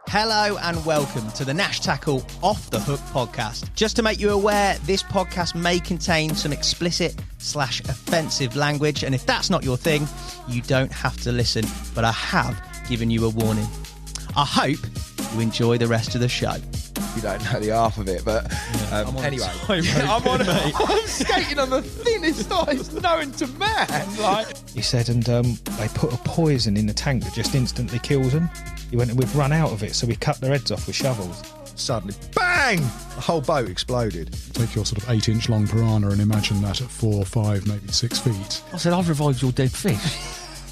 Hello and welcome to the Nash Tackle Off the Hook podcast. Just to make you aware, this podcast may contain some explicit/offensive language, and if that's not your thing, you don't have to listen, but I have given you a warning. I hope you enjoy the rest of the show. You don't know the half of it, but anyway. I'm skating on the thinnest ice known to man. He said, and they put a poison in the tank that just instantly kills them. He went, and we've run out of it, so we cut their heads off with shovels. Suddenly, bang! The whole boat exploded. Take your sort of 8-inch long piranha and imagine that at 4, 5, maybe 6 feet. I said, I've revived your dead fish.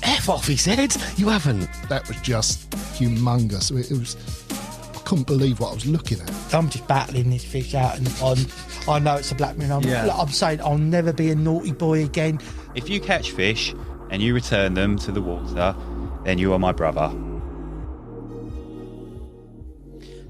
F off, he said. You haven't. That was just humongous. It was... I couldn't believe what I was looking at. I'm just battling this fish out, and I know it's a black man. I'm saying I'll never be a naughty boy again. If you catch fish and you return them to the water, then you are my brother.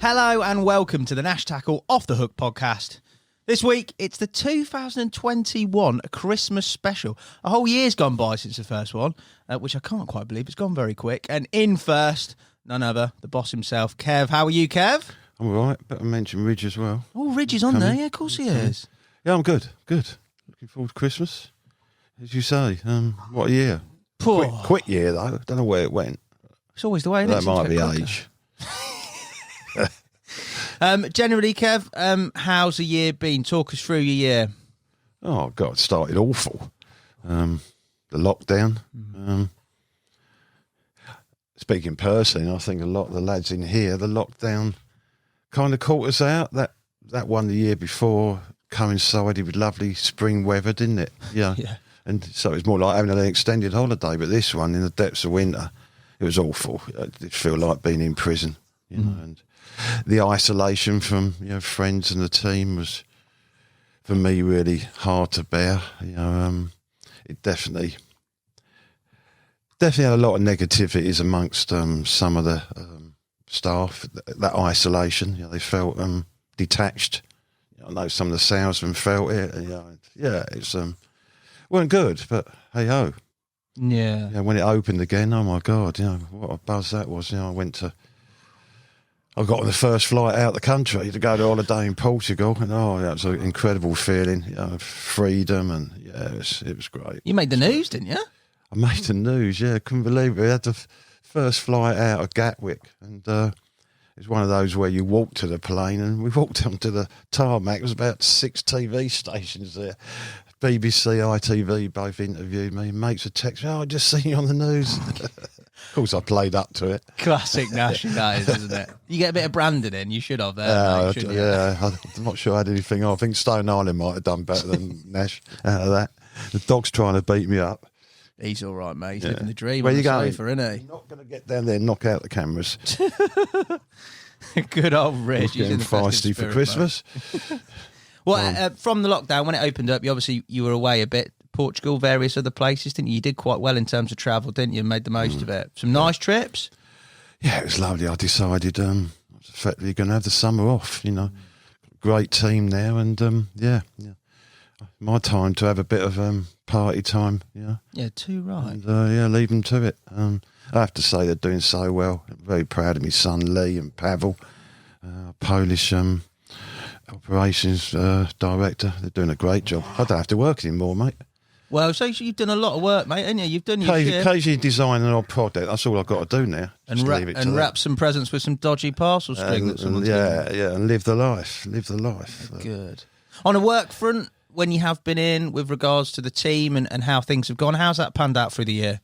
Hello and welcome to the Nash Tackle Off the Hook podcast. This week, it's the 2021 Christmas Special. A whole year's gone by since the first one, which I can't quite believe. It's gone very quick. And in first, none other, the boss himself, Kev. How are you, Kev? I'm all right. Better mention Ridge as well. Oh, Ridge is on there. Yeah, of course he is. Yeah, I'm good. Good. Looking forward to Christmas. As you say, what a year. Quick year, though. Don't know where it went. It's always the way, isn't it? That might be age. Generally, Kev, how's the year been? Talk us through your year. Oh, God, it started awful. The lockdown. Speaking personally, I think a lot of the lads in here, the lockdown kind of caught us out. That one the year before coincided with lovely spring weather, didn't it? Yeah. And so it was more like having an extended holiday. But this one, in the depths of winter, it was awful. It did feel like being in prison, you know, and the isolation from friends and the team was, for me, really hard to bear. It definitely had a lot of negativities amongst some of the staff. That isolation, they felt detached. I know some of the salesmen felt it. It's weren't good, but hey ho. Yeah. When it opened again, oh my God, what a buzz that was. I got on the first flight out of the country to go to holiday in Portugal, and that was an incredible feeling, freedom, and it was great. You made the news, didn't you? I made the news, couldn't believe it. We had the first flight out of Gatwick, and it's one of those where you walk to the plane, and we walked onto the tarmac. There was about 6 TV stations there. BBC, ITV both interviewed me. Mates would text me, I just seen you on the news. Of course, I played up to it. Classic Nash, that is, isn't it? You get a bit of Brandon in, you should have there. I'm not sure I had anything on. I think Stone Island might have done better than Nash out of that. The dog's trying to beat me up. He's all right, mate. He's living the dream. Where on you the going? sofa, isn't he? You're not going to get down there and knock out the cameras. Good old Rich. He's in the feisty for Christmas. Well, from the lockdown, when it opened up, you were away a bit. Portugal, various other places, didn't you? You did quite well in terms of travel, didn't you? Made the most of it. Some nice trips. Yeah, it was lovely. I decided I was effectively going to have the summer off. Great team now, and my time to have a bit of party time. Yeah, too right. And, leave them to it. I have to say they're doing so well. I'm very proud of my son Leigh and Pavel, Polish operations director. They're doing a great job. I don't have to work anymore, mate. Well, so you've done a lot of work, mate, haven't you? You've done your share. Occasionally design an odd project. That's all I've got to do now. And wrap some presents with some dodgy parcel string that someone's and live the life. Good. On a work front, when you have been in with regards to the team and how things have gone, how's that panned out through the year?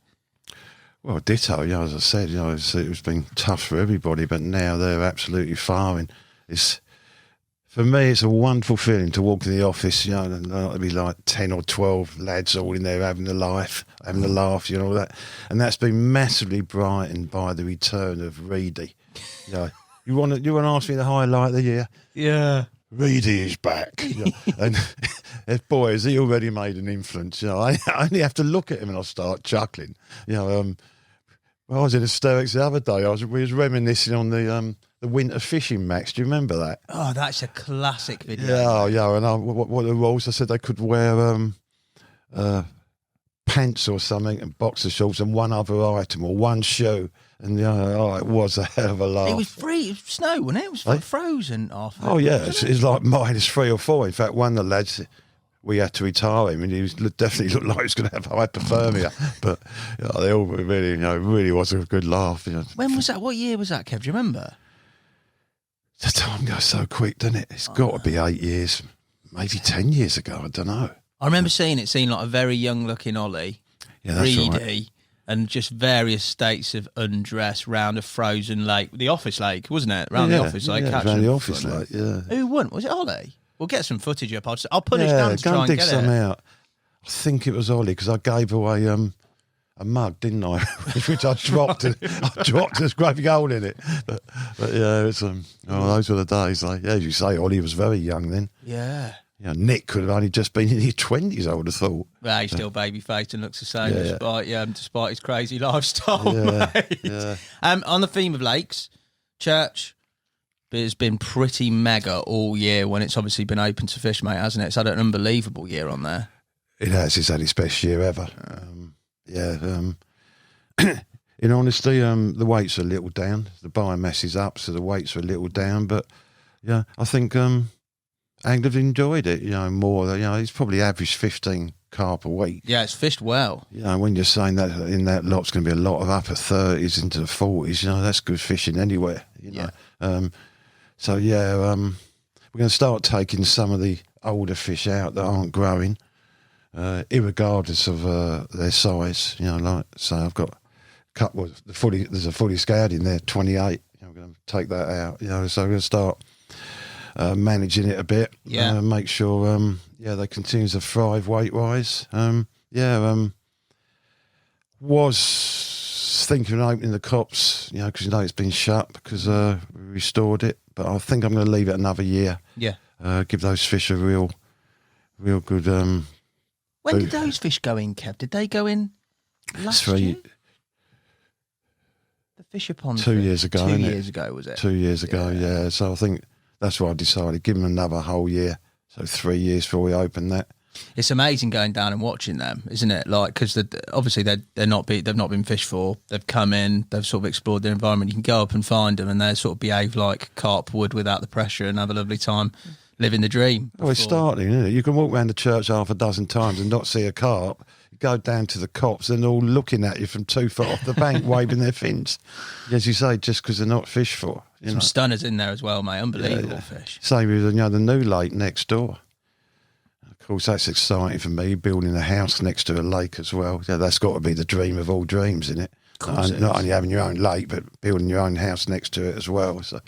Well, ditto. As I said, it's been tough for everybody, but now they're absolutely firing. For me, it's a wonderful feeling to walk in the office, and there'll be like 10 or 12 lads all in there having a laugh, all that. And that's been massively brightened by the return of Reedy. You want to ask me the highlight of the year? Yeah. Reedy is back. And boy, has he already made an influence. I only have to look at him and I'll start chuckling. I was in hysterics the other day. We was reminiscing on the winter fishing match. Do you remember that? Oh, that's a classic video. Yeah. And what the rules? I said they could wear pants or something and boxer shorts and one other item or one shoe. And it was a hell of a laugh. It was free. It was snow, wasn't it? It was like frozen after. Oh, yeah. It's like -3 or 4. In fact, one of the lads, we had to retire him, and he definitely looked like he was going to have hypothermia. But they all really, really was a good laugh. When was that? What year was that, Kev? Do you remember? The time goes so quick, doesn't it? It's got to be 8 years, maybe 10 years ago. I don't know. I remember seeing like a very young-looking Ollie, Reedy, right. And just various states of undress round a frozen lake, the office lake, wasn't it? Round the office lake, around the office lake. Yeah. Who won? Was it Ollie? We'll get some footage up. I'll punish Dan to try and dig get some it. out. I think it was Ollie because I gave away a mug, didn't I? Which I dropped. There's a great gold in it. But yeah, it's those were the days. As you say, Ollie was very young then. Yeah. Nick could have only just been in his 20s, I would have thought. Well, he's still baby-faced and looks the same despite his crazy lifestyle, mate. Yeah. On the theme of lakes, church has been pretty mega all year when it's obviously been open to fish, mate, hasn't it? It's had an unbelievable year on there. It has. It's had its best year ever. In honesty, the weights are a little down. The biomass is up, so the weights are a little down. But, yeah, I think... anglers enjoyed it, more. It's probably average 15 carp a week. Yeah, it's fished well. When you're saying that in that lot's going to be a lot of upper 30s into the 40s, that's good fishing anywhere. We're going to start taking some of the older fish out that aren't growing, irregardless of their size. So I've got a couple. There's a fully scoured in there, 28. I'm going to take that out. So I'm going to start. Managing it a bit, make sure, they continue to thrive weight-wise. Was thinking of opening the cops, because it's been shut because we restored it. But I think I'm going to leave it another year. Yeah. Give those fish a real good. When did those fish go in, Kev? Did they go in last year? The Fisher Pond. 2 years ago. 2 years ago, was it? 2 years ago, yeah. So I think. That's why I decided, give them another whole year. So 3 years before we open that. It's amazing going down and watching them, isn't it? Because obviously they've not been fished for. They've come in, they've sort of explored their environment. You can go up and find them, and they sort of behave like carp would without the pressure and have a lovely time living the dream. Oh, it's starting, isn't it? You can walk around the church half a dozen times and not see a carp. You go down to the cops and they're all looking at you from 2 foot off the bank, waving their fins. As you say, just because they're not fished for. Some stunners in there as well, mate. Unbelievable fish. Same with the new lake next door. Of course, that's exciting for me, building a house next to a lake as well. Yeah, that's got to be the dream of all dreams, isn't it? Not only having your own lake, but building your own house next to it as well. So,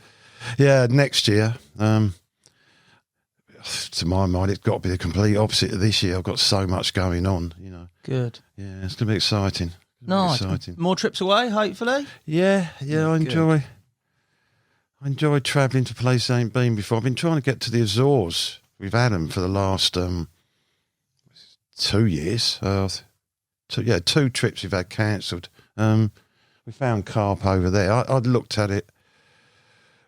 next year, to my mind, it's got to be the complete opposite of this year. I've got so much going on, Good. Yeah, it's going to be exciting. Exciting. More trips away, hopefully? Yeah, I enjoy travelling to places I ain't been before. I've been trying to get to the Azores. We've had them for the last 2 years. 2 trips we've had cancelled. We found carp over there. I'd looked at it.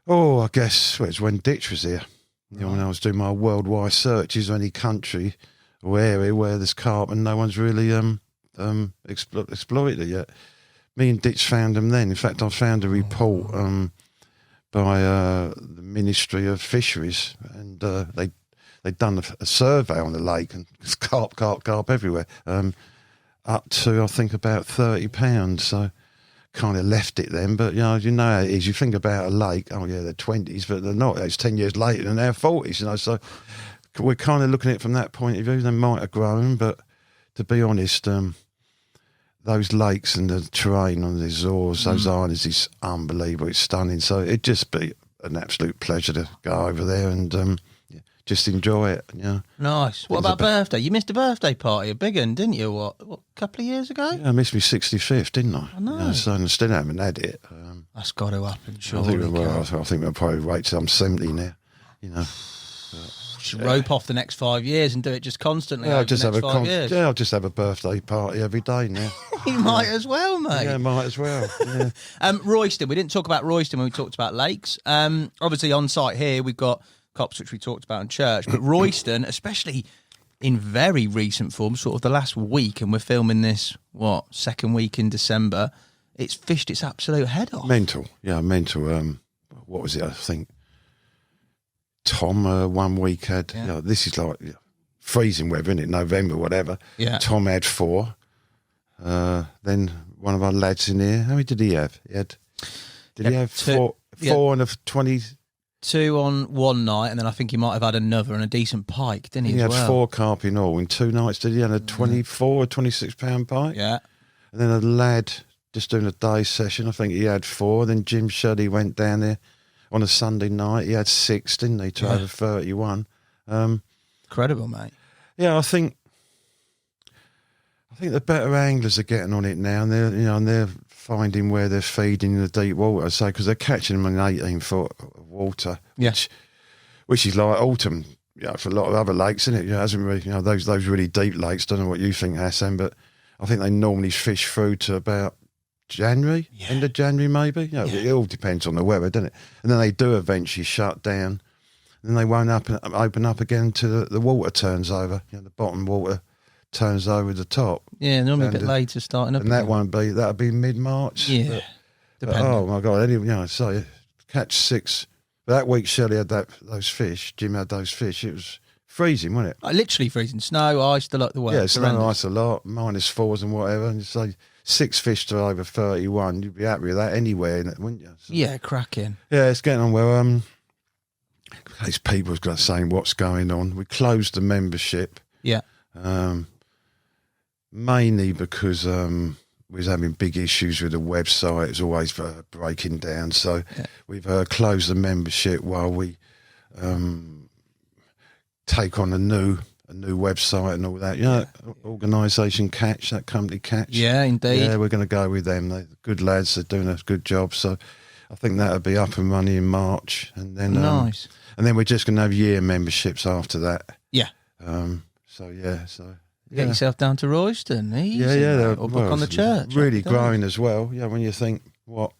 Oh, I guess it was when Ditch was here. When I was doing my worldwide search, is there any country or area where there's carp and no one's really exploited it yet? Me and Ditch found them then. In fact, I found a report by the Ministry of Fisheries, and they'd done a survey on the lake, and there's carp everywhere, up to I think about £30. So kind of left it then, but how it is. You think about a lake, they're 20s, but they're not. It's 10 years later and they're 40s, So we're kind of looking at it from that point of view. They might have grown, but to be honest, those lakes and the terrain on the Azores, those islands is unbelievable. It's stunning. So it'd just be an absolute pleasure to go over there and just enjoy it. Nice. What about birthday? You missed a birthday party, a big one, didn't you? What a couple of years ago? Yeah, I missed my 65th, didn't I? I know. So I still haven't had it. That's got to happen, surely. I think we'll probably wait till I'm 70 now. Should rope off the next 5 years and do it just constantly. I'll just have a birthday party every day now. You might as well, mate. Yeah, might as well. Yeah. Royston. We didn't talk about Royston when we talked about lakes. Obviously, on site here we've got Cops, which we talked about in church, but Royston, especially in very recent form, sort of the last week, and we're filming this, second week in December, it's fished its absolute head off. Mental. What was it? I think Tom 1 week had, this is like freezing weather, isn't it? November, whatever. Yeah. Tom had 4. Then one of our lads in here, how many did he have? He had 4 and a 20... 2 on one night, and then I think he might have had another and a decent pike, didn't he? He had well? 4 carp in all. In 2 nights, did he? And a 24 or 26 pound pike. Yeah. And then a lad just doing a day session, I think he had 4. Then Jim Shuddy went down there on a Sunday night. He had 6, didn't he? To over 31. Incredible, mate. Yeah, I think the better anglers are getting on it now, and they're finding where they're feeding in the deep water. So because they're catching them in 18-foot water, which is like autumn, for a lot of other lakes, isn't it? It hasn't really, those really deep lakes. Don't know what you think, Hassan, but I think they normally fish through to about January, end of January maybe. It all depends on the weather, doesn't it? And then they do eventually shut down, and then they won't open up again until the water turns over. The bottom water turns over the top. Yeah, normally a bit later starting up. And that'll be mid-March. Yeah. But oh my God, so catch 6. That week Shelley had those fish, Jim had those fish, it was freezing, wasn't it? Literally freezing. Snow, ice, the weather. Yeah, snow, ice a lot, -4s and whatever. And so 6 fish to over 31, you'd be happy with that anywhere, wouldn't you? So, yeah, cracking. Yeah, it's getting on well. These people's got saying what's going on. We closed the membership. Yeah. Mainly because we was having big issues with the website. It's always breaking down. So we've closed the membership while we take on a new website and all that. Organisation Catch, that company Catch. Yeah, indeed. Yeah, we're going to go with them. They're good lads. They're doing a good job. So I think that'll be up and running in March. And then nice. And then we're just going to have year memberships after that. Yeah. Get yourself down to Royston. Easy, or book on the church. Really growing as well. Yeah, when you think, I've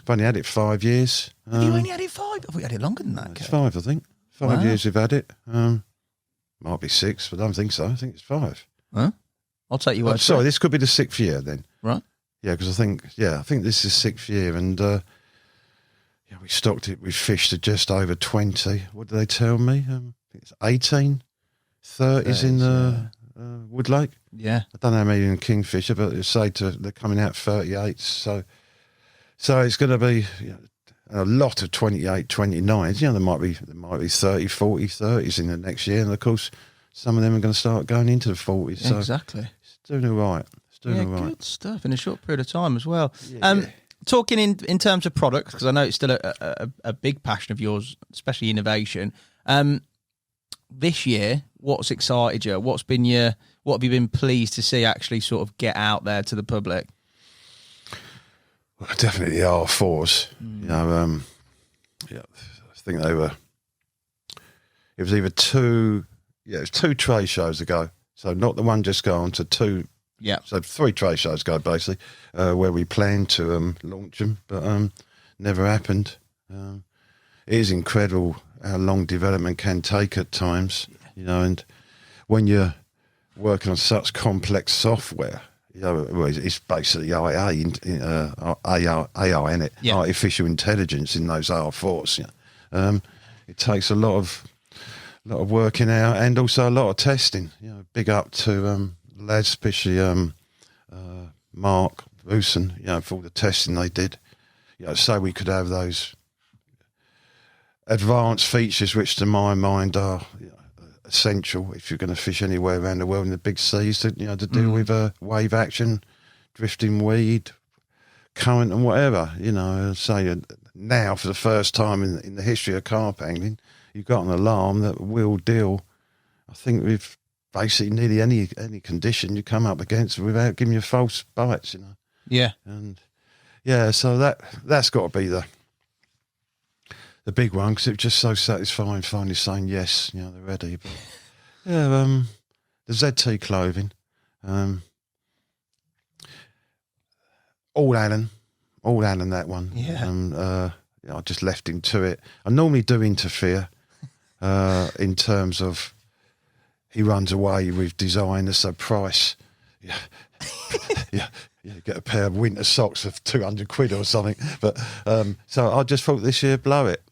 only had it 5 years. Have you only had it 5? I thought you had it longer than that. It's 5, I think. 5 years we've had it. Might be 6, but I don't think so. I think it's 5. Huh? I'll take you. Sorry, this could be the 6th year then. Right. Yeah, because I think this is 6th year, and we stocked it. We fished at just over 20. What did they tell me? I think it's 18, 30s in the Wood Lake. Yeah. I don't know how many in Kingfisher, but they're coming out 38. So it's going to be a lot of 28, 29s. There might be 30, 40, 30s in the next year, and of course some of them are going to start going into the 40s. So exactly. It's doing all right. Good stuff in a short period of time as well. Talking in terms of products, because I know it's still a big passion of yours, especially innovation. This year, what's excited you? What have you been pleased to see actually sort of get out there to the public? Well, definitely the R4s. I think they were. It was either 2. Yeah, it was 2 trade shows ago. So not the one just gone to 2. Yeah. So 3 trade shows ago, basically, where we planned to launch them, but never happened. It is incredible how long development can take at times, and when you're working on such complex software, it's basically AI, isn't it? Yeah. Artificial intelligence in those R4s. It takes a lot of working out and also a lot of testing. Big up to lads, especially Mark Booson, for all the testing they did. So we could have those advanced features, which to my mind are essential if you're going to fish anywhere around the world in the big seas, to deal with wave action, drifting weed, current and whatever. So now for the first time in the history of carp angling, you've got an alarm that will deal, I think, with basically nearly any condition you come up against without giving you false bites. Yeah. And so that's got to be the big one, because it's just so satisfying finally saying yes, they're ready. But the ZT clothing, all Alan, that one. Yeah. I just left him to it. I normally do interfere in terms of he runs away with designers, so price, yeah, get a pair of winter socks for 200 quid or something. But so I just thought this year, blow it,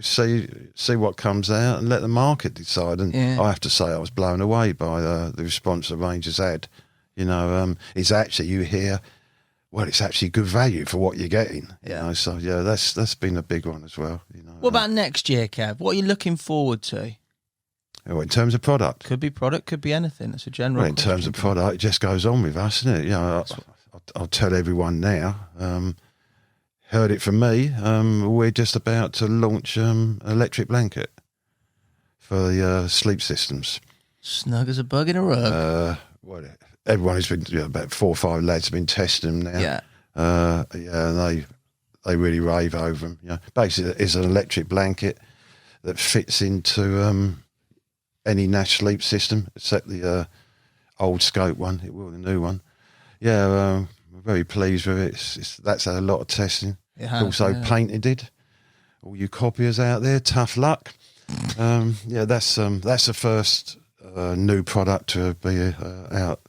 see what comes out and let the market decide. And I have to say, I was blown away by the response the Rangers had. It's actually, you hear, well, it's actually good value for what you're getting. So that's been a big one as well. What about next year, Kev? What are you looking forward to? Well, in terms of product, could be product, could be anything. That's a general. Well, in terms of product, it just goes on with us, isn't it? I'll tell everyone now. Heard it from me. We're just about to launch an electric blanket for the sleep systems. Snug as a bug in a rug. Everyone has been, about 4 or 5 lads have been testing them now. And they really rave over them. Basically, it's an electric blanket that fits into any Nash sleep system, except the old scope one. It will the new one. We're very pleased with it. That's had a lot of testing. Also painted it. All you copiers out there, tough luck. That's the first new product to be out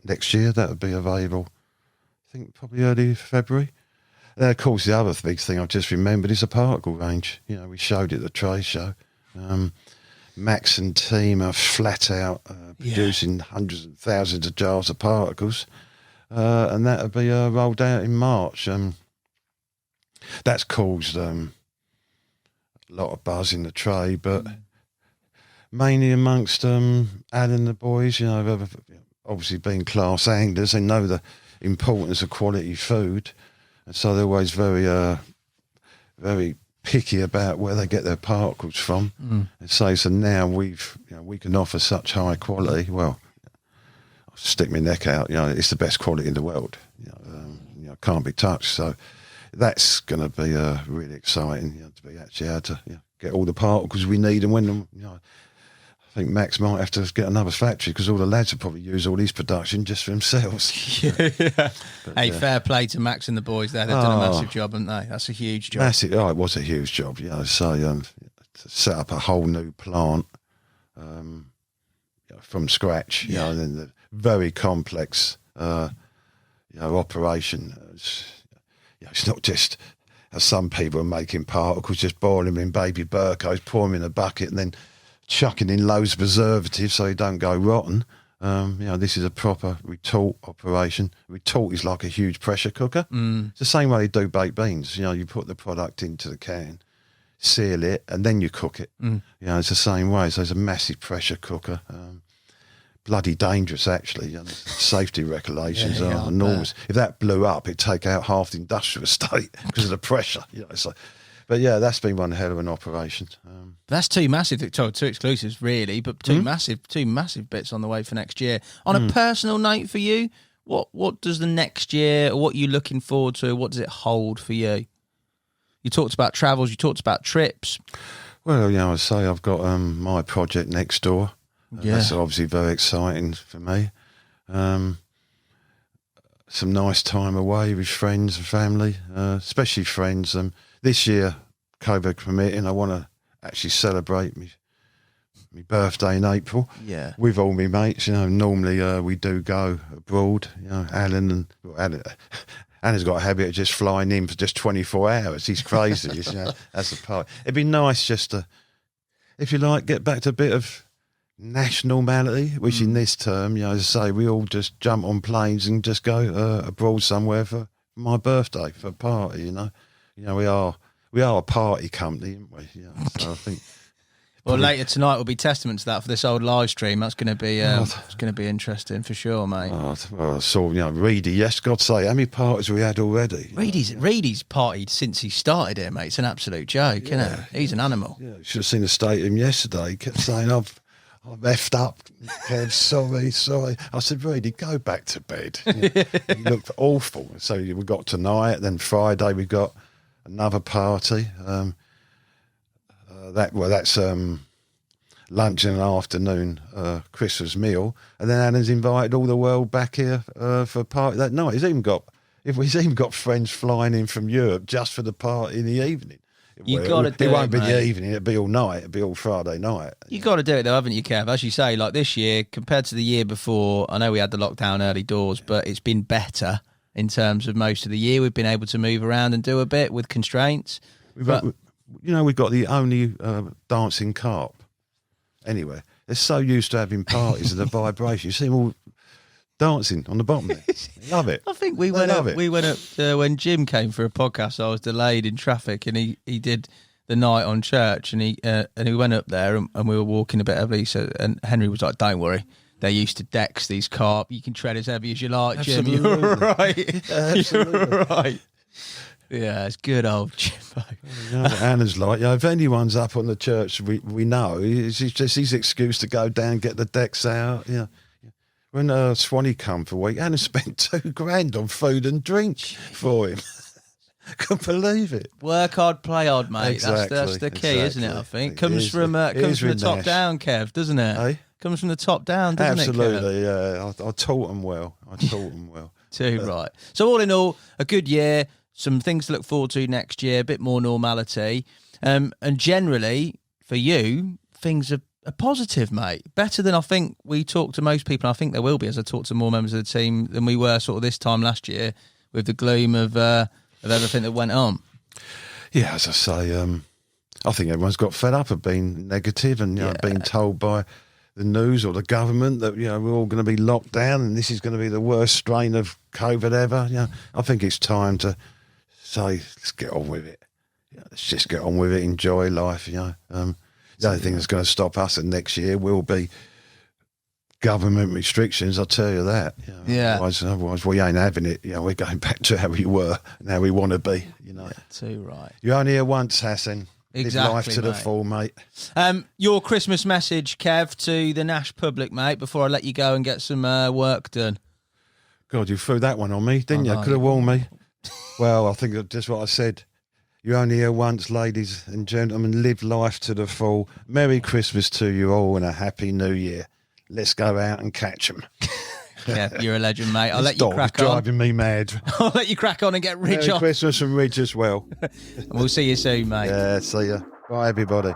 next year. That would be available, I think, probably early February. Of course, the other big thing I've just remembered is a particle range. We showed it at the trade show. Max and team are flat out producing hundreds and thousands of jars of particles, and that'll be rolled out in March. That's caused a lot of buzz in the trade, but mainly amongst Alan and the boys. Obviously being class anglers, they know the importance of quality food, and so they're always very, very picky about where they get their particles from. And so now we can offer such high quality. Well, I'll stick my neck out. It's the best quality in the world. Can't be touched. So that's going to be really exciting. To be actually able to get all the particles we need, and when them, I think Max might have to get another factory because all the lads will probably use all his production just for themselves. Hey, fair play to Max and the boys there. They've done a massive job, haven't they? That's a huge job. Massive. Oh, it was a huge job. So to set up a whole new plant from scratch. And then the very complex operation. It's not just as some people are making particles, just boiling them in baby Burkos, pouring them in a bucket, and then chucking in loads of preservatives so they don't go rotten. This is a proper retort operation. Retort is like a huge pressure cooker. It's the same way they do baked beans. You put the product into the can, seal it, and then you cook it. It's the same way. So it's a massive pressure cooker. Bloody dangerous, actually. Safety regulations are enormous. If that blew up, it'd take out half the industrial estate because of the pressure. But that's been one hell of an operation. That's two massive, two exclusives really, but two massive bits on the way for next year. On a personal note for you, what does the next year, or what are you looking forward to? What does it hold for you? You talked about travels, you talked about trips. Well, I'd say I've got my project next door. That's obviously very exciting for me. Some nice time away with friends and family, especially friends. This year, COVID permitting, I want to actually celebrate my birthday in April with all my mates. Normally we do go abroad. Alan's got a habit of just flying in for just 24 hours. He's crazy. That's the part. It'd be nice just to, if you like, get back to a bit of Nash normality, which in this term, as I say, we all just jump on planes and just go abroad somewhere for my birthday, for a party. We are a party company, aren't we? So I think. Well, later tonight will be testament to that for this old live stream. That's going to be it's going to be interesting for sure, mate. I saw Reedy. Yes, God say, how many parties we had already? Reedy's partied since he started here, mate. It's an absolute joke, isn't it? He's an animal. Yeah, should have seen the state of him yesterday. He kept saying, I've effed up, Kev, sorry. I said, Reedy, go back to bed. He looked awful. So we got tonight, then Friday we got another party. That's lunch and an afternoon Christmas meal, and then Alan's invited all the world back here for a party that night. He's even got friends flying in from Europe just for the party in the evening. You got to do it. It won't be mate. the evening. It'll be all night. It'll be all Friday night. You got to do it though, haven't you, Kev? As you say, like this year compared to the year before, I know we had the lockdown early doors, but it's been better in terms of most of the year. We've been able to move around and do a bit with constraints. We've got the only dancing carp anywhere. They're so used to having parties and the vibration. You see them all dancing on the bottom there. Love it. I think we went up when Jim came for a podcast. I was delayed in traffic, and he did the night on church, and he went up there, and we were walking a bit heavily. So, and Henry was like, "Don't worry, they're used to decks. These carp, you can tread as heavy as you like, Jim. You're right. Absolutely. You're right." Yeah, it's good old Jimbo. Anna's like, if anyone's up on the church, we know it's just his excuse to go down, get the decks out. Yeah. When Swanee come for a week, Anna spent $2,000 on food and drink for him. Couldn't believe it. Work hard, play hard, mate. Exactly, that's the key, isn't it? I think comes from the Nash. top down, Kev, doesn't it? Hey? Comes from the top down, doesn't Absolutely, it? Absolutely, yeah. I taught them well. Too right. So all in all, a good year. Some things to look forward to next year. A bit more normality, and generally for you, things are positive, mate. Better than I think we talk to most people. I think there will be, as I talk to more members of the team than we were sort of this time last year, with the gloom of everything that went on. Yeah, as I say, I think everyone's got fed up of being negative and being told by the news or the government that we're all going to be locked down and this is going to be the worst strain of COVID ever. I think it's time to say, let's get on with it. Let's just get on with it. Enjoy life. The only thing that's going to stop us next year will be government restrictions, I'll tell you that. Otherwise we ain't having it. We're going back to how we were and how we want to be. Yeah, too right. You're only here once, Hassan. Exactly, live life to the full, mate. Your Christmas message, Kev, to the Nash public, mate, before I let you go and get some work done. God, you threw that one on me, didn't you? Could have warned me. Well, I think just what I said. You're only here once, ladies and gentlemen. Live life to the full. Merry Christmas to you all and a Happy New Year. Let's go out and catch them. Yeah, you're a legend, mate. I'll let you crack on. Driving me mad. I'll let you crack on and get Ridge Merry on. Christmas from Ridge as well. And we'll see you soon, mate. Yeah, see ya. Bye, everybody.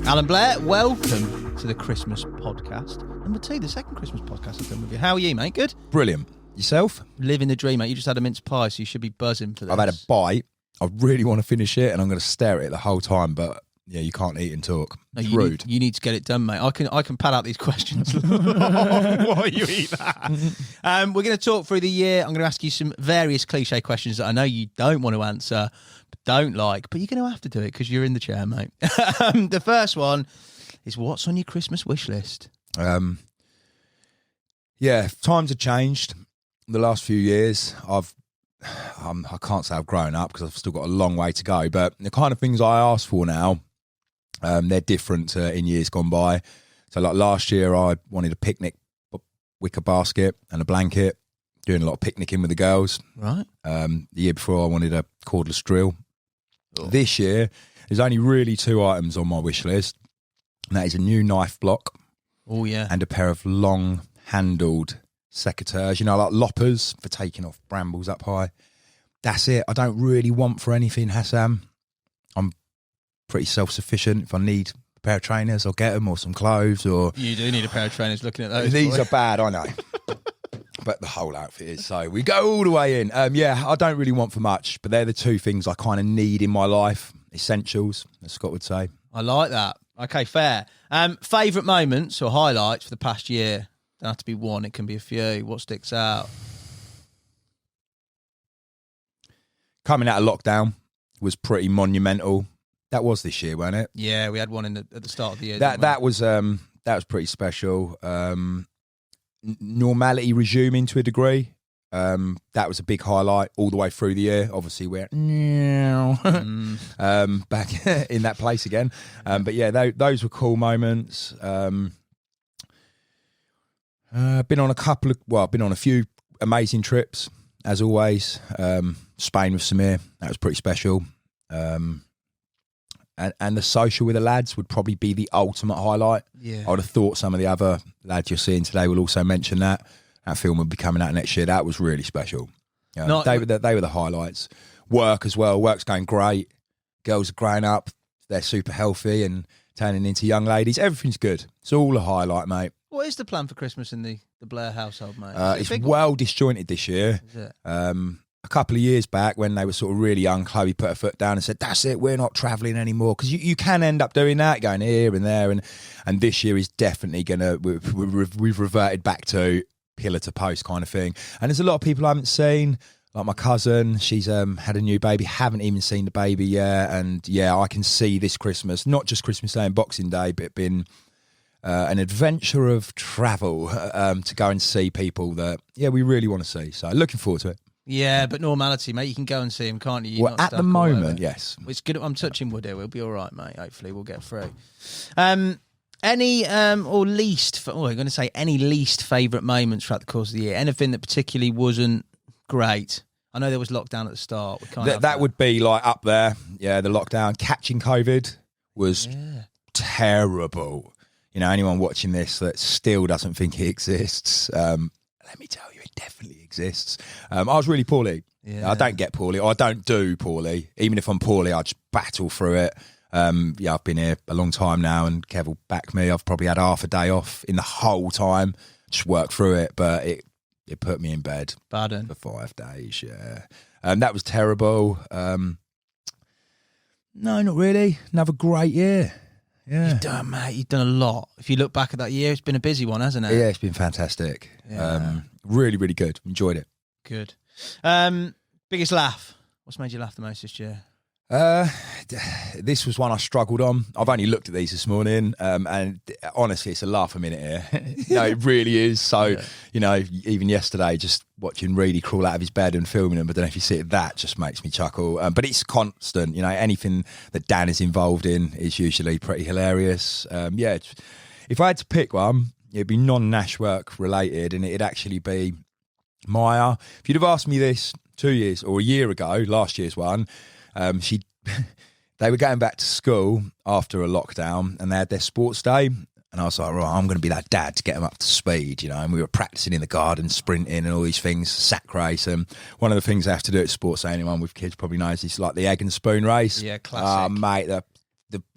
Alan Blair, welcome to the Christmas podcast. Number 2, the second Christmas podcast I've done with you. How are you, mate? Good? Brilliant. Yourself? Living the dream, mate. You just had a mince pie, so you should be buzzing for this. I've had a bite. I really want to finish it, and I'm going to stare at it the whole time, but yeah, you can't eat and talk. It's rude. You need to get it done, mate. I can pad out these questions while you eat that. We're going to talk through the year. I'm going to ask you some various cliche questions that I know you don't want to answer, but don't like, but you're going to have to do it because you're in the chair, mate. The first one is, what's on your Christmas wish list? Yeah, times have changed. The last few years, I can't say I've grown up because I've still got a long way to go, but the kind of things I ask for now, they're different to in years gone by. So like last year, I wanted a picnic wicker basket and a blanket, doing a lot of picnicking with the girls. Right. The year before, I wanted a cordless drill. Oh. This year, there's only really 2 items on my wish list, and that is a new knife block. Oh, yeah. And a pair of long-handled secateurs, like loppers for taking off brambles up high. That's it. I don't really want for anything, Hassan. I'm pretty self-sufficient. If I need a pair of trainers, I'll get them, or some clothes. Or you do need a pair of trainers. Looking at those, these are bad, I know. But the whole outfit is, so we go all the way in. Yeah, I don't really want for much, but they're the 2 things I kind of need in my life. Essentials, as Scott would say. I like that. Okay, fair. Favourite moments or highlights for the past year? Don't have to be one, it can be a few. What sticks out? Coming out of lockdown was pretty monumental. That was this year, wasn't it? Yeah, we had one at the start of the year. That was pretty special. Normality resuming to a degree. That was a big highlight all the way through the year. Obviously, we're back in that place again. But yeah, those were cool moments. Been on a few amazing trips, as always. Spain with Samir, that was pretty special. And the social with the lads would probably be the ultimate highlight. Yeah. I would have thought some of the other lads you're seeing today will also mention that. That film will be coming out next year. That was really special. They were the highlights. Work as well. Work's going great. Girls are growing up. They're super healthy and turning into young ladies. Everything's good. It's all a highlight, mate. What is the plan for Christmas in the Blair household, mate? It's well disjointed this year. Is it? A couple of years back, when they were sort of really young, Chloe put her foot down and said, "That's it, we're not travelling anymore." Because you can end up doing that, going here and there. And this year is definitely going to... We've reverted back to pillar to post kind of thing. And there's a lot of people I haven't seen. Like my cousin, she's had a new baby, haven't even seen the baby yet. And yeah, I can see this Christmas, not just Christmas Day and Boxing Day, but been an adventure of travel to go and see people that, we really want to see. So looking forward to it. Yeah, but normality, mate. You can go and see him, can't you? Well, at the moment, yes. It's good. I'm touching wood here. We'll be all right, mate. Hopefully, we'll get through. Any or least? I'm going to say any least favourite moments throughout the course of the year. Anything that particularly wasn't great. I know there was lockdown at the start. That would be like up there. Yeah, the lockdown. Catching COVID was terrible. You know, anyone watching this that still doesn't think it exists, let me tell you, it definitely exists. I was really poorly. Yeah. I don't get poorly. I don't do poorly. Even if I'm poorly, I just battle through it. I've been here a long time now, and Kev will back me. I've probably had half a day off in the whole time. Just worked through it, but it put me in bed for 5 days. Yeah, that was terrible. No, not really. Another great year. Yeah, you've done a lot. If you look back at that year, it's been a busy one, hasn't it? Yeah, it's been fantastic. Yeah. Really, really good. Enjoyed it. Good. Biggest laugh. What's made you laugh the most this year? This was one I struggled on. I've only looked at these this morning, and honestly, it's a laugh a minute here. No, it really is. So, even yesterday, just watching Reedy crawl out of his bed and filming him, I don't know if you see it, that just makes me chuckle. But it's constant. Anything that Dan is involved in is usually pretty hilarious. If I had to pick one, it'd be non-Nash work related, and it'd actually be Maya. If you'd have asked me this 2 years or a year ago, last year's one, they were going back to school after a lockdown, and they had their sports day, and I was like, right, I'm going to be that dad to get them up to speed, and we were practicing in the garden, sprinting and all these things, sack race, and one of the things they have to do at sports day, anyone with kids probably knows, is like the egg and spoon race. Yeah, classic. Mate,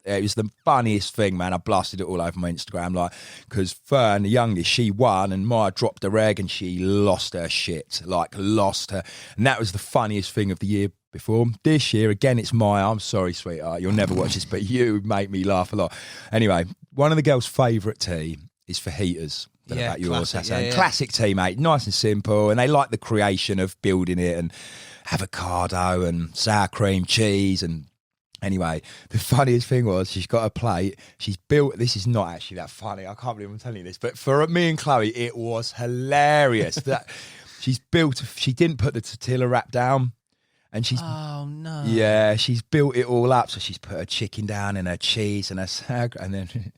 it was the funniest thing, man. I blasted it all over my Instagram, because Fern, the youngest, she won, and Maya dropped her egg, and she lost her shit, lost her, and that was the funniest thing of the year before. This year, again, it's Maya. I'm sorry, sweetheart, you'll never watch this, but you make me laugh a lot. Anyway, one of the girls' favourite tea is fajitas. Don't know about yours, Hassan. Classic tea, mate. Nice and simple, and they like the creation of building it, and avocado and sour cream, cheese, and anyway, the funniest thing was she's got a plate. She's built. This is not actually that funny. I can't believe I'm telling you this, but for me and Chloe, it was hilarious. That she's built. She didn't put the tortilla wrap down. And she's she's built it all up. So she's put her chicken down and her cheese and her sauerkraut, and then,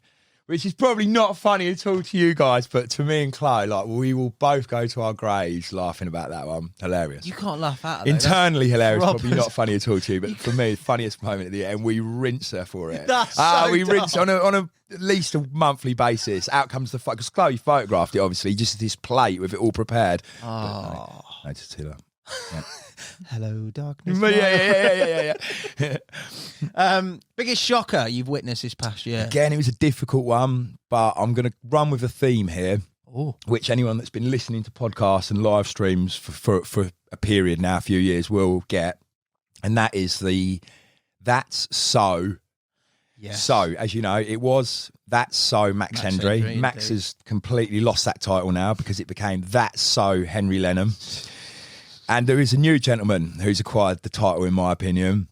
which is probably not funny at all to you guys, but to me and Chloe, we will both go to our graves laughing about that one. Hilarious. You can't laugh at it. Internally hilarious, probably not funny at all to you, but for me, funniest moment of the year, and we rinse her for it. That's so we rinse on a at least a monthly basis. Out comes the because Chloe photographed it, obviously, just this plate with it all prepared. Oh, no tortilla. Yeah. Hello, darkness. Yeah. Biggest shocker you've witnessed this past year? Again, it was a difficult one, but I'm going to run with a theme here, which anyone that's been listening to podcasts and live streams for a period now, a few years, will get, and that is That's So. Yes. So, as you know, it was That's So Max Hendry. Max has completely lost that title now because it became That's So Henry Lenham. And there is a new gentleman who's acquired the title, in my opinion,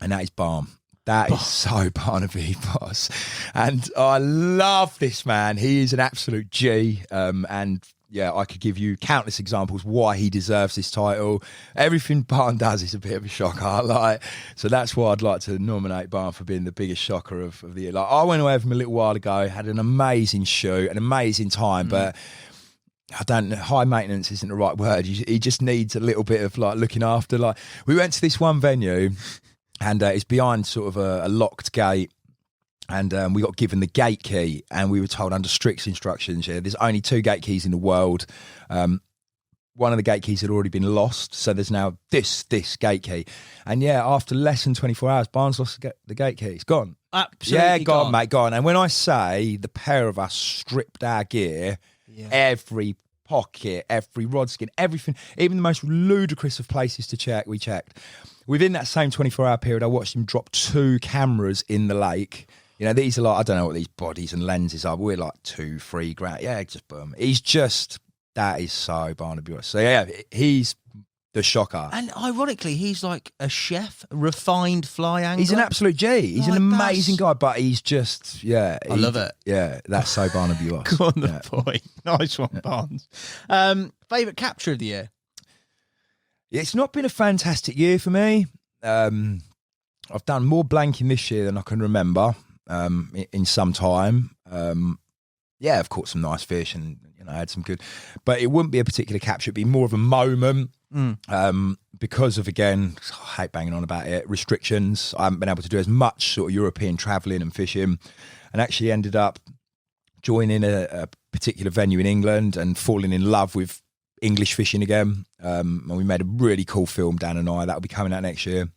and that is Barm. That is so Barnaby, boss. And I love this man. He is an absolute G. And yeah, I could give you countless examples why he deserves this title. Everything Barn does is a bit of a shocker. So that's why I'd like to nominate Barn for being the biggest shocker of the year. I went away with him a little while ago, had an amazing shoot, an amazing time, but high maintenance isn't the right word. He just needs a little bit of looking after. We went to this one venue, and it's behind sort of a locked gate, And we got given the gate key, and we were told under strict instructions, there's only 2 gate keys in the world. One of the gate keys had already been lost, so there's now this gate key. And after less than 24 hours, Barnes lost the gate key. It's gone. Absolutely gone, mate, gone. And when I say the pair of us stripped our gear, every pocket, every rod skin, everything, even the most ludicrous of places to check, we checked. Within that same 24-hour period, I watched him drop 2 cameras in the lake. These are like, I don't know what these bodies and lenses are, but we're like 2-3 grand. Just boom. That is so Barnaby. So he's the shocker. And ironically, he's like a chef, refined fly angler. He's an absolute G. He's an amazing guy, but he's just, I love it. Yeah, that's so Barnaby Ross. Go on the point. Nice one, Barnes. Favourite capture of the year? It's not been a fantastic year for me. I've done more blanking this year than I can remember in some time. I've caught some nice fish and I had some good, but it wouldn't be a particular capture. It'd be more of a moment because of, again, I hate banging on about it, restrictions. I haven't been able to do as much sort of European travelling and fishing, and actually ended up joining a particular venue in England and falling in love with English fishing again. And we made a really cool film, Dan and I, that'll be coming out next year.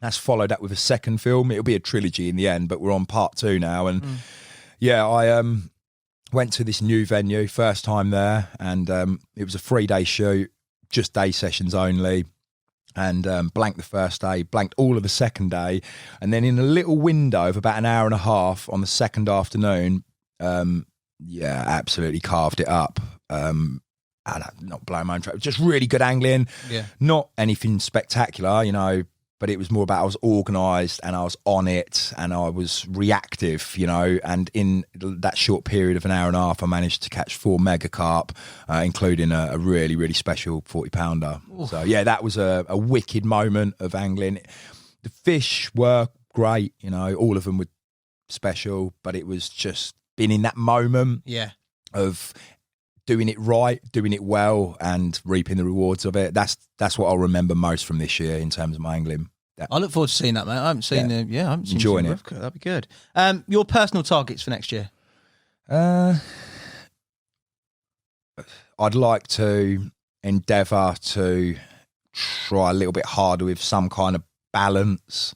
That's followed up with a second film. It'll be a trilogy in the end, but we're on part 2 now. And I went to this new venue, first time there, and it was a 3-day shoot, just day sessions only, and blanked the first day, blanked all of the second day, and then in a little window of about an hour and a half on the second afternoon, absolutely carved it up. Not blowing my own track, just really good angling, not anything spectacular, but it was more about I was organised and I was on it and I was reactive, and in that short period of an hour and a half, I managed to catch 4 mega carp, including a really, really special 40-pounder. So, that was a wicked moment of angling. The fish were great, all of them were special, but it was just being in that moment of doing it right, doing it well, and reaping the rewards of it. That's what I'll remember most from this year in terms of my angling. Yeah. I look forward to seeing that, mate. I haven't seen I haven't seen enjoying it. That'd be good. Your personal targets for next year? I'd like to endeavour to try a little bit harder with some kind of balance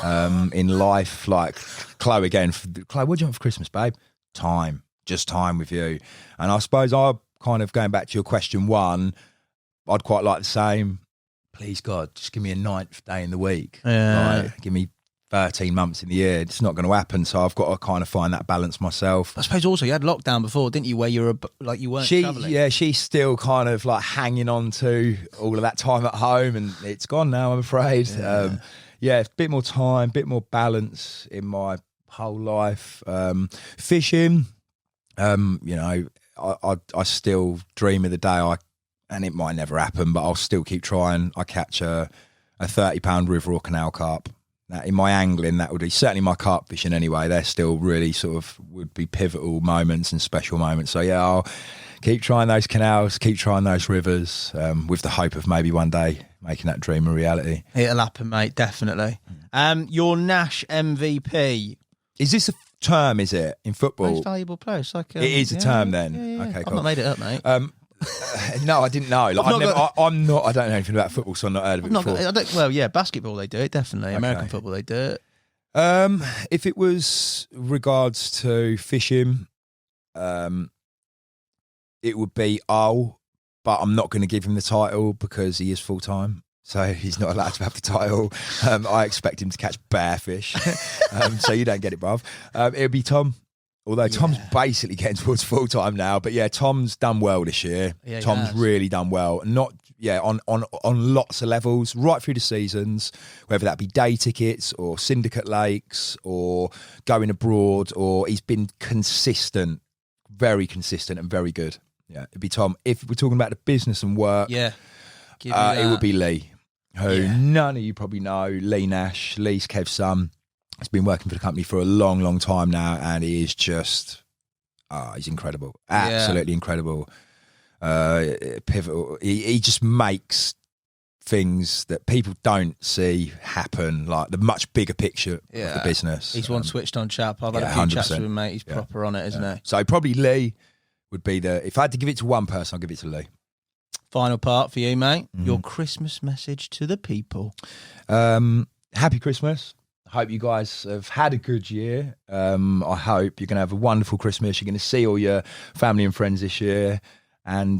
in life. Like Chloe again. Chloe, what do you want for Christmas, babe? Time. Just time with you. And I suppose I'm kind of going back to your question 1, I'd quite like the same. Please God, just give me a 9th day in the week. Give me 13 months in the year. It's not going to happen. So I've got to kind of find that balance myself. I suppose also you had lockdown before, didn't you? Where you were like you weren't travelling. Yeah, she's still kind of like hanging on to all of that time at home, and it's gone now, I'm afraid. A bit more time, bit more balance in my whole life. Fishing. I still dream of the day and it might never happen, but I'll still keep trying. I catch a 30-pound river or canal carp. Now, in my angling, that would be certainly my carp fishing anyway. They're still really sort of would be pivotal moments and special moments. So I'll keep trying those canals, keep trying those rivers, with the hope of maybe one day making that dream a reality. It'll happen, mate, definitely. Your Nash MVP. Is this a term, is it, in football? Most valuable player. It's like, it is a term then? Yeah. Okay, I've cool. not made it up, mate. No, I didn't know. Like, I don't know anything about football, so I've not heard of it before. Basketball they do it, definitely. Okay. American football they do it. If it was regards to fishing, it would be but I'm not going to give him the title because he is full-time. So he's not allowed to have the title. I expect him to catch bear fish. So you don't get it, bruv. It would be Tom. Although Tom's basically getting towards full-time now. But Tom's done well this year. Yeah, Tom's really done well. On lots of levels, right through the seasons, whether that be day tickets or syndicate lakes or going abroad, or he's been consistent, very consistent and very good. Yeah, it'd be Tom. If we're talking about the business and work, it would be Leigh, who none of you probably know. Leigh Nash, Leigh's Kev's son. He's been working for the company for a long, long time now, and he is just, he's incredible. Absolutely incredible. Pivotal. He just makes things that people don't see happen, like the much bigger picture of the business. He's one switched on chap. I've had a few chats with him, mate. He's proper on it, isn't he? So probably Leigh would be if I had to give it to one person, I'll give it to Leigh. Final part for you, mate. Your Christmas message to the people. Happy Christmas. I hope you guys have had a good year. I hope you're going to have a wonderful Christmas. You're going to see all your family and friends this year. And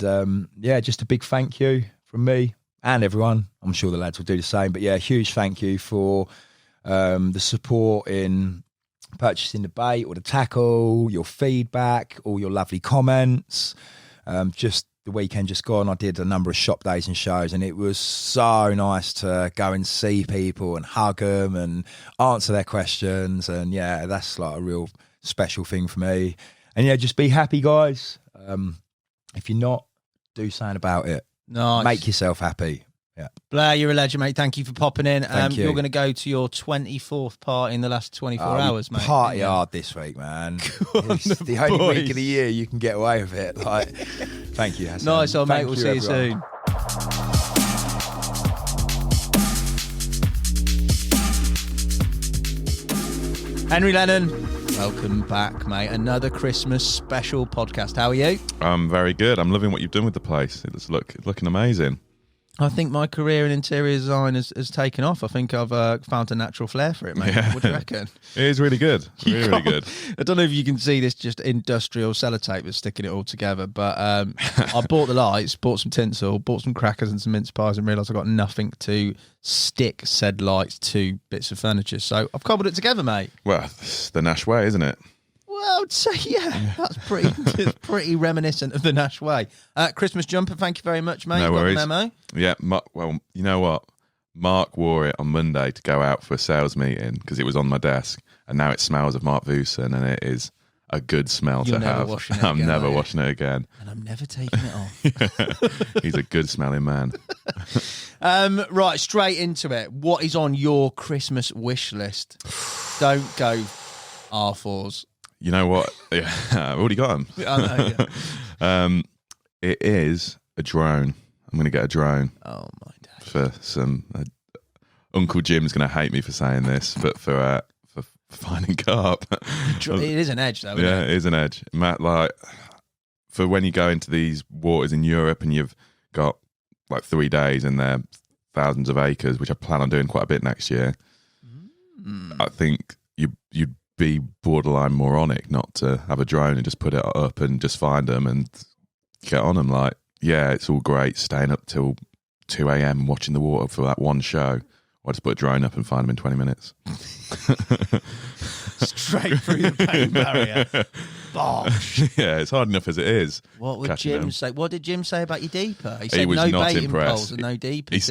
just a big thank you from me and everyone. I'm sure the lads will do the same. But yeah, a huge thank you for the support in purchasing the bait or the tackle, your feedback, all your lovely comments. Just the weekend just gone, I did a number of shop days and shows, and it was so nice to go and see people and hug them and answer their questions. And yeah, that's like a real special thing for me. And yeah, just be happy, guys. If you're not, do something about it. Nice. Make yourself happy. Yeah. Blair, you're a legend, mate. Thank you for popping in. Thank you. You're going to go to your 24th party in the last 24 hours, mate. Party hard this week, man. It's the only week of the year you can get away with it. Like, thank you, Hassan. Nice one, mate. We'll see you soon. Henry Lennon, welcome back, mate. Another Christmas special podcast. How are you? I'm very good. I'm loving what you've done with the place. It's looking amazing. I think my career in interior design has taken off. I think I've found a natural flair for it, mate. Yeah. What do you reckon? It is really good. Really good. I don't know if you can see this just industrial sellotape that's sticking it all together, but I bought the lights, bought some tinsel, bought some crackers and some mince pies, and realised I've got nothing to stick said lights to bits of furniture. So I've cobbled it together, mate. Well, it's the Nash way, isn't it? Well, I would say, that's pretty reminiscent of the Nash way. Christmas jumper, thank you very much, mate. No worries. Got the memo? Yeah, well, you know what? Mark wore it on Monday to go out for a sales meeting because it was on my desk, and now it smells of Mark Vusen, and it is a good smell to have. I'm never washing it again. And I'm never taking it off. He's a good smelling man. Right, straight into it. What is on your Christmas wish list? Don't go R4s. You know what? Yeah, I've already got them. I know, yeah. It is a drone. I'm going to get a drone. Oh, my days. For some... Uncle Jim's going to hate me for saying this, but for finding carp. It is an edge, though, isn't it is an edge. Matt, like, for when you go into these waters in Europe and you've got, like, 3 days and they're thousands of acres, which I plan on doing quite a bit next year, I think you'd be borderline moronic not to have a drone and just put it up and just find them and get on them. Like, yeah, it's all great staying up till 2 a.m. watching the water for that one show. I just put a drone up and find them in 20 minutes. Straight through the pain barrier. Bosh. Yeah, it's hard enough as it is. What would Jim say? What did Jim say about your deeper? He said he was no not baiting impressed. poles and no deepers.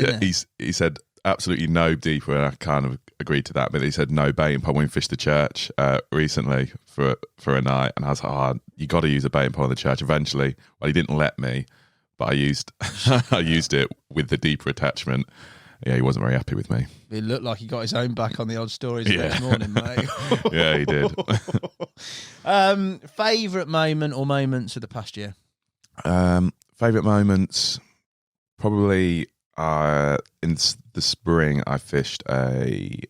He said absolutely no deeper, and I kind of agreed to that. But he said no baiting pole when we fished the church recently for a night, and I was like, you got to use a baiting pole in the church eventually. Well, he didn't let me, but I used it with the deeper attachment. Yeah, he wasn't very happy with me. It looked like he got his own back on the odd stories the next morning, mate. Yeah, he did. Favourite moment or moments of the past year? Favourite moments, probably in the spring I fished a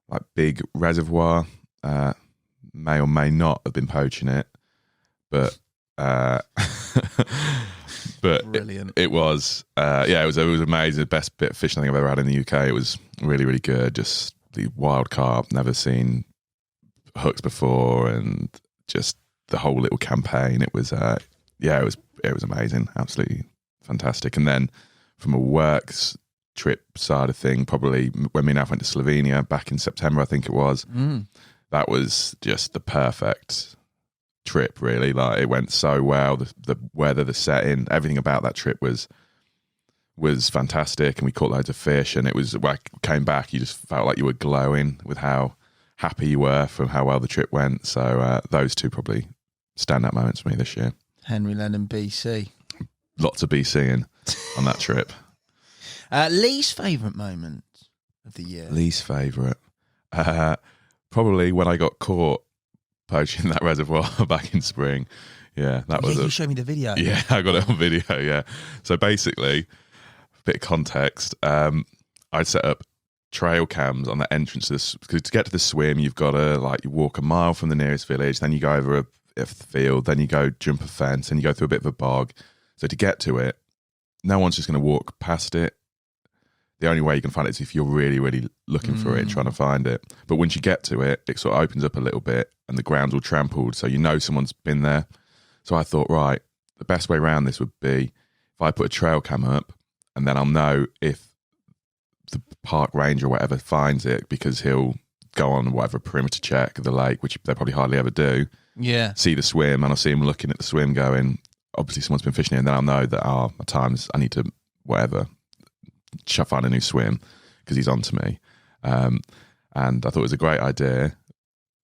like big reservoir. May or may not have been poaching it, but but brilliant. It was it was amazing. The best bit of fishing I think I've ever had in the UK. It was really, really good. Just the wild carp, never seen hooks before, and just the whole little campaign. It was it was amazing, absolutely fantastic. And then from a works trip side of thing, probably when me and Alfie went to Slovenia back in September, I think it was. That was just the perfect trip, really. Like, it went so well. The weather, the setting, everything about that trip was fantastic, and we caught loads of fish. And it was, when I came back, you just felt like you were glowing with how happy you were from how well the trip went. So those two probably standout moments for me this year. Henry Lennon, BC. Lots of BCing on that trip. Lee's favourite moment of the year? Lee's favourite? Probably when I got caught poaching that reservoir back in spring. Yeah, that was you showed me the video. Yeah, I got it on video, yeah. So basically, bit of context, I set up trail cams on the entrance to this, because to get to the swim, you've got to you walk a mile from the nearest village, then you go over a field, then you go jump a fence, and you go through a bit of a bog. So to get to it, no one's just going to walk past it. The only way you can find it is if you're really, really looking for it and trying to find it. But once you get to it, it sort of opens up a little bit and the ground's all trampled, so you know someone's been there. So I thought, right, the best way around this would be if I put a trail cam up, and then I'll know if the park ranger or whatever finds it, because he'll go on whatever perimeter check of the lake, which they probably hardly ever do. Yeah. See the swim, and I'll see him looking at the swim going, obviously someone's been fishing here, and then I'll know that, at times I need to, whatever, find a new swim because he's on to me. And I thought it was a great idea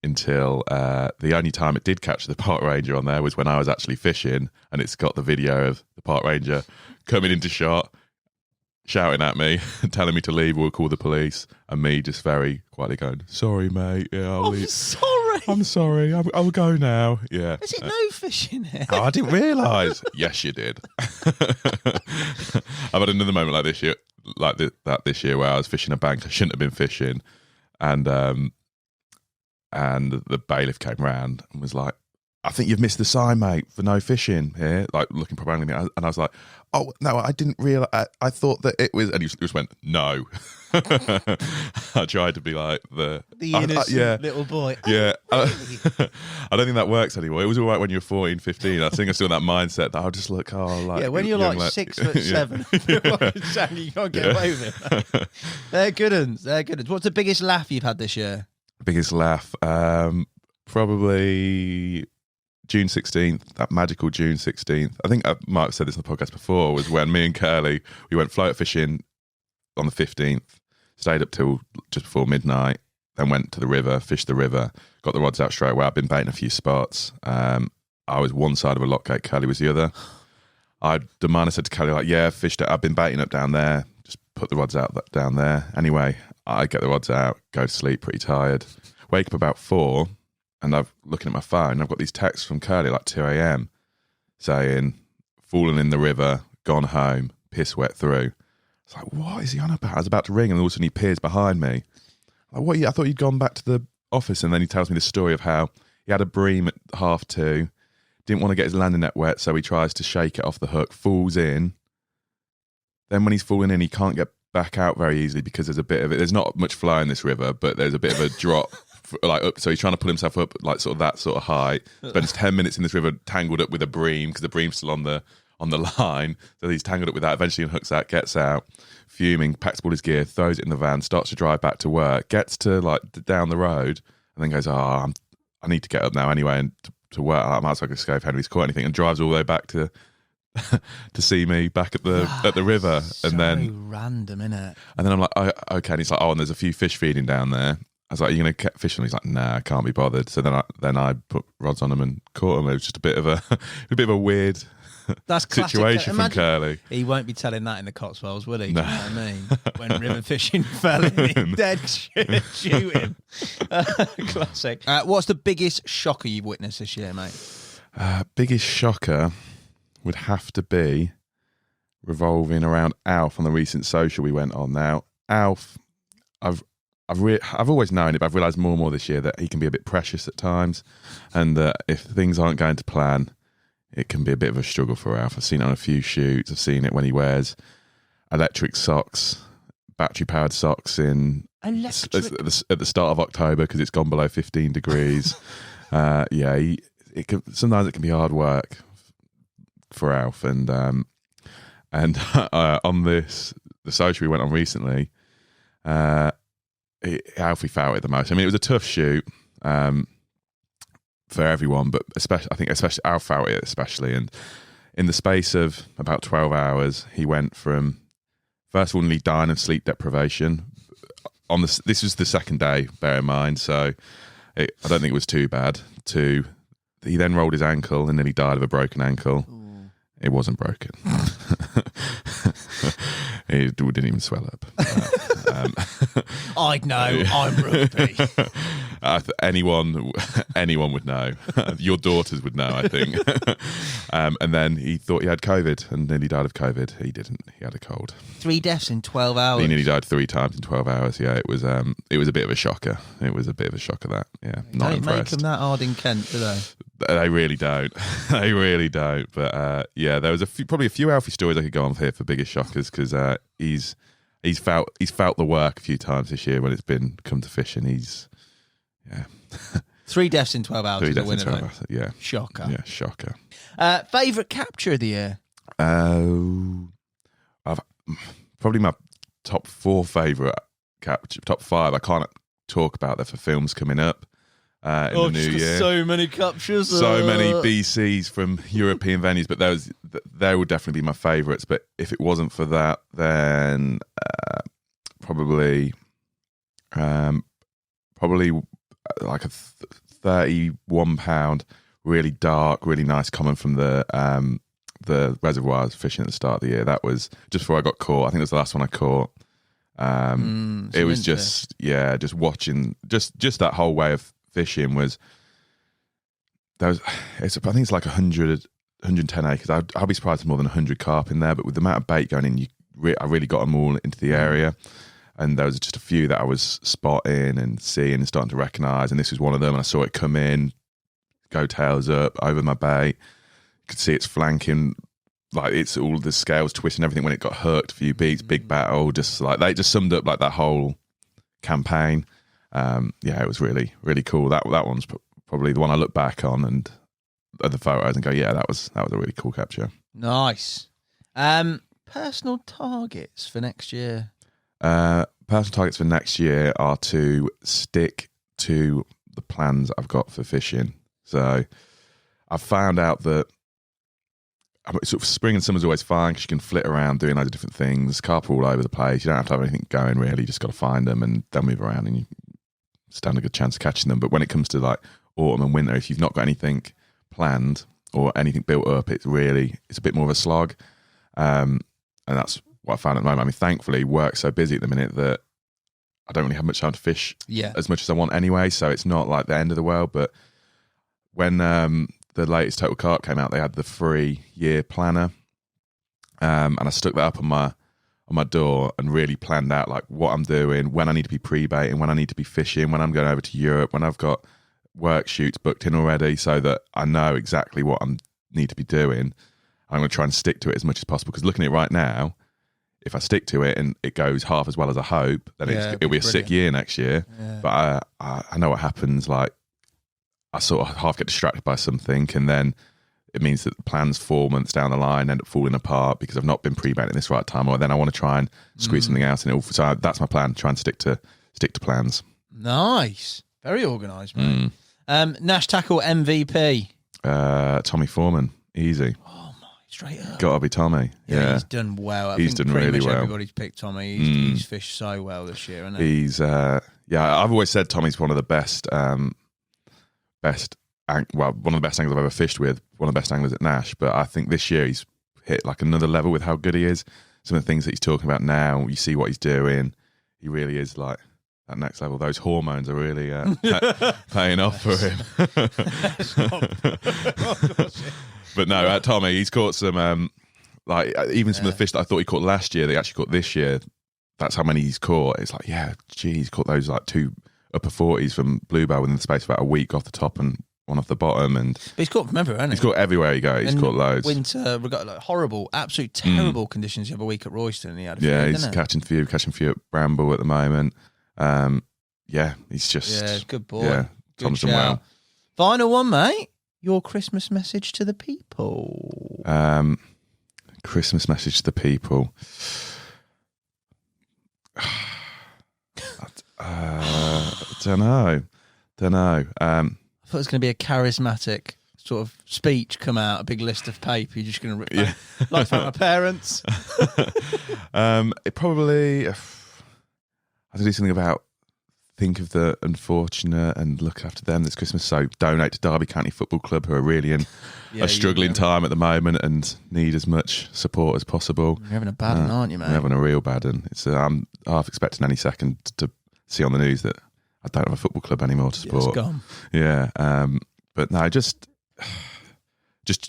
until the only time it did catch the park ranger on there was when I was actually fishing, and it's got the video of the park ranger coming into shot, shouting at me, telling me to leave or call the police, and me just very quietly going, "Sorry, mate. Yeah, I'll leave. I'm sorry. I will go now." Yeah. Is it no fishing here? Oh, I didn't realise. Yes, you did. I've had another moment like this year, this year, where I was fishing a bank I shouldn't have been fishing, and the bailiff came round and was like, "I think you've missed the sign, mate, for no fishing here." Like looking probably at me, and I was like, "Oh no, I didn't realise. I thought that it was." And he just went, "No." I tried to be like the innocent little boy. Yeah, Oh, really? I don't think that works anymore. It was all right when you were 14, 15. I think I'm still in that mindset that I'll just look. When you're like 6'7", you can't get away with it. They're good uns. What's the biggest laugh you've had this year? Biggest laugh, probably June 16th, that magical June 16th. I think I might have said this in the podcast before, was when me and Curly, we went float fishing on the 15th, stayed up till just before midnight, then went to the river, fished the river, got the rods out straight away. I've been baiting a few spots. I was one side of a lock gate, Curly was the other. I said to Curly, "Yeah, fished it. I've been baiting up down there. Just put the rods out down there." Anyway, I get the rods out, go to sleep pretty tired. Wake up about 4, and I'm looking at my phone. I've got these texts from Curly like 2 a.m. saying, "Fallen in the river, gone home, piss wet through." It's like, what is he on about? I was about to ring, and all of a sudden he appears behind me. Like, what? I thought you'd gone back to the office. And then he tells me the story of how he had a bream at 2:30, didn't want to get his landing net wet, so he tries to shake it off the hook, falls in. Then when he's fallen in, he can't get back out very easily because there's a bit of it. There's not much flow in this river, but there's a bit of a drop, up. So he's trying to pull himself up, like sort of that sort of height. Spends 10 minutes in this river, tangled up with a bream because the bream's still on the line. So he's tangled up with that. Eventually, hooks that, gets out, fuming, packs all his gear, throws it in the van, starts to drive back to work, gets to down the road, and then goes, "I need to get up now anyway and to work. I might as well go if Henry's caught anything," and drives all the way back to see me back at the river. And then random, innit? And then I'm like, okay. And he's like, "And there's a few fish feeding down there." I was like, "Are you going to catch fish?" And he's like, "Nah, I can't be bothered." So then I put rods on them and caught them. It was just a bit of a weird situation from Curly. He won't be telling that in the Cotswolds, will he? No. Do you know what I mean? When river fishing fell in, dead shooting. Classic. What's the biggest shocker you've witnessed this year, mate? Biggest shocker would have to be revolving around Alf on the recent social we went on. Now, Alf, I've always known it, but I've realised more and more this year that he can be a bit precious at times, and that if things aren't going to plan, it can be a bit of a struggle for Alf. I've seen it on a few shoots. I've seen it when he wears electric socks, battery-powered socks at the start of October because it's gone below 15 degrees. Sometimes it can be hard work for Alf. And on the social we went on recently, Alfie felt it the most. I mean, it was a tough shoot. For everyone, but especially Alf felt it especially. And in the space of about 12 hours, he went from, first of all, nearly dying of sleep deprivation. This was the second day, bear in mind, so I don't think it was too bad. To he then rolled his ankle and nearly died of a broken ankle. Ooh. It wasn't broken. It didn't even swell up. I know, I'm rugby. Anyone would know. Your daughters would know, I think. And then he thought he had COVID and nearly died of COVID. He didn't. He had a cold. 3 deaths in 12 hours. He nearly died 3 times in 12 hours. Yeah, it was a bit of a shocker. It was a bit of a shocker, that. Yeah, not don't impressed. Make them that hard in Kent, do they? They really don't. They really don't. But yeah, there was probably a few Alfie stories I could go on here for bigger shockers, because he's felt the work a few times this year when it's come to fishing. Yeah. 3 deaths in 12 hours. 3 is deaths a in winner, 12 hours. Yeah. Shocker. Yeah, shocker. Favourite capture of the year? I've probably my top 4 favourite capture, top 5. I can't talk about that for films coming up in the new year. So many captures. So many BCs from European venues, but they would definitely be my favourites. But if it wasn't for that, then probably like a 31 pound, really dark, really nice, coming from the reservoirs fishing at the start of the year. That was just before I got caught. I think it was the last one I caught. It was just watching just that whole way of fishing was. I think it's like 110 acres. I'll be surprised there's more than 100 carp in there. But with the amount of bait going in, I really got them all into the area. And there was just a few that I was spotting and seeing and starting to recognise. And this was one of them. And I saw it come in, go tails up over my bait. Could see it's flanking, like it's all the scales twisting, everything when it got hooked. A few beats, big battle. Just like they just summed up like that whole campaign. Yeah, it was really, really cool. That one's probably the one I look back on and at the photos and go, yeah, that was a really cool capture. Nice. Personal targets for next year. Personal targets for next year are to stick to the plans I've got for fishing. So I've found out that sort of spring and summer's always fine because you can flit around doing loads of different things. Carp are all over the place. You don't have to have anything going really. You just got to find them and they'll move around and you stand a good chance of catching them. But when it comes to like autumn and winter, if you've not got anything planned or anything built up, it's a bit more of a slog. And that's what I found at the moment. I mean, thankfully, work's so busy at the minute that I don't really have much time to fish as much as I want anyway. So it's not like the end of the world. But when the latest Total Carp came out, they had the 3-year planner, and I stuck that up on my door and really planned out like what I'm doing, when I need to be pre-baiting, when I need to be fishing, when I'm going over to Europe, when I've got work shoots booked in already, so that I know exactly what I need to be doing. I'm going to try and stick to it as much as possible, because looking at it right now, if I stick to it and it goes half as well as I hope, then it'll be a sick year next year. Yeah. But I know what happens. Like I sort of half get distracted by something, and then it means that the plans 4 months down the line end up falling apart because I've not been pre-baiting this right time, or then I want to try and squeeze something else. And so that's my plan: try and stick to plans. Nice, very organised, mate. Nash Tackle MVP. Tommy Foreman, easy. Straight up. Gotta be Tommy. Yeah, he's done well. I think done really well. Everybody's picked Tommy. He's fished so well this year, hasn't he? He's I've always said Tommy's one of the best, one of the best anglers I've ever fished with. One of the best anglers at Nash. But I think this year he's hit like another level with how good he is. Some of the things that he's talking about now, you see what he's doing. He really is like that next level. Those hormones are really paying off for him. But no, Tommy, he's caught some, even some of the fish that I thought he caught last year, they actually caught this year. That's how many he's caught. It's like, yeah, he's caught those like 2 upper 40s from bluebell within the space of about a week off the top and one off the bottom. But he's caught from everywhere, hasn't he? He's caught everywhere he goes. He's caught loads. Winter, we got like horrible, absolute terrible conditions the other week at Royston. And he had a few, he's catching a few at Bramble at the moment. He's just good boy. Yeah, Tom's done well. Final one, mate. Your Christmas message to the people. Christmas message to the people. Don't know. I thought it was going to be a charismatic sort of speech come out, a big list of paper. You're just going to rip back. Like from my parents. It probably. I have to do something about. Think of the unfortunate and look after them this Christmas. So donate to Derby County Football Club, who are really in a struggling time at the moment and need as much support as possible. You're having a bad one, aren't you, mate? I'm having a real bad one. I'm half expecting any second to see on the news that I don't have a football club anymore to support. It's gone. Yeah, but no, just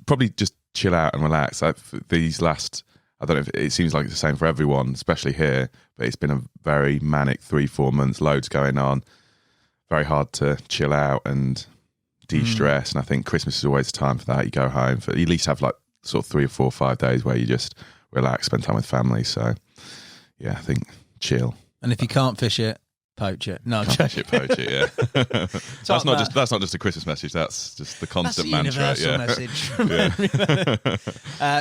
probably just chill out and relax. These last, I don't know if it seems like it's the same for everyone, especially here, but it's been a very manic 3-4 months, loads going on, very hard to chill out and de-stress. And I think Christmas is always the time for that. You go home for, you at least have like sort of 3 or 4 or 5 days where you just relax, spend time with family. So yeah, I think chill. And if you can't fish it, poach it. No, poach it, yeah. That's not just a Christmas message. That's just the constant mantra. Universal message.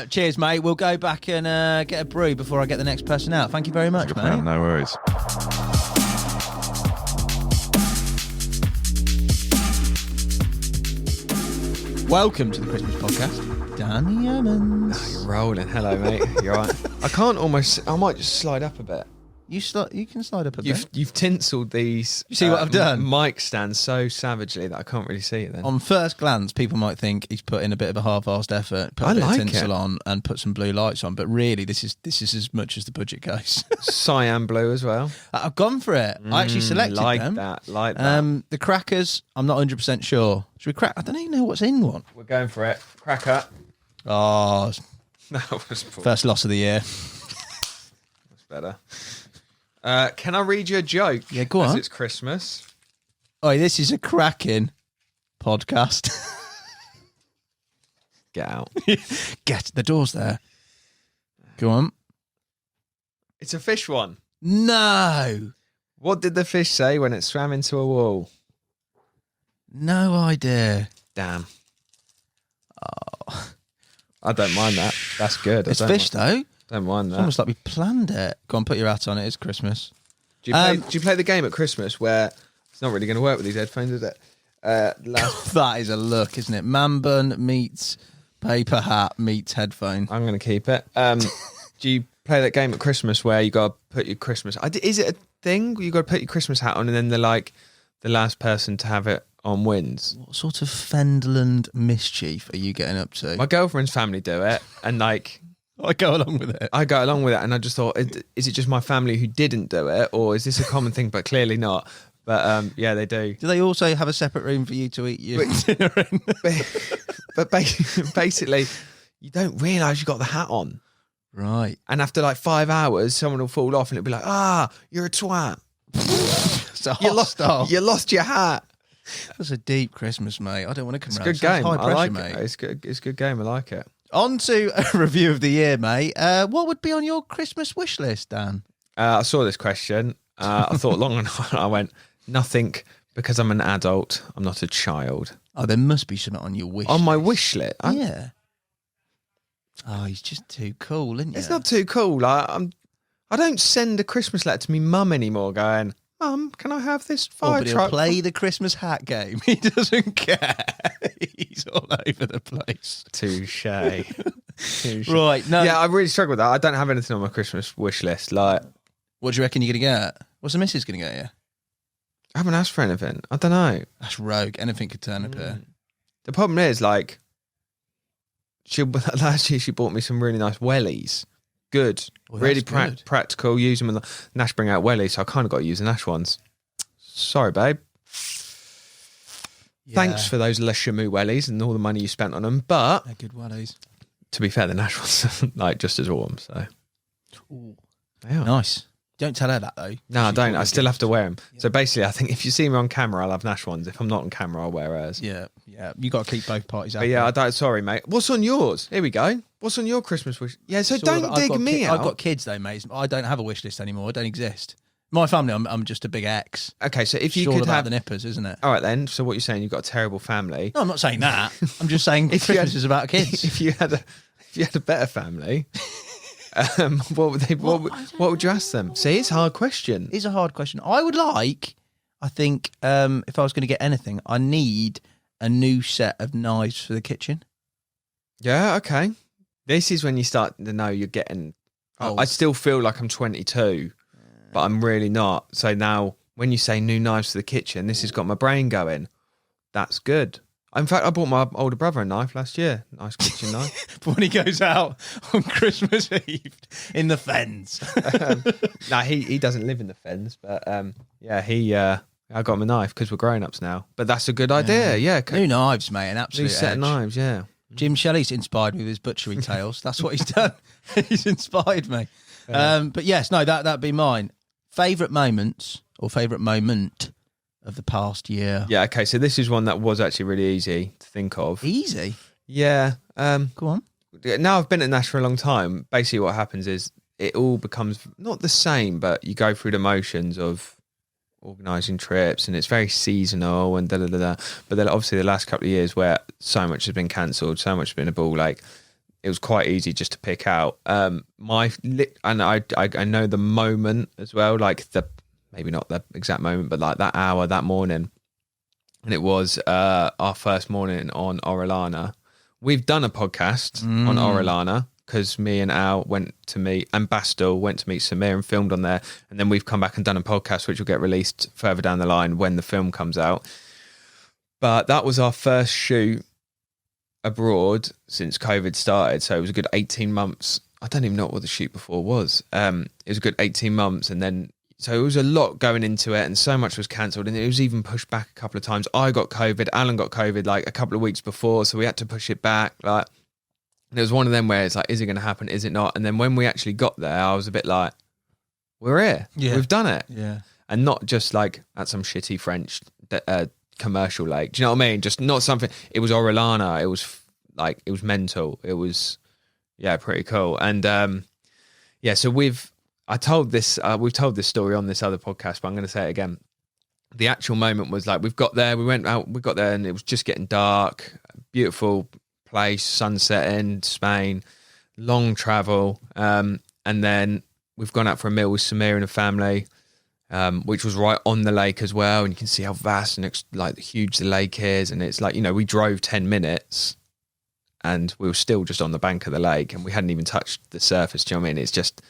Cheers, mate. We'll go back and get a brew before I get the next person out. Thank you very much, mate. No worries. Welcome to the Christmas podcast, Danny Emmons. Oh, you're rolling. Hello, mate. You're right. I might just slide up a bit. You can slide up a bit. You've tinselled these. You see what I've done? Mic stands so savagely that I can't really see it then. On first glance, people might think he's put in a bit of a half-assed effort, put a bit of tinsel on and put some blue lights on, but really this is as much as the budget goes. Cyan blue as well. I've gone for it. I actually selected them. Like that. The crackers, I'm not 100% sure. Should we crack? I don't even know what's in one. We're going for it. Cracker. Oh, that was first loss of the year. That's better. Can I read you a joke? Yeah, go on. As it's Christmas. Oh, this is a cracking podcast. Get out. Get the door's there. Go on. It's a fish one. No. What did the fish say when it swam into a wall? No idea. Damn. Oh. I don't mind that. That's good. It's fish though. Don't mind that. It's almost like we planned it. Go on, put your hat on. It is Christmas. Do you play the game at Christmas where it's not really going to work with these headphones, is it? That is a look, isn't it? Man bun meets paper hat meets headphone. I'm going to keep it. Do you play that game at Christmas where you got to put your Christmas... Is it a thing? You got to put your Christmas hat on and then the last person to have it on wins? What sort of Fendland mischief are you getting up to? My girlfriend's family do it and I go along with it. I go along with it, and I just thought, is it just my family who didn't do it, or is this a common thing? But clearly not. But yeah, they do. Do they also have a separate room for you to eat your dinner in? But basically, you don't realise you got the hat on, right? And after like 5 hours, someone will fall off, and it'll be like, you're a twat. You lost your hat. That's a deep Christmas, mate. I don't want to come It's around. a good game. High pressure, I like mate. it. It's a good game. I like it. On to a review of the year, mate. What would be on your Christmas wish list, Dan? I saw this question. I thought long and hard. I went, nothing, because I'm an adult. I'm not a child. Oh, there must be something on your wish on list. my wish list? Yeah. Oh, he's just too cool, isn't he? It's not too cool. I don't send a Christmas letter to me mum anymore going, Mum, can I have this fire but truck? He'll play the Christmas hat game. He doesn't care. He's all over the place. Touche. Right. No. Yeah, I really struggle with that. I don't have anything on my Christmas wish list. Like, what do you reckon you're going to get? What's the missus going to get you? I haven't asked for anything. I don't know. That's rogue. Anything could turn up here. The problem is, last year she bought me some really nice wellies. Good. Well, really good. Practical. Use them when Nash bring out wellies, so I kind of got to use the Nash ones. Sorry, babe. Yeah. Thanks for those Le Chamoux wellies and all the money you spent on them, but... They're good wellies. To be fair, the Nash ones are just as warm, so... Ooh. Nice. Don't tell her that, though. No, I don't. I still have to wear them. Yeah. So basically, I think if you see me on camera, I'll have Nash ones. If I'm not on camera, I'll wear hers. Yeah. You got to keep both parties happy. But yeah, I don't. Sorry, mate. What's on yours? Here we go. What's on your Christmas wish? Yeah, so don't dig me out. I've got kids, though, mate. I don't have a wish list anymore. I don't exist. My family, I'm just a big X. Okay, so if you could could have have the nippers, isn't it? All right, then. So what you're saying? You've got a terrible family. No, I'm not saying that. I'm just saying Christmas is about kids. If you had a better family. What would you ask them? See, it's a hard question. It's a hard question. I think, if I was going to get anything, I need a new set of knives for the kitchen. Yeah, okay. This is when you start to know you're getting... Oh. I still feel like I'm 22, but I'm really not. So now, when you say new knives for the kitchen, this has got my brain going. That's good. In fact, I bought my older brother a knife last year. Nice kitchen knife. But when he goes out on Christmas Eve in the Fens. No, he doesn't live in the Fens, but yeah, he I got him a knife because we're grown-ups now. But that's a good idea, yeah. New knives, mate, an New absolute set of edge. knives, yeah. Jim Shelley's inspired me with his butchery tales. That's what he's done. He's inspired me. But yes, no, that'd be mine. Favourite moments or favourite moment of the past year? Yeah, okay, so this is one that was actually really easy to think of. Easy? Yeah. Go on. Now I've been at Nash for a long time. Basically what happens is it all becomes not the same, but you go through the motions of organising trips and it's very seasonal and da-da-da-da. But then obviously the last couple of years where so much has been cancelled, so much has been a ball ache, it was quite easy just to pick out. And I know the moment as well, like maybe not the exact moment, but like that hour, that morning. And it was our first morning on Orellana. We've done a podcast on Orellana because me and Al went to meet, and Bastel went to meet Samir and filmed on there. And then we've come back and done a podcast, which will get released further down the line when the film comes out. But that was our first shoot abroad since COVID started. So it was a good 18 months. I don't even know what the shoot before was. It was a good 18 months. And then, so it was a lot going into it and so much was cancelled and it was even pushed back a couple of times. I got COVID, Alan got COVID like a couple of weeks before. So we had to push it back. Like, and it was one of them where it's like, is it going to happen? Is it not? And then when we actually got there, I was a bit like, we're here. Yeah. We've done it. Yeah. And not just like at some shitty French commercial lake. Do you know what I mean? Just not something. It was Orellana. It was like, it was mental. It was, yeah, pretty cool. And yeah, so we've told this story on this other podcast, but I'm going to say it again. The actual moment was like, we got there and it was just getting dark, beautiful place, sun setting, Spain, long travel. And then we've gone out for a meal with Samir and the family, which was right on the lake as well. And you can see how vast and like huge the lake is. And it's like, you know, we drove 10 minutes and we were still just on the bank of the lake and we hadn't even touched the surface. Do you know what I mean? It's just,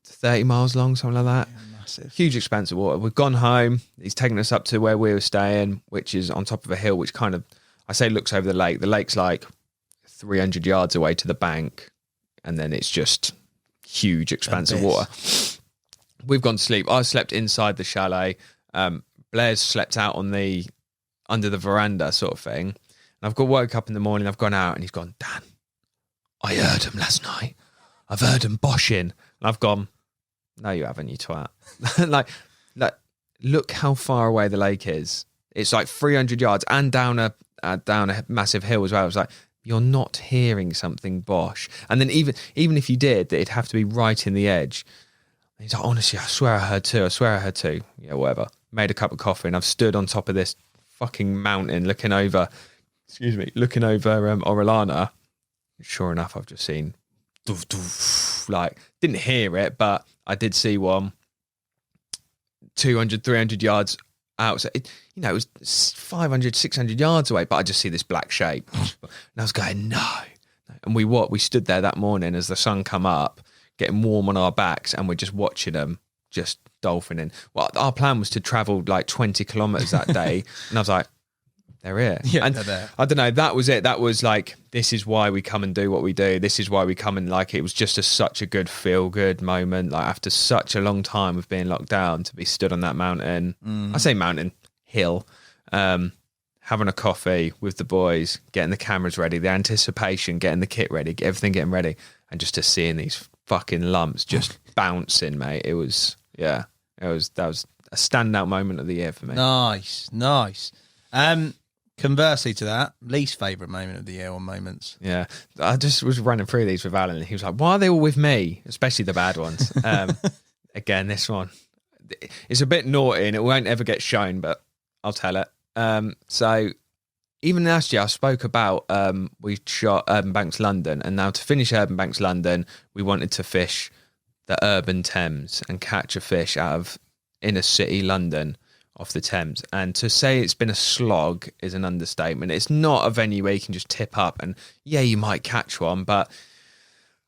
30 miles long, something like that. Yeah, massive. Huge expanse of water. We've gone home. He's taken us up to where we were staying, which is on top of a hill, which kind of, I say looks over the lake. The lake's like 300 yards away to the bank. And then it's just huge expanse of water. We've gone to sleep. I slept inside the chalet. Blair's slept out on under the veranda sort of thing. And woke up in the morning. I've gone out and he's gone, Dan, I heard him last night. I've heard him boshing. And I've gone, no, you haven't, you twat. like, look how far away the lake is. It's like 300 yards and down a massive hill as well. I was like, you're not hearing something bosh. And then even if you did, it'd have to be right in the edge. And he's like, honestly, I swear I heard two. Yeah, whatever. Made a cup of coffee and I've stood on top of this fucking mountain looking over Orellana. Sure enough, I've just seen like, didn't hear it, but I did see one 200, 300 yards out. So it was 500, 600 yards away, but I just see this black shape. And I was going, no. And we stood there that morning as the sun come up, getting warm on our backs, and we're just watching them just dolphining. Well, our plan was to travel like 20 kilometres that day. And I was like, they're here. Yeah, and they're there. I don't know, that was it. That was like, this is why we come and do what we do. This is why we come and like, it was just such a good feel good moment. Like after such a long time of being locked down, to be stood on that mountain, I say mountain, hill, having a coffee with the boys, getting the cameras ready, the anticipation, getting the kit ready, everything getting ready, and just to seeing these fucking lumps just bouncing, mate. That was a standout moment of the year for me. Nice. Conversely to that, least favourite moment of the year or moments? Yeah, I just was running through these with Alan and he was like, why are they all with me? Especially the bad ones. Again, this one, it's a bit naughty and it won't ever get shown, but I'll tell it. So even last year I spoke about, we shot Urban Banks London, and now to finish Urban Banks London, we wanted to fish the Urban Thames and catch a fish out of inner city London off the Thames. And to say it's been a slog is an understatement. It's not a venue where you can just tip up and yeah, you might catch one, but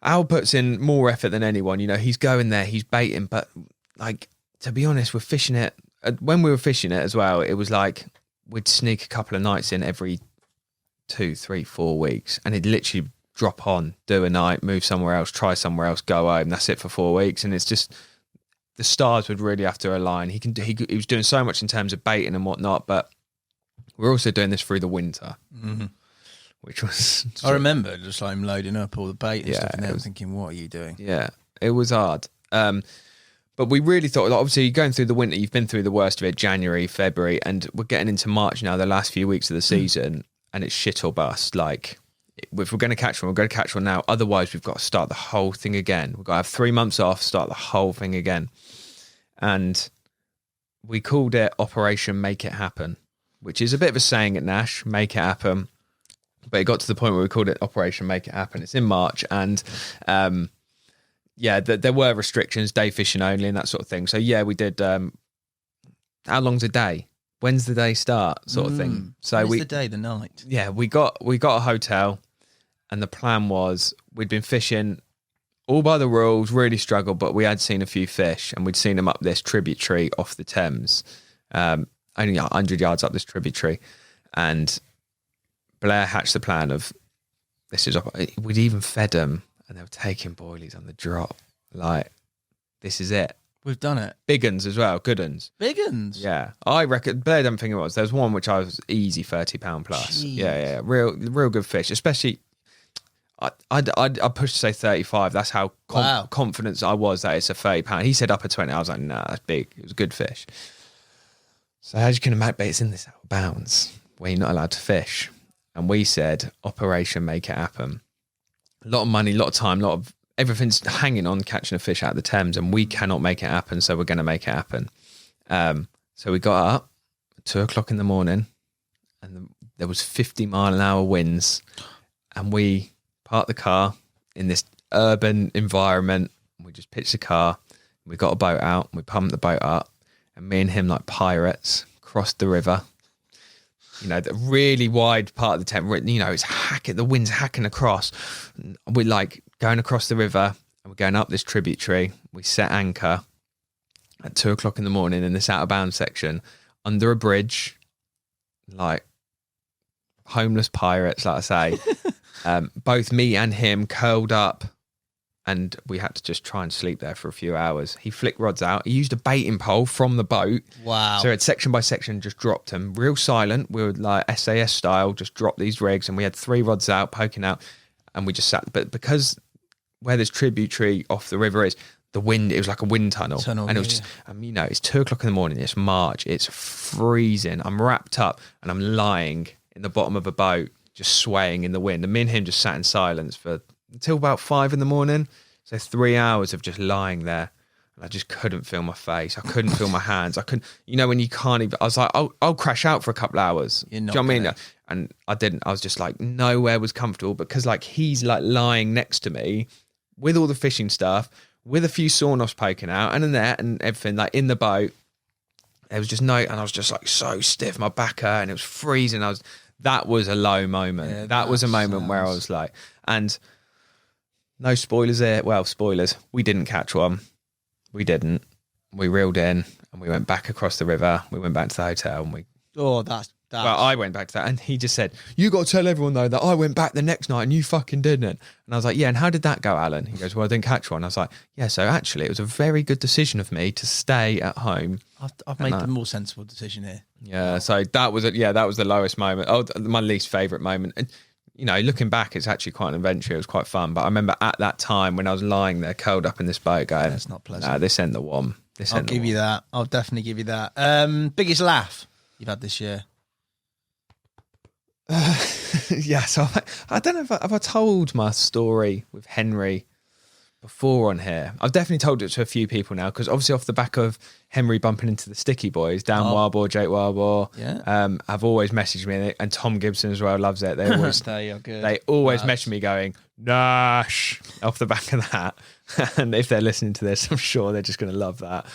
Al puts in more effort than anyone. You know, he's going there, he's baiting, but like, to be honest, we're fishing it. When we were fishing it as well, it was like we'd sneak a couple of nights in every 2, 3, 4 weeks, and it'd literally drop on, do a night, move somewhere else, try somewhere else, go home. That's it for 4 weeks. And it's just, the stars would really have to align. He was doing so much in terms of baiting and whatnot, but we're also doing this through the winter, which was. I remember just like him loading up all the bait and stuff, and I was thinking, "What are you doing?" Yeah, it was hard. But we really thought, like, obviously, going through the winter, you've been through the worst of it, January, February, and we're getting into March now, the last few weeks of the season, and it's shit or bust. Like, if we're going to catch one, we're going to catch one now. Otherwise, we've got to start the whole thing again. We've got to have 3 months off, start the whole thing again. And we called it Operation Make It Happen, which is a bit of a saying at Nash, make it happen. But it got to the point where we called it Operation Make It Happen. It's in March, and there were restrictions, day fishing only and that sort of thing. So yeah, we did. How long's a day? When's the day start? Sort of thing. So the day, the night. Yeah, we got a hotel, and the plan was we'd been fishing all by the rules, really struggled, but we had seen a few fish, and we'd seen them up this tributary off the Thames, only 100 yards up this tributary, and Blair hatched the plan of we'd even fed them. And they were taking boilies on the drop. Like, this is it. We've done it. Big uns as well, good uns. Big uns? Yeah. I reckon, Blair don't think it was. There was one which I was easy £30 plus. Jeez. Yeah. Real good fish. Especially, I'd push to say 35. That's how confident I was that it's a £30. He said upper 20. I was like, nah, that's big. It was a good fish. So as you can imagine, it's in this out of bounds where you're not allowed to fish. And we said, Operation Make It Happen. A lot of money, a lot of time, everything's hanging on catching a fish out of the Thames, and we cannot make it happen, so we're going to make it happen. So we got up at 2:00 in the morning, and there was 50-mile-an-hour winds, and we parked the car in this urban environment. We just pitched the car, we got a boat out, we pumped the boat up, and me and him, like pirates, crossed the river. You know, the really wide part of the Thames, you know, it's the wind's hacking across. We're like going across the river, and we're going up this tributary. We set anchor at 2:00 in the morning in this out of bounds section under a bridge, like homeless pirates, like I say. Both me and him curled up, and we had to just try and sleep there for a few hours. He flicked rods out. He used a baiting pole from the boat. Wow. So it section by section just dropped them. Real silent. We were like SAS style, just dropped these rigs, and we had 3 rods out, poking out, and we just sat. But because where this tributary off the river is, the wind, it was like a wind tunnel. And it was just, you know, it's 2:00 in the morning, it's March, it's freezing. I'm wrapped up, and I'm lying in the bottom of a boat, just swaying in the wind. And me and him just sat in silence until about 5 in the morning. So 3 hours of just lying there, and I just couldn't feel my face. I couldn't feel my hands. I couldn't, you know, when you can't even, I was like, I'll crash out for a couple of hours. You're not. Do you know what I mean? And I didn't. I was just like, nowhere was comfortable, because like he's like lying next to me with all the fishing stuff, with a few sawn-offs poking out, and a net and everything, like in the boat. There was just and I was just like so stiff, my back hurt, and it was freezing. That was a low moment. Yeah, that was a moment where I was like, and no spoilers here. Well, spoilers. We didn't catch one. We didn't. We reeled in, and we went back across the river. We went back to the hotel, and well, I went back to that, and he just said, "You got to tell everyone though that I went back the next night and you fucking didn't." And I was like, "Yeah, and how did that go, Alan?" He goes, "Well, I didn't catch one." I was like, "Yeah, so actually, it was a very good decision of me to stay at home." I've made the more sensible decision here. Yeah, so that was that was the lowest moment. Oh, my least favourite moment. And you know, looking back, it's actually quite an adventure. It was quite fun. But I remember at that time when I was lying there, curled up in this boat, going, "That's not pleasant." Nah, this ain't the one. I'll give you that. I'll definitely give you that. Biggest laugh you've had this year? Yeah, so I don't know if I told my story with Henry before on here. I've definitely told it to a few people now, because obviously off the back of Henry bumping into the Sticky Boys, Dan Warbour, Jake Warbour, have always messaged me, and Tom Gibson as well loves it. They always they always message me going, Nash, off the back of that. And if they're listening to this, I'm sure they're just going to love that.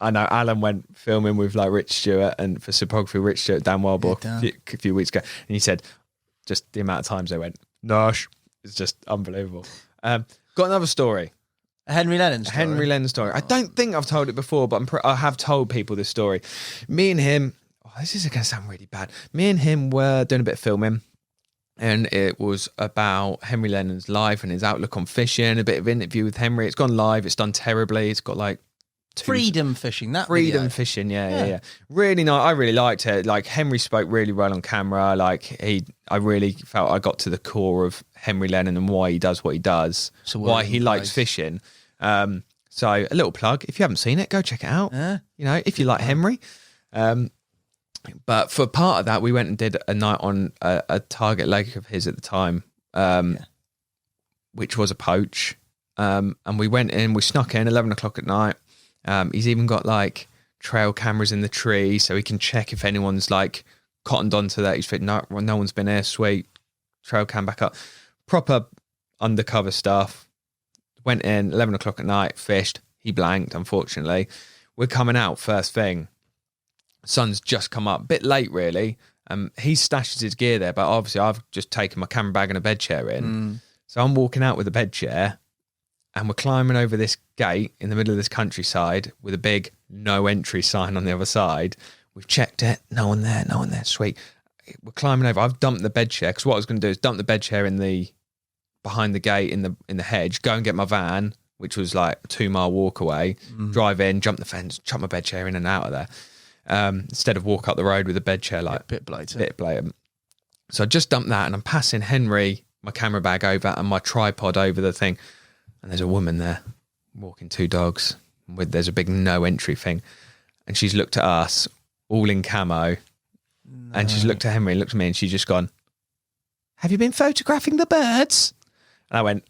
I know Alan went filming with like Rich Stewart, and for photography, Rich Stewart, Dan Warbour a few weeks ago, and he said just the amount of times they went, Nash, it's just unbelievable. Got another story. A Henry Lennon story? Henry Lennon story. I don't think I've told it before, but I have told people this story. Me and him, this is going to sound really bad. Me and him were doing a bit of filming, and it was about Henry Lennon's life and his outlook on fishing. A bit of interview with Henry. It's gone live. It's done terribly. It's got like Freedom fishing. Fishing. Yeah. Really nice. I really liked it. Like Henry spoke really well on camera. Like I really felt I got to the core of Henry Lennon and why he does what he does. So why he likes fishing. So a little plug. If you haven't seen it, go check it out. You know, if you like Henry. But for part of that, we went and did a night on a target lake of his at the time, which was a poach. And we went in, we snuck in 11 o'clock at night. He's even got like trail cameras in the tree so he can check if anyone's like cottoned onto that. He's fit, no one's been here, sweet. Trail cam back up. Proper undercover stuff. Went in 11 o'clock at night, fished. He blanked, unfortunately. We're coming out first thing. Sun's just come up, bit late really. He stashes his gear there, but obviously I've just taken my camera bag and a bed chair in. So I'm walking out with a bed chair and we're climbing over this gate in the middle of this countryside with a big no entry sign on the other side. We've checked it, no one there, sweet. We're climbing over. I've dumped the bed chair because what I was going to do is dump the bed chair behind the gate in the hedge, go and get my van, which was like a 2-mile walk away, drive in, jump the fence, chuck my bed chair in and out of there. Instead of walk up the road with a bed chair, like bit blatant. So I just dumped that and I'm passing Henry my camera bag over and my tripod over the thing, and there's a woman there walking 2 dogs there's a big no entry thing, and she's looked at us all in camo, and she's looked at Henry and looked at me and she's just gone, "Have you been photographing the birds?" And I went,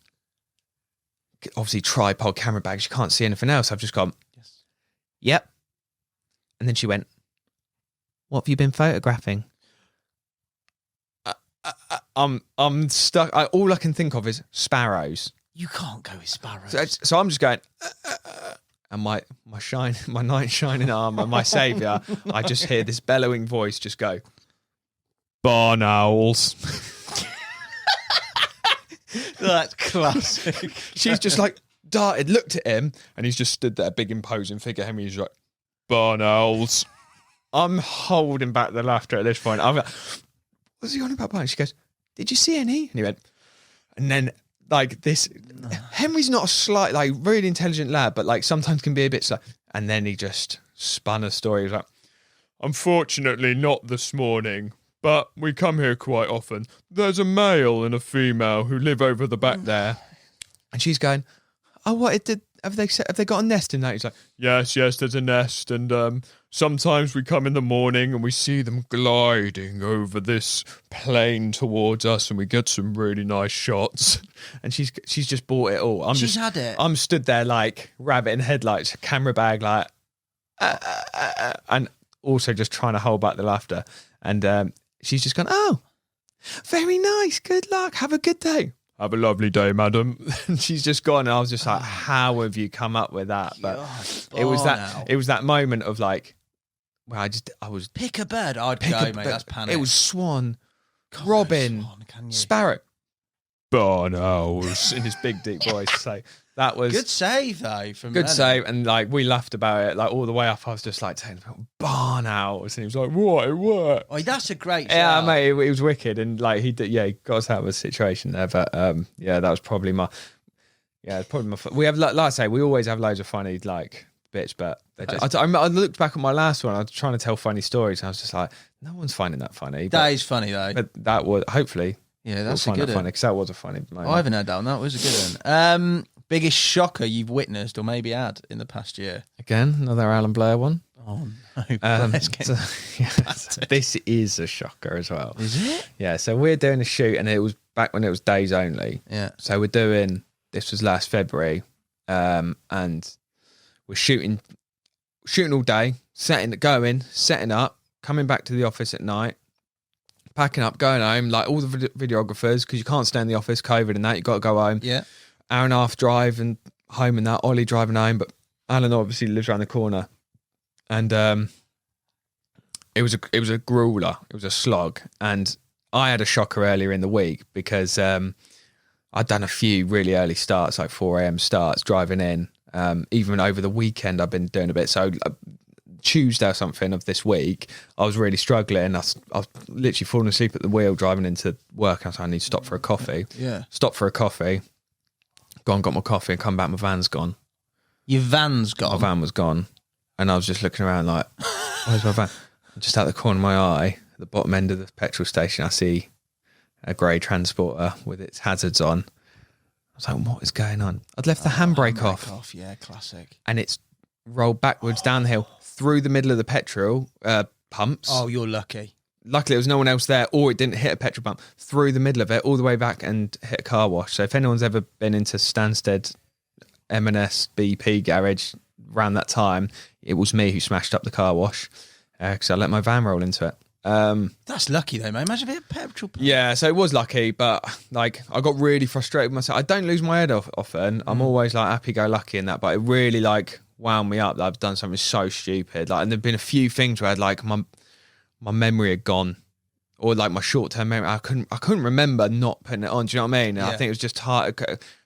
obviously tripod camera bags, you can't see anything else. I've just gone, yes. Yep. And then she went, "What have you been photographing?" I'm stuck. All I can think of is sparrows. You can't go with sparrows. So I'm just going, and my knight shining armour, my saviour, I just hear this bellowing voice just go, "Barn owls." That's classic. She's just like darted, looked at him, and he's just stood there, big imposing figure. Henry's like, "Barn owls." I'm holding back the laughter at this point. I'm like, "What's he on about?" And she goes, "Did you see any?" And he went, and then like this, Henry's not a slight, like really intelligent lad, but like sometimes can be a bit slow. And then he just spun a story. He was like, "Unfortunately, not this morning, but we come here quite often. There's a male and a female who live over the back there." And she's going, "Oh, what? Have they got a nest in that?" He's like, yes, there's a nest, and sometimes we come in the morning and we see them gliding over this plain towards us, and we get some really nice shots." And she's just bought it all. She's had it. I'm stood there like rabbit in headlights, camera bag like, and also just trying to hold back the laughter. And she's just gone, "Oh, very nice. Good luck. Have a good day." "Have a lovely day, madam." And she's just gone. And I was just like, "How have you come up with that?" But it was that moment of like, well, I was pick a bird. I'd go, mate. That's panic. It was swan, robin, sparrow, barn owls in his big deep voice. So that was good save though. Good save, and like we laughed about it like all the way up. I was just like saying barn owls, and he was like, "What? It worked." Oh, that's a great. Yeah, mate, it was wicked, and like he got us out of a situation there. But that was probably my. We have like I say, we always have loads of funny like bits, but I looked back at my last one. I was trying to tell funny stories, and I was just like, no one's finding that funny. That is funny though. But that was hopefully. Yeah, that's a good one. Funny because that was a funny moment. I haven't had that one. That was a good one. Biggest shocker you've witnessed or maybe had in the past year? Again, another Alan Blair one. Oh no! This is a shocker as well. Is it? Yeah. So we're doing a shoot, and it was back when it was days only. Yeah. So we're doing. This was last February, and we're shooting all day, setting up, coming back to the office at night, packing up, going home, like all the videographers, because you can't stay in the office, COVID and that, you got to go home. Yeah. Hour and a half drive and home and that, Ollie driving home, but Alan obviously lives around the corner. And it was a grueler, it was a slog. And I had a shocker earlier in the week because I'd done a few really early starts, like 4 a.m. starts, driving in. Even over the weekend, I've been doing a bit. So Tuesday or something of this week, I was really struggling. I was literally falling asleep at the wheel driving into work. I was like, I need to stop for a coffee. Yeah. Stop for a coffee. Gone, got my coffee and come back, my van's gone. Your van's gone? My van was gone. And I was just looking around like, where's my van? Just out the corner of my eye, at the bottom end of the petrol station, I see a grey transporter with its hazards on. I was like, what is going on? I'd left the handbrake off. Yeah, classic. And it's rolled backwards down the hill through the middle of the petrol pumps. Oh, you're lucky. Luckily, there was no one else there, or it didn't hit a petrol pump, through the middle of it, all the way back and hit a car wash. So if anyone's ever been into Stansted M&S BP garage around that time, it was me who smashed up the car wash because I let my van roll into it. That's lucky though, mate. Imagine if it had petrol pump. Yeah, so it was lucky, but like I got really frustrated with myself. I don't lose my head often. I'm always like happy-go-lucky in that, but it really like wound me up that I've done something so stupid. Like, and there've been a few things where I'd like my memory had gone, or like my short-term memory. I couldn't remember not putting it on. Do you know what I mean? Yeah. I think it was just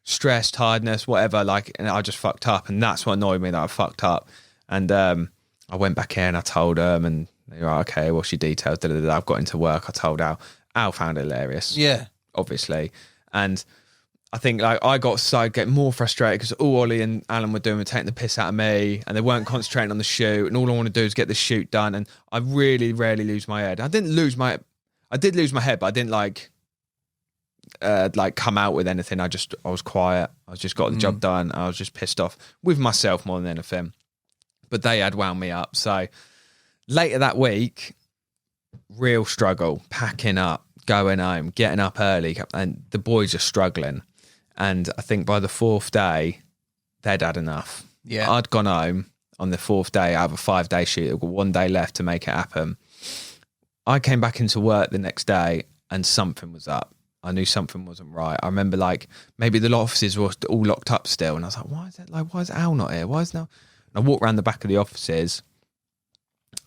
stress, tiredness, whatever. Like, and I just fucked up, and that's what annoyed me, that I fucked up. And I went back in, I told them, and they were like, okay, what's your details? I've got into work. I told Al. Al found it hilarious. Yeah, obviously, and I think like I getting more frustrated because all Ollie and Alan were doing were taking the piss out of me, and they weren't concentrating on the shoot, and all I want to do is get the shoot done. And I really rarely lose my head. I did lose my head, but I didn't like come out with anything. I was quiet. I just got the job done. I was just pissed off with myself more than anything. But they had wound me up. So later that week, real struggle, packing up, going home, getting up early, and the boys are struggling. And I think by the fourth day, they'd had enough. Yeah. I'd gone home on the fourth day out of a 5-day shoot. I've got 1 day left to make it happen. I came back into work the next day and something was up. I knew something wasn't right. I remember like maybe the offices were all locked up still, and I was like, why is Al not here? Why is now? And I walked around the back of the offices,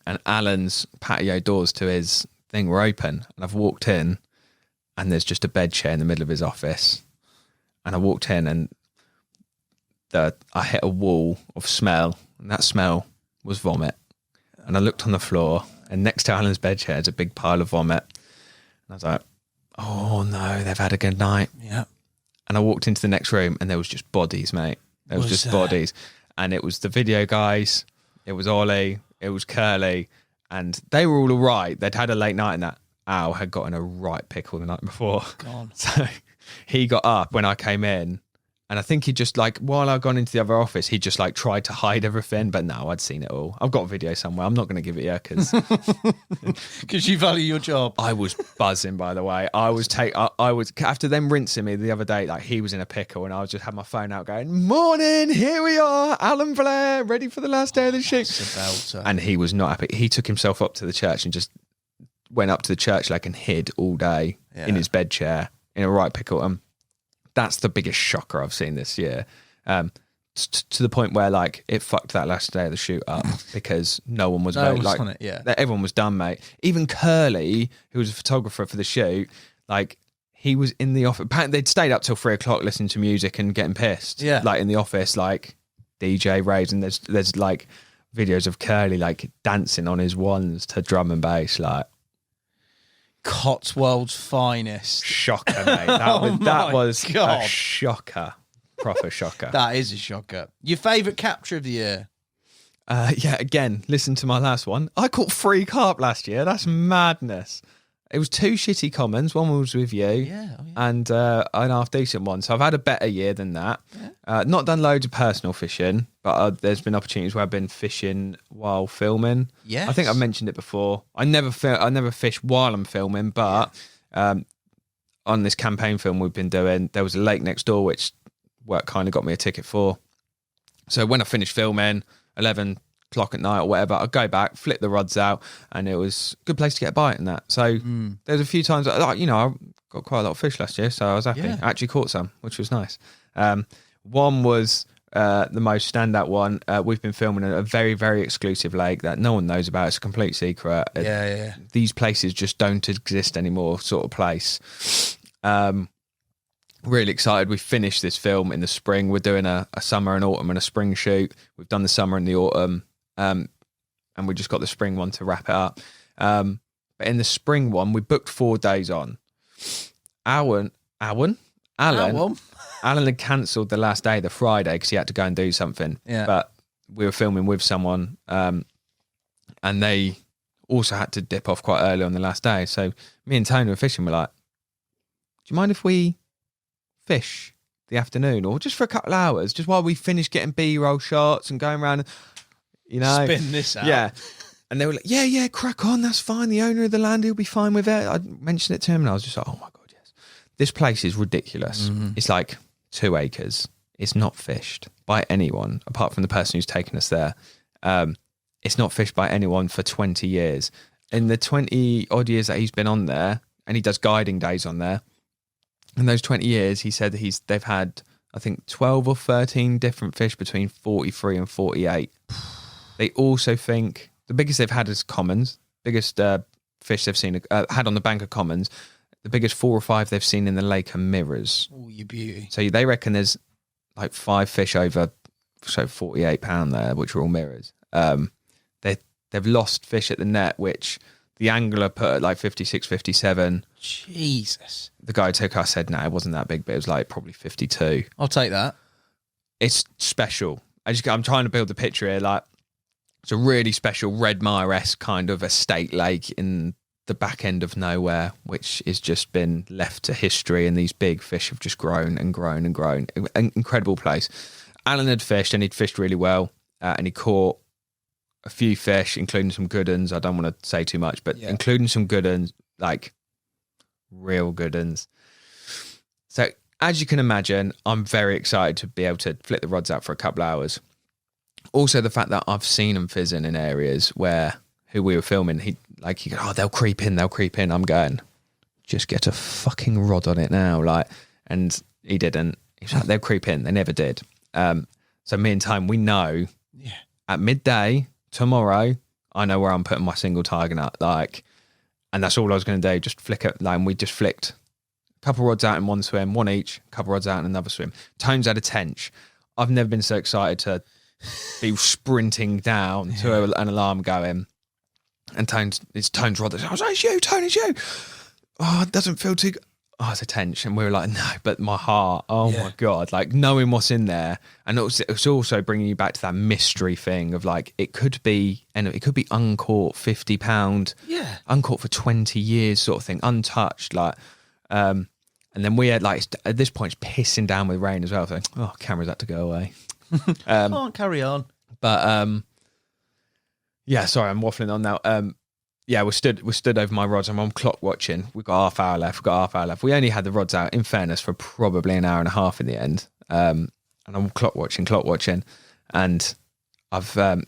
and Alan's patio doors to his thing were open, and I've walked in, and there's just a bed chair in the middle of his office. And I walked in, and I hit a wall of smell, and that smell was vomit. And I looked on the floor, and next to Alan's bed chair is a big pile of vomit. And I was like, oh no, they've had a good night. Yeah. And I walked into the next room, and there was just bodies, mate. There was just bodies. And it was the video guys, it was Ollie, it was Curly, and they were all right. They'd had a late night, and that Al had gotten a right pickle the night before. God. So he got up when I came in, and I think he just like, while I'd gone into the other office, he just like tried to hide everything, but no, I'd seen it all. I've got a video somewhere. I'm not going to give it you because you value your job. I was buzzing, by the way. I was after them rinsing me the other day, like he was in a pickle, and I was just had my phone out going, morning, here we are, Alan Blair, ready for the last day of the shoot. And he was not happy. He took himself up to the church and just went up to the church like and hid all day in his bed chair in a right pickle. That's the biggest shocker I've seen this year. To the point where like it fucked that last day of the shoot up because no one was on it. Yeah, everyone was done, mate. Even Curly, who was a photographer for the shoot, like he was in the office. They'd stayed up till 3 o'clock listening to music and getting pissed. Yeah, like in the office, like DJ raves, and there's like videos of Curly like dancing on his wands to drum and bass, like. Cotswold's finest. Shocker, mate. That was a shocker. Proper shocker. That is a shocker. Your favourite capture of the year? Yeah, again, listen to my last one. I caught 3 carp last year. That's madness. It was 2 shitty commons. One was with you, and an half decent one. So I've had a better year than that. Yeah. Not done loads of personal fishing, but there's been opportunities where I've been fishing while filming. Yeah, I think I've mentioned it before. I never fish while I'm filming, but on this campaign film we've been doing, there was a lake next door which work kind of got me a ticket for. So when I finished filming, 11 o'clock at night or whatever, I'd go back, flip the rods out, and it was a good place to get a bite in that. So there's a few times, like, you know, I got quite a lot of fish last year, so I was happy. I actually caught some, which was nice. One was the most standout one. We've been filming at a very, very exclusive lake that no one knows about. It's a complete secret. These places just don't exist anymore, sort of place. Really excited. We finished this film in the spring. We're doing a summer and autumn and a spring shoot. We've done the summer and the autumn. And and we just got the spring one to wrap it up. But in the spring one, we booked 4 days on. Alan had cancelled the last day, the Friday, because he had to go and do something. Yeah. But we were filming with someone, and they also had to dip off quite early on the last day. So me and Tony were fishing. We're like, do you mind if we fish the afternoon, or just for a couple of hours, just while we finish getting B-roll shots and going around, spin this out? Yeah. And they were like, yeah, crack on, that's fine. The owner of the land, he'll be fine with it. I mentioned it to him and I was just like, oh my God, yes. This place is ridiculous. Mm-hmm. It's like 2 acres. It's not fished by anyone, apart from the person who's taken us there. It's not fished by anyone for 20 years. In the 20 odd years that he's been on there, and he does guiding days on there, in those 20 years, he said that they've had, I think, 12 or 13 different fish between 43 and 48. They also think the biggest they've had is commons, biggest fish they've seen had on the bank of commons. The biggest 4 or 5 they've seen in the lake are mirrors. Oh, you beauty. So they reckon there's like 5 fish over, so 48 pound there, which are all mirrors. They've lost fish at the net, which the angler put at like 56, 57. Jesus. The guy who took us said, no, it wasn't that big, but it was like probably 52. I'll take that. It's special. I'm trying to build the picture here. Like, it's a really special Red Mire-esque kind of estate lake in the back end of nowhere, which has just been left to history, and these big fish have just grown and grown and grown. An incredible place. Alan had fished, and he'd fished really well, and he caught a few fish, including some good uns. I don't want to say too much, but including some good uns, like real good uns. So as you can imagine, I'm very excited to be able to flip the rods out for a couple of hours. Also, the fact that I've seen them fizzing in areas where who we were filming, he goes, oh, they'll creep in. I'm going, just get a fucking rod on it now. And he didn't. He's like, they'll creep in. They never did. So me and Time, we know at midday tomorrow, I know where I'm putting my single tiger nut. And that's all I was going to do. Just flick it. And we just flicked a couple rods out in one swim, one each, a couple rods out in another swim. Tone's had a tench. I've never been so excited to be sprinting down to an alarm going. And it's Tone's rod. I was like, it's you, Tone, it's you. Oh, it doesn't feel too good. Oh, it's a tension. And we were like, no, but my heart, my God, knowing what's in there. And it's also bringing you back to that mystery thing of it could be uncaught, 50 pound, uncaught for 20 years sort of thing, untouched. And then we had at this point, it's pissing down with rain as well. So, cameras had to go away. Can't carry on. But, sorry, I'm waffling on now. We're stood over my rods. I'm on clock watching. We've got half hour left. We only had the rods out, in fairness, for probably an hour and a half in the end. And I'm clock watching, and they're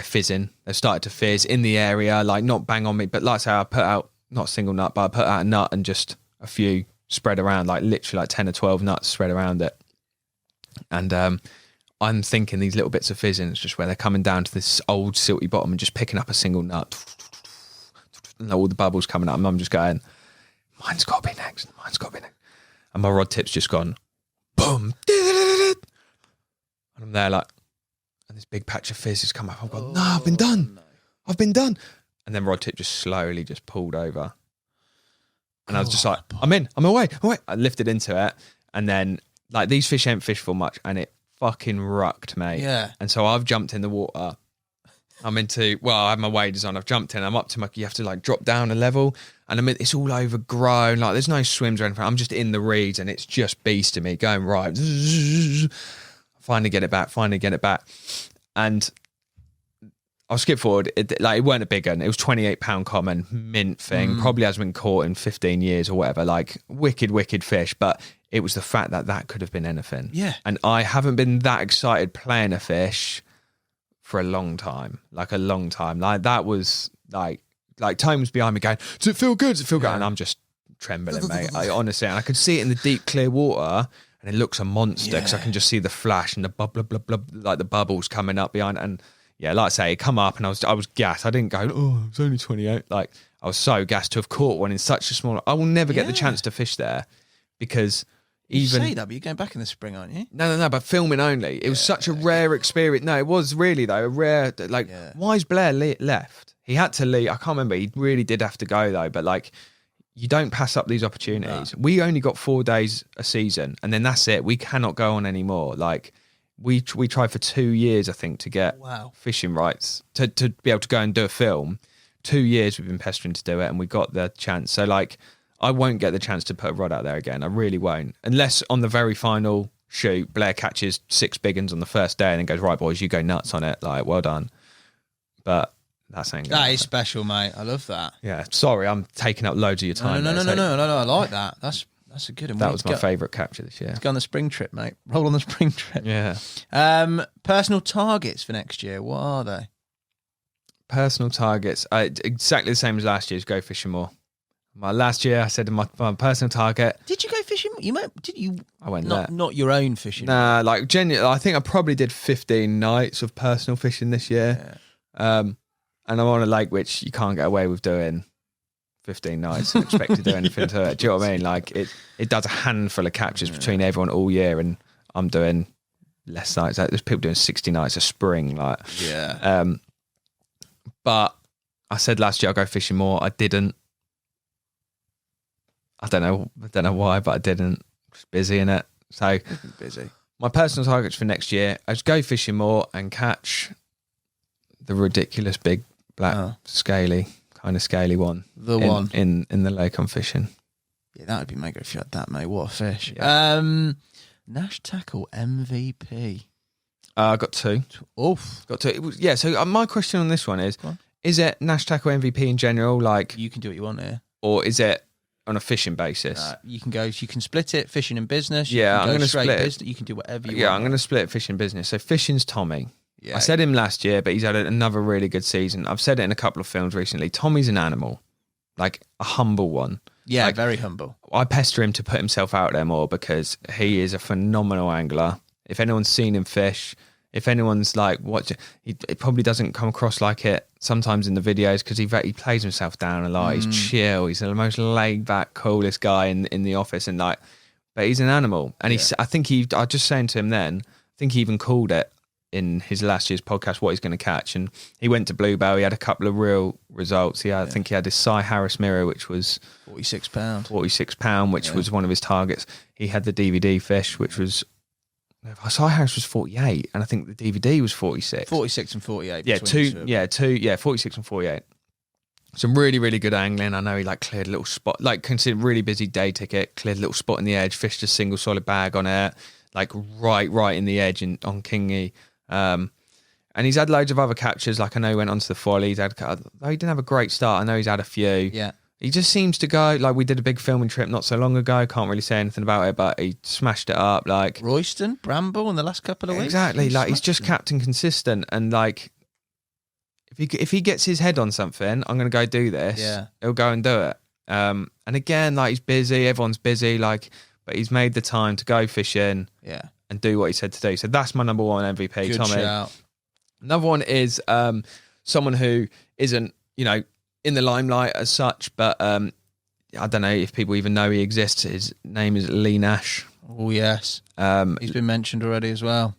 fizzing. They've started to fizz in the area, not bang on me, but like I say, I put out not a single nut, but I put out a nut and just a few spread around, literally 10 or 12 nuts spread around it. And I'm thinking these little bits of fizzing, it's just where they're coming down to this old silty bottom and just picking up a single nut. And all the bubbles coming up, and I'm just going, mine's got to be next. And my rod tip's just gone, boom. And I'm there and this big patch of fizz has come up. I've gone, no, I've been done. And then rod tip just slowly just pulled over. And I was just like, I'm in, I'm away. I lifted into it, and then these fish ain't fished for much, and it fucking rucked, mate. Yeah. And so I've jumped in the water. I have my waders on. I've jumped in. I'm up to you have to drop down a level, and it's all overgrown. There's no swims or anything. I'm just in the reeds, and it's just beasting me, going right. Finally get it back. And I'll skip forward. It weren't a big one. It was 28 pound common mint thing. Probably hasn't been caught in 15 years or whatever. Wicked fish. But it was the fact that could have been anything. Yeah. And I haven't been that excited playing a fish for a long time. That was Tone was behind me going, does it feel good? And I'm just trembling, mate. Honestly, and I could see it in the deep clear water, and it looks a monster because I can just see the flash and the the bubbles coming up behind. And like I say, it come up, and I was gassed. I didn't go, it's only 28. I was so gassed to have caught one in such a small. I will never get the chance to fish there, because You say that, but you're going back in the spring, aren't you? No, but filming only. It was such a rare experience. No, it was really, though, a rare, like, why is Blair left? He had to leave. I can't remember. He really did have to go, though. But, like, you don't pass up these opportunities. No. We only got 4 days a season, and then that's it. We cannot go on anymore. Like, we tried for 2 years, I think, to get fishing rights, to be able to go and do a film. 2 years we've been pestering to do it, and we got the chance. So, like, I won't get the chance to put a rod out there again. I really won't. Unless on the very final shoot, Blair catches 6 big uns on the first day and then goes, right, boys, you go nuts on it. Like, well done. But that's ain't that is special, mate. I love that. Yeah. Sorry, I'm taking up loads of your time. No. I like that. That's a good one. That was my favourite capture this year. Let's go on the spring trip, mate. Roll on the spring trip. Yeah. Personal targets for next year. What are they? Personal targets. Exactly the same as last year's, go fishing more. Last year, I said my personal target. Did you go fishing? Did you? I went not your own fishing. Nah, like genuinely, I think I probably did 15 nights of personal fishing this year. Yeah. And I'm on a lake which you can't get away with doing 15 nights and expect to do anything to it. Do you know what I mean? Like it does a handful of captures between everyone all year, and I'm doing less nights. Like, there's people doing 60 nights a spring. Like, yeah. But I said last year I'll go fishing more. I didn't. I don't know why, but I didn't. Just busy in it. So busy. My personal targets for next year is go fishing more and catch the ridiculous big black scaly one. One in the lake I'm fishing. Yeah, that would be mega if you had that, mate. What a fish. Yeah. Nash tackle MVP. I got 2. Oof. Got 2. So my question on this one is it Nash tackle MVP in general? Like, you can do what you want here, or is it on a fishing basis? You can split it, fishing and business. I'm going to split it. You can do whatever you want. Yeah, I'm going to split fishing business. So fishing's Tommy. Yeah. I said him last year, but he's had another really good season. I've said it in a couple of films recently. Tommy's an animal, like a humble one. Yeah, like, very humble. I pester him to put himself out there more because he is a phenomenal angler. If anyone's seen him fish, if anyone's like watching, it probably doesn't come across like it sometimes in the videos because he plays himself down a lot. He's chill. He's the most laid back, coolest guy in the office, and like, but he's an animal. And I was just saying to him then, I think he even called it in his last year's podcast what he's going to catch. And he went to Bluebell. He had a couple of real results. I think he had his Cy Harris mirror, which was £46, which was one of his targets. He had the DVD fish, which was, Cy Harris was 48, and I think the DVD was 46. 46 and 48. 46 and 48. Some really, really good angling. I know he like cleared a little spot, like considered really busy day ticket, cleared a little spot in the edge, fished a single solid bag on it, like right in the edge on Kingy. And he's had loads of other captures. Like I know he went onto the folly. Though he didn't have a great start. I know he's had a few. Yeah. He just seems to go, like we did a big filming trip not so long ago. Can't really say anything about it, but he smashed it up. Like Royston, Bramble in the last couple of weeks. Exactly. Like he's just captain consistent, and like if he gets his head on something, I'm going to go do this. Yeah. He'll go and do it. And again, like he's busy. Everyone's busy. Like, but he's made the time to go fishing. Yeah. And do what he said to do. So that's my number one MVP, Good Tommy. Shout. Another one is someone who isn't, in the limelight as such, but I don't know if people even know he exists. His name is Leigh Nash. Oh, yes. He's been mentioned already as well.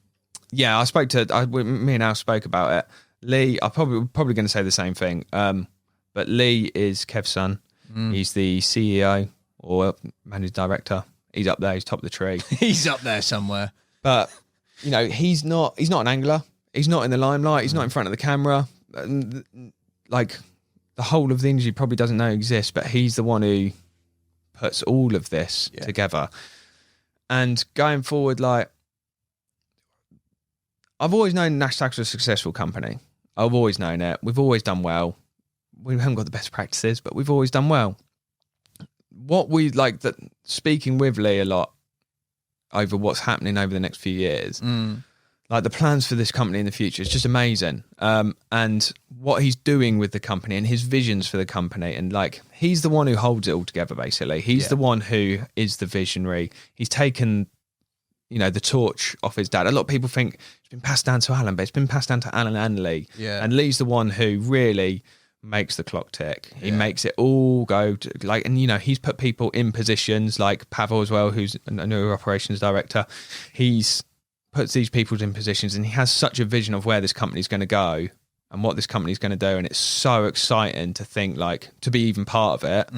Yeah, me and Al spoke about it. Leigh, I'm probably going to say the same thing. But Leigh is Kev's son. He's the CEO or managing director. He's up there. He's top of the tree. He's up there somewhere. But, he's not an angler. He's not in the limelight. He's not in front of the camera. Like, the whole of the industry probably doesn't know exists, but he's the one who puts all of this together. And going forward, like, I've always known Nash Tackle's a successful company. I've always known it. We've always done well. We haven't got the best practices, but we've always done well. What we like, that speaking with Leigh a lot over what's happening over the next few years, like the plans for this company in the future is just amazing. And what he's doing with the company and his visions for the company, and like he's the one who holds it all together. Basically, he's the one who is the visionary. He's taken, the torch off his dad. A lot of people think it's been passed down to Alan, but it's been passed down to Alan and Leigh. Yeah. And Leigh's the one who really makes the clock tick. He makes it all go and he's put people in positions like Pavel as well, who's a new operations director. He's puts these people in positions, and he has such a vision of where this company's going to go and what this company's going to do. And it's so exciting to think to be even part of it,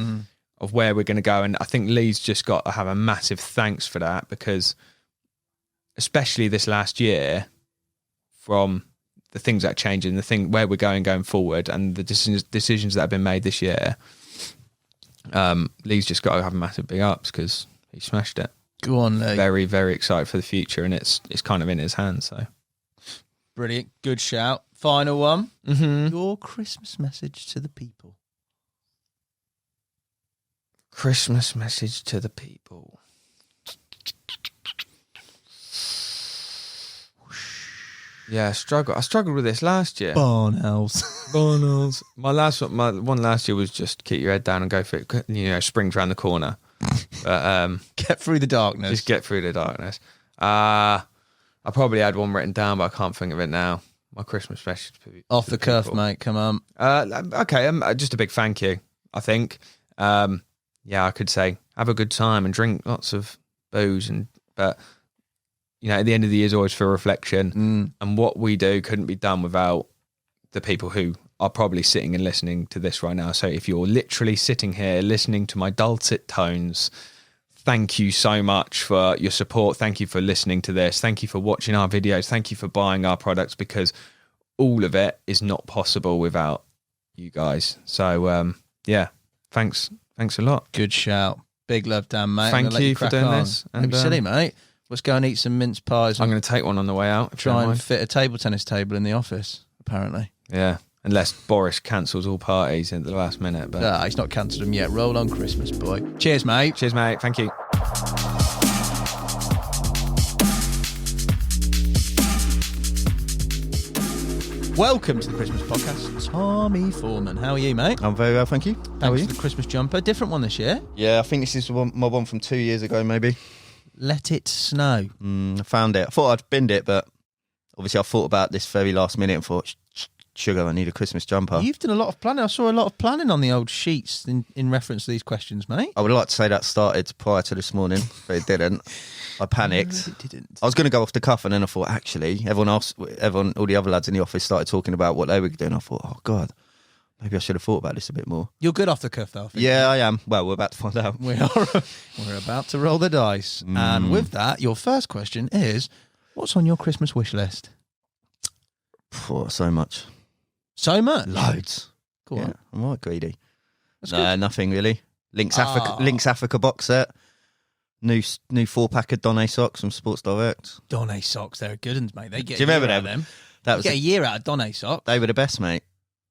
of where we're going to go. And I think Leigh's just got to have a massive thanks for that, because especially this last year, from the things that are changing, the thing where we're going forward, and the decisions that have been made this year, Leigh's just got to have a massive big ups, because he smashed it. Go on, Leigh. Very, very excited for the future, and it's kind of in his hands. So brilliant, good shout. Final one. Mm-hmm. Your Christmas message to the people. Christmas message to the people. Yeah, I struggled with this last year. Barn owls. My one last year was just keep your head down and go for it. Spring's around the corner. But get through the darkness. Just get through the darkness. I probably had one written down, but I can't think of it now. My Christmas message. Off the cuff, mate. Come on. Okay, just a big thank you, I think. I could say have a good time and drink lots of booze, but at the end of the year is always for reflection, and what we do couldn't be done without the people who are probably sitting and listening to this right now. So if you're literally sitting here listening to my dulcet tones, thank you so much for your support. Thank you for listening to this. Thank you for watching our videos. Thank you for buying our products, because all of it is not possible without you guys. So thanks a lot. Good shout. Big love, Dan, mate. Thank you for doing this. Don't be silly, mate. Let's go and eat some mince pies. I'm going to take one on the way out. Try and fit a table tennis table in the office, apparently. Yeah, unless Boris cancels all parties at the last minute. But he's not cancelled them yet. Roll on, Christmas boy. Cheers, mate. Cheers, mate. Thank you. Welcome to the Christmas podcast. Tommy Foreman. How are you, mate? I'm very well, thank you. How are you? Thanks for the Christmas jumper. Different one this year. Yeah, I think this is my one from 2 years ago, maybe. Let it snow. I found it. I thought I'd binned it, but obviously I thought about this very last minute and thought, sugar, I need a Christmas jumper. You've done a lot of planning. I saw a lot of planning on the old sheets in reference to these questions, mate. I would like to say that started prior to this morning, but it didn't. I panicked. It didn't. I was going to go off the cuff, and then I thought, actually, all the other lads in the office started talking about what they were doing. I thought, oh, God, maybe I should have thought about this a bit more. You're good off the cuff, though. Yeah, I am. Well, we're about to find out. We're about to roll the dice. And with that, your first question is, what's on your Christmas wish list? So much. So much? Loads. Go on. I'm right greedy. That's nothing really. Links Africa box set. New 4-pack of Donne socks from Sports Direct. Donne socks, they're good ones, mate. They get. Do you remember them? That was a year out of Donne socks. They were the best, mate.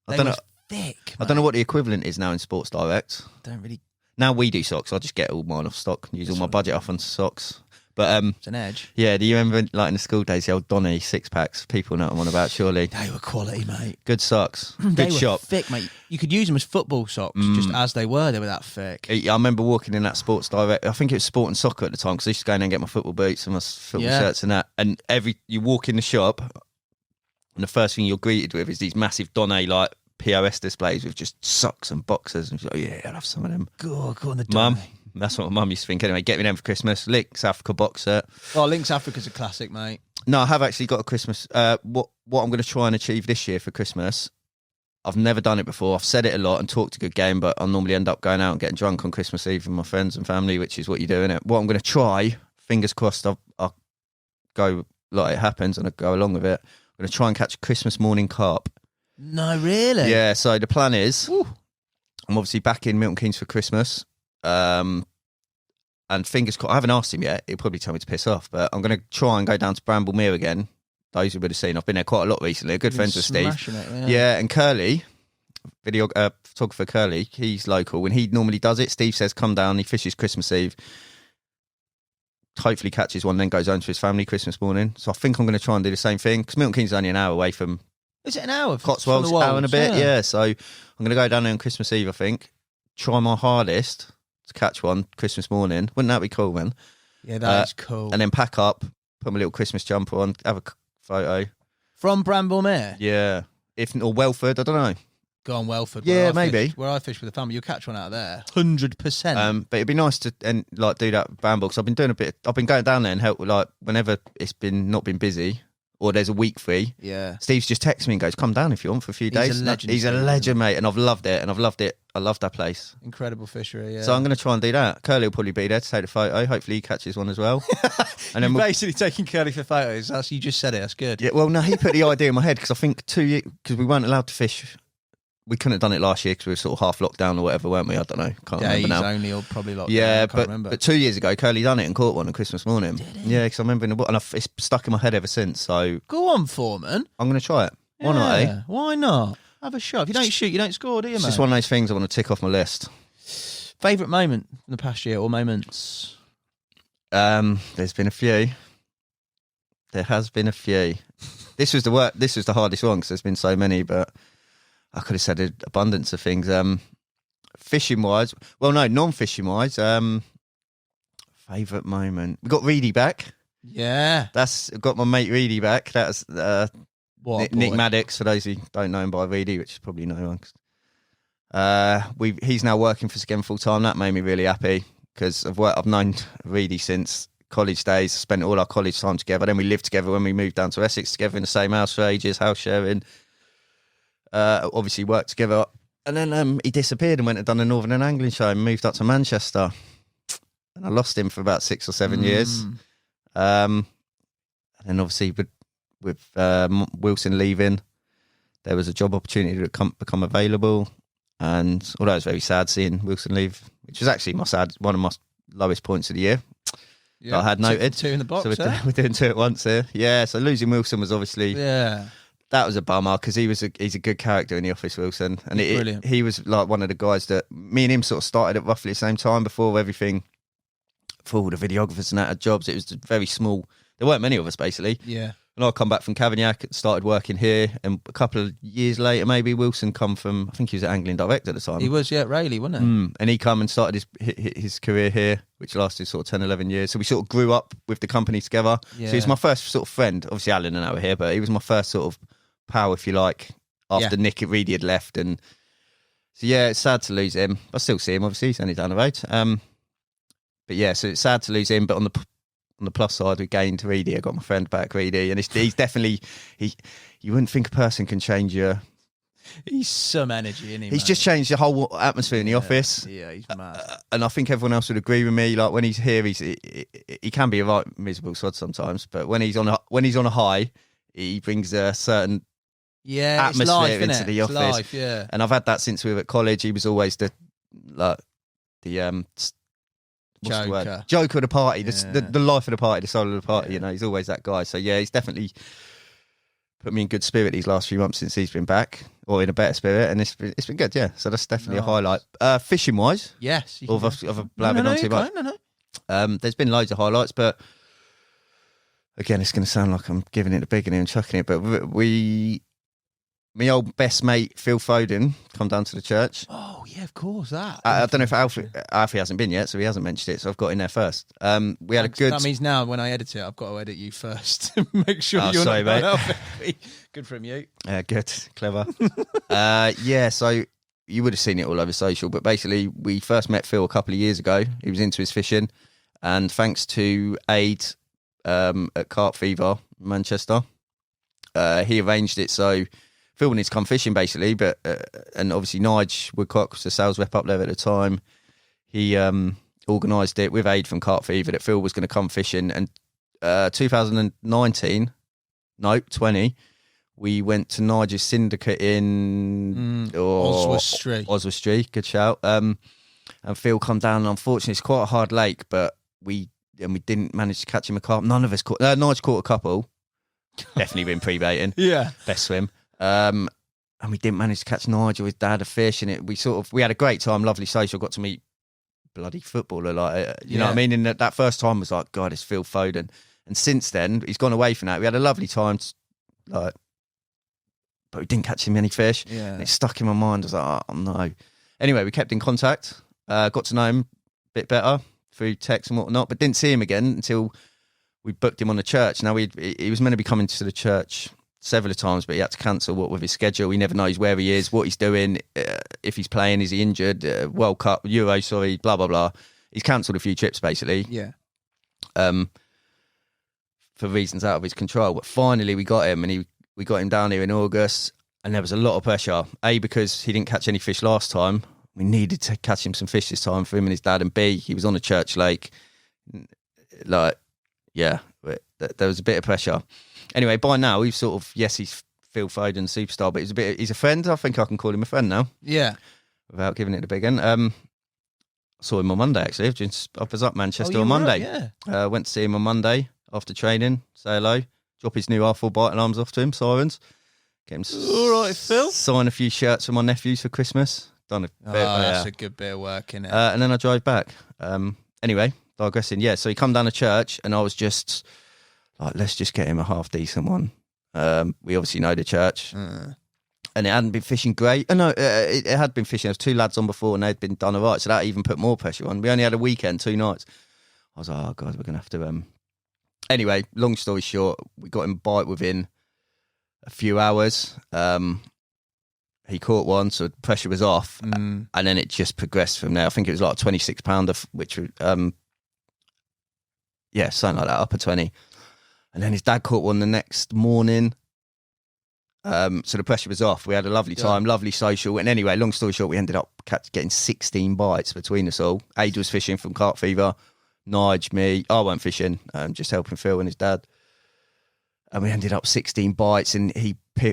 I don't know. Thick. Mate. I don't know what the equivalent is now in Sports Direct. Don't really. Now we do socks. I just get all mine off stock and use all my budget off on socks. But it's an edge. Yeah, do you remember like in the school days the old Donne 6-packs? People know what I'm on about, surely. They were quality, mate. Good socks. They Good were shop. Thick, mate. You could use them as football socks, just as they were. They were that thick. I remember walking in that Sports Direct. I think it was Sport and Soccer at the time, because I used to go in and get my football boots and my football shirts and that. And you walk in the shop, and the first thing you're greeted with is these massive Donne like POS displays with just socks and boxers. And you're like, yeah, I'll have some of them. Go on the Donne. Mum. That's what my mum used to think anyway. Get me them for Christmas. Links Africa box set. Oh, Links Africa's a classic, mate. No, I have actually got a Christmas. What I'm going to try and achieve this year for Christmas, I've never done it before. I've said it a lot and talked a good game, but I normally end up going out and getting drunk on Christmas Eve with my friends and family, which is what you do, innit? What I'm going to try, fingers crossed, I'll go like it happens and I go along with it. I'm going to try and catch a Christmas morning carp. No, really? Yeah, so the plan is, I'm obviously back in Milton Keynes for Christmas. And fingers crossed, I haven't asked him yet. He'll probably tell me to piss off, but I'm going to try and go down to Bramblemere again. Those who would have seen, I've been there quite a lot recently. Good friends with Steve. Yeah, and Curly, photographer Curly, he's local. When he normally does it, Steve says, come down, he fishes Christmas Eve, hopefully catches one, then goes home to his family Christmas morning. So I think I'm going to try and do the same thing, because Milton Keynes is only an hour away from... Is it an hour? Cotswolds, hour and a bit, yeah. So I'm going to go down there on Christmas Eve, I think, try my hardest to catch one Christmas morning. Wouldn't that be cool, man? Yeah, that is cool. And then pack up, put my little Christmas jumper on, have a photo. From Bramblemere? Yeah. Or Welford, I don't know. Go on Welford. Yeah, maybe. Where I fish with the family, you'll catch one out there. 100%. But it'd be nice to do that with Bramble, because I've been going down there and help, like, whenever it's not been busy or there's a week free. Yeah. Steve's just texts me and goes, come down if you want for a few days. He's a legend, mate, and I've loved it. I love that place. Incredible fishery, yeah. So I'm going to try and do that. Curly will probably be there to take the photo. Hopefully he catches one as well. And then basically taking Curly for photos. You just said it. That's good. Yeah, well, no, he put the idea in my head, because I think 2 years, because we weren't allowed to fish. We couldn't have done it last year because we were sort of half locked down or whatever, weren't we? I don't know. Can't remember now. Only or probably locked down. Can't remember. But 2 years ago, Curly done it and caught one on Christmas morning. Did he? Yeah, because I remember and it's stuck in my head ever since. So go on, Foreman. I'm going to try it. Why not? Eh? Why not? Have a shot. If you don't shoot, you don't score, do you, mate? It's just one of those things I want to tick off my list. Favourite moment in the past year or moments? There's been a few. There has been a few. This was the hardest one because there's been so many, but I could have said an abundance of things. Fishing wise, well, no, non-fishing wise. Favourite moment. We got Reedy back. Yeah, got my mate Reedy back. That's Nick Maddox. For those who don't know him by Reedy, which is probably no one. He's now working for us again full time. That made me really happy because I've known Reedy since college days. Spent all our college time together. Then we lived together when we moved down to Essex together in the same house for ages, house sharing. Obviously worked together, and then he disappeared and went and done a Northern Angling show and moved up to Manchester, and I lost him for about 6 or 7 years. And then obviously with Wilson leaving, there was a job opportunity to become available, and although it was very sad seeing Wilson leave, which was actually one of my lowest points of the year. Yeah, I had noted 2 in the box. So we're doing 2 at once here. Yeah, so losing Wilson was obviously that was a bummer because he's a good character in the office, Wilson, and he was like one of the guys that me and him sort of started at roughly the same time before all the videographers and that had jobs. It was very small. There weren't many of us basically. Yeah. And I come back from Cavagnac, started working here, and a couple of years later, maybe Wilson come from. I think he was at Angling Direct at the time. He was, yeah, Rayleigh, wasn't he? And he come and started his career here, which lasted sort of 10, 11 years. So we sort of grew up with the company together. Yeah. So he was my first sort of friend. Obviously, Alan and I were here, but he was my first sort of pal, if you like, after Nick at Reedy had left. And so yeah, it's sad to lose him. I still see him. Obviously, he's only down the road. But yeah, so it's sad to lose him. But on the plus side, we gained Reedy. I got my friend back, Reedy, and he's definitely you wouldn't think a person can change your. He's some energy, isn't he? He's just changed the whole atmosphere in the office. Yeah, he's mad. And I think everyone else would agree with me. Like when he's here, he can be a right miserable sod sometimes, but when he's on a high, he brings a certain atmosphere into the office. Life, yeah. And I've had that since we were at college. He was always the joker of the party, the life of the party, the soul of the party. You know, he's always that guy. So yeah, he's definitely put me in good spirit these last few months since he's been back, or in a better spirit, and it's been good. Yeah, so that's definitely a highlight. Fishing wise, yes. Or of a blabbing on too much. No. There's been loads of highlights, but again, it's going to sound like I'm giving it a big and chucking it, but my old best mate Phil Foden come down to the church. Oh yeah, of course. That I don't know if Alfie hasn't been yet, so he hasn't mentioned it. So I've got in there first. We had a good. That means now when I edit it, I've got to edit you first to make sure you're sorry, not mate. Good from you. Good, clever. Yeah, so you would have seen it all over social, but basically we first met Phil a couple of years ago. He was into his fishing, and thanks to Aid at Carp Fever, Manchester, he arranged it so Phil wanted to come fishing basically, but and obviously Nige Woodcock was the sales rep up there at the time. He organised it with Aid from Carp Fever that Phil was going to come fishing, and 2020, we went to Nige's syndicate in Oswestry, good shout. And Phil come down, and unfortunately it's quite a hard lake, but we didn't manage to catch him a carp. None of us caught. Nige caught a couple. Definitely been pre-baiting. Yeah, best swim. And we didn't manage to catch Nigel. His dad a fish, and we had a great time, lovely social. Got to meet bloody footballer, like you know what I mean. And that first time was like, God, it's Phil Foden. And since then, he's gone away from that. We had a lovely time, but we didn't catch him any fish. Yeah, and it stuck in my mind. I was like, oh no. Anyway, we kept in contact. Got to know him a bit better through text and whatnot, but didn't see him again until we booked him on the church. Now he was meant to be coming to the church several times, but he had to cancel with his schedule. He never knows where he is, what he's doing, if he's playing, is he injured, World Cup, Euro, sorry, blah, blah, blah. He's cancelled a few trips, basically. Yeah. For reasons out of his control. But finally we got him, and we got him down here in August, and there was a lot of pressure. A, because he didn't catch any fish last time. We needed to catch him some fish this time for him and his dad. And B, he was on a church lake. Like, yeah, there was a bit of pressure. Anyway, by now we've sort of, yes, he's Phil Foden superstar, but he's a friend. I think I can call him a friend now. Yeah. Without giving it a big one. I saw him on Monday, actually. I was up Manchester on Monday. Yeah. Went to see him on Monday after training, say hello, drop his new R4 bite alarms off to him, sirens. Get him all right, Phil. Sign a few shirts for my nephews for Christmas. Done a bit. That's a good bit of work, innit? And then I drove back. Anyway, digressing. Yeah, so he come down to church, and I was just like, let's just get him a half decent one. We obviously know the church. And it hadn't been fishing great. No, it had been fishing. There was 2 lads on before, and they'd been done all right, so that even put more pressure on. We only had a weekend, 2 nights. I was like, oh, God, we're going to have to... Anyway, long story short, we got him a bite within a few hours. He caught one, so the pressure was off, and then it just progressed from there. I think it was like a 26-pounder, which, something like that, upper 20. And then his dad caught one the next morning. So the pressure was off. We had a lovely time, lovely social. And anyway, long story short, we ended up getting 16 bites between us all. Aid was fishing from Carp Fever, Nige, me. I weren't fishing, just helping Phil and his dad. And we ended up 16 bites, and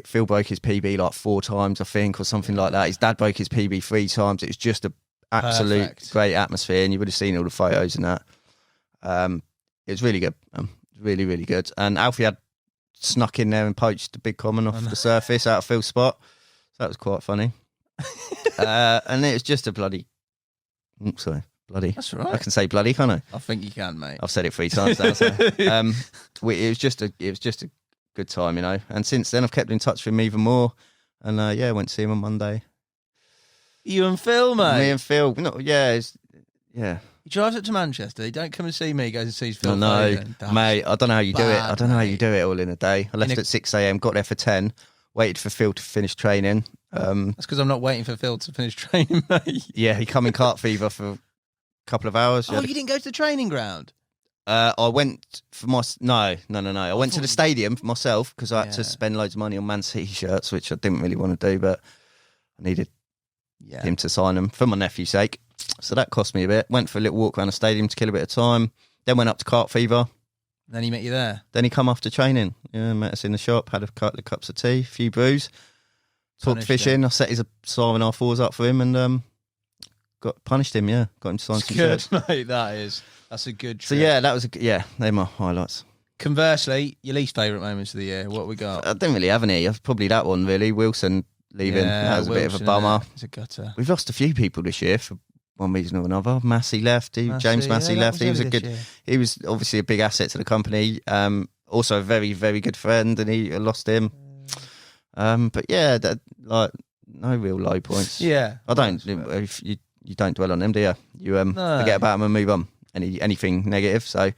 Phil broke his PB like 4 times, I think, or something like that. His dad broke his PB 3 times. It was just an absolute great atmosphere, and you would have seen all the photos and that. It was really good. Really, really good. And Alfie had snuck in there and poached a big common off the surface out of Phil's spot. So that was quite funny. And it was just a bloody... sorry. Bloody. That's all right. I can say bloody, can't I? I think you can, mate. I've said it 3 times now. So. It was just a good time, you know. And since then, I've kept in touch with him even more. And I went to see him on Monday. You and Phil, mate. Me and Phil. Yeah. He drives up to Manchester. He don't come and see me. He goes and sees Phil. No, mate. I don't know how you do it. I don't know how you do it all in a day. I left at 6 a.m. Got there for 10. Waited for Phil to finish training. That's because I'm not waiting for Phil to finish training, mate. Yeah, he come in Carp Fever for couple of hours. Oh, you didn't go to the training ground? I went for my... No. I went to the stadium for myself because I had to spend loads of money on Man City shirts, which I didn't really want to do, but I needed him to sign them for my nephew's sake. So that cost me a bit. Went for a little walk around the stadium to kill a bit of time. Then went up to Carp Fever. Then he met you there? Then he come after training. Yeah, met us in the shop, had a couple of cups of tea, a few brews. Talked fishing. I set his siren R4s up for him and... punished him, yeah. Got him to sign some shirts. Good, mate. That's a good trip. So yeah, that was they're my highlights. Conversely, your least favourite moments of the year. What we got? I didn't really have any. Probably that one really. Wilson leaving. That was a bit of a bummer. It's a gutter. We've lost a few people this year for one reason or another. Massey left. James Massey left. He was a good. He was obviously a big asset to the company. Also a very, very good friend, and he lost him. But yeah, no real low points. Yeah, I don't. If you don't dwell on them, do you? You forget about them and move on. Anything negative. So,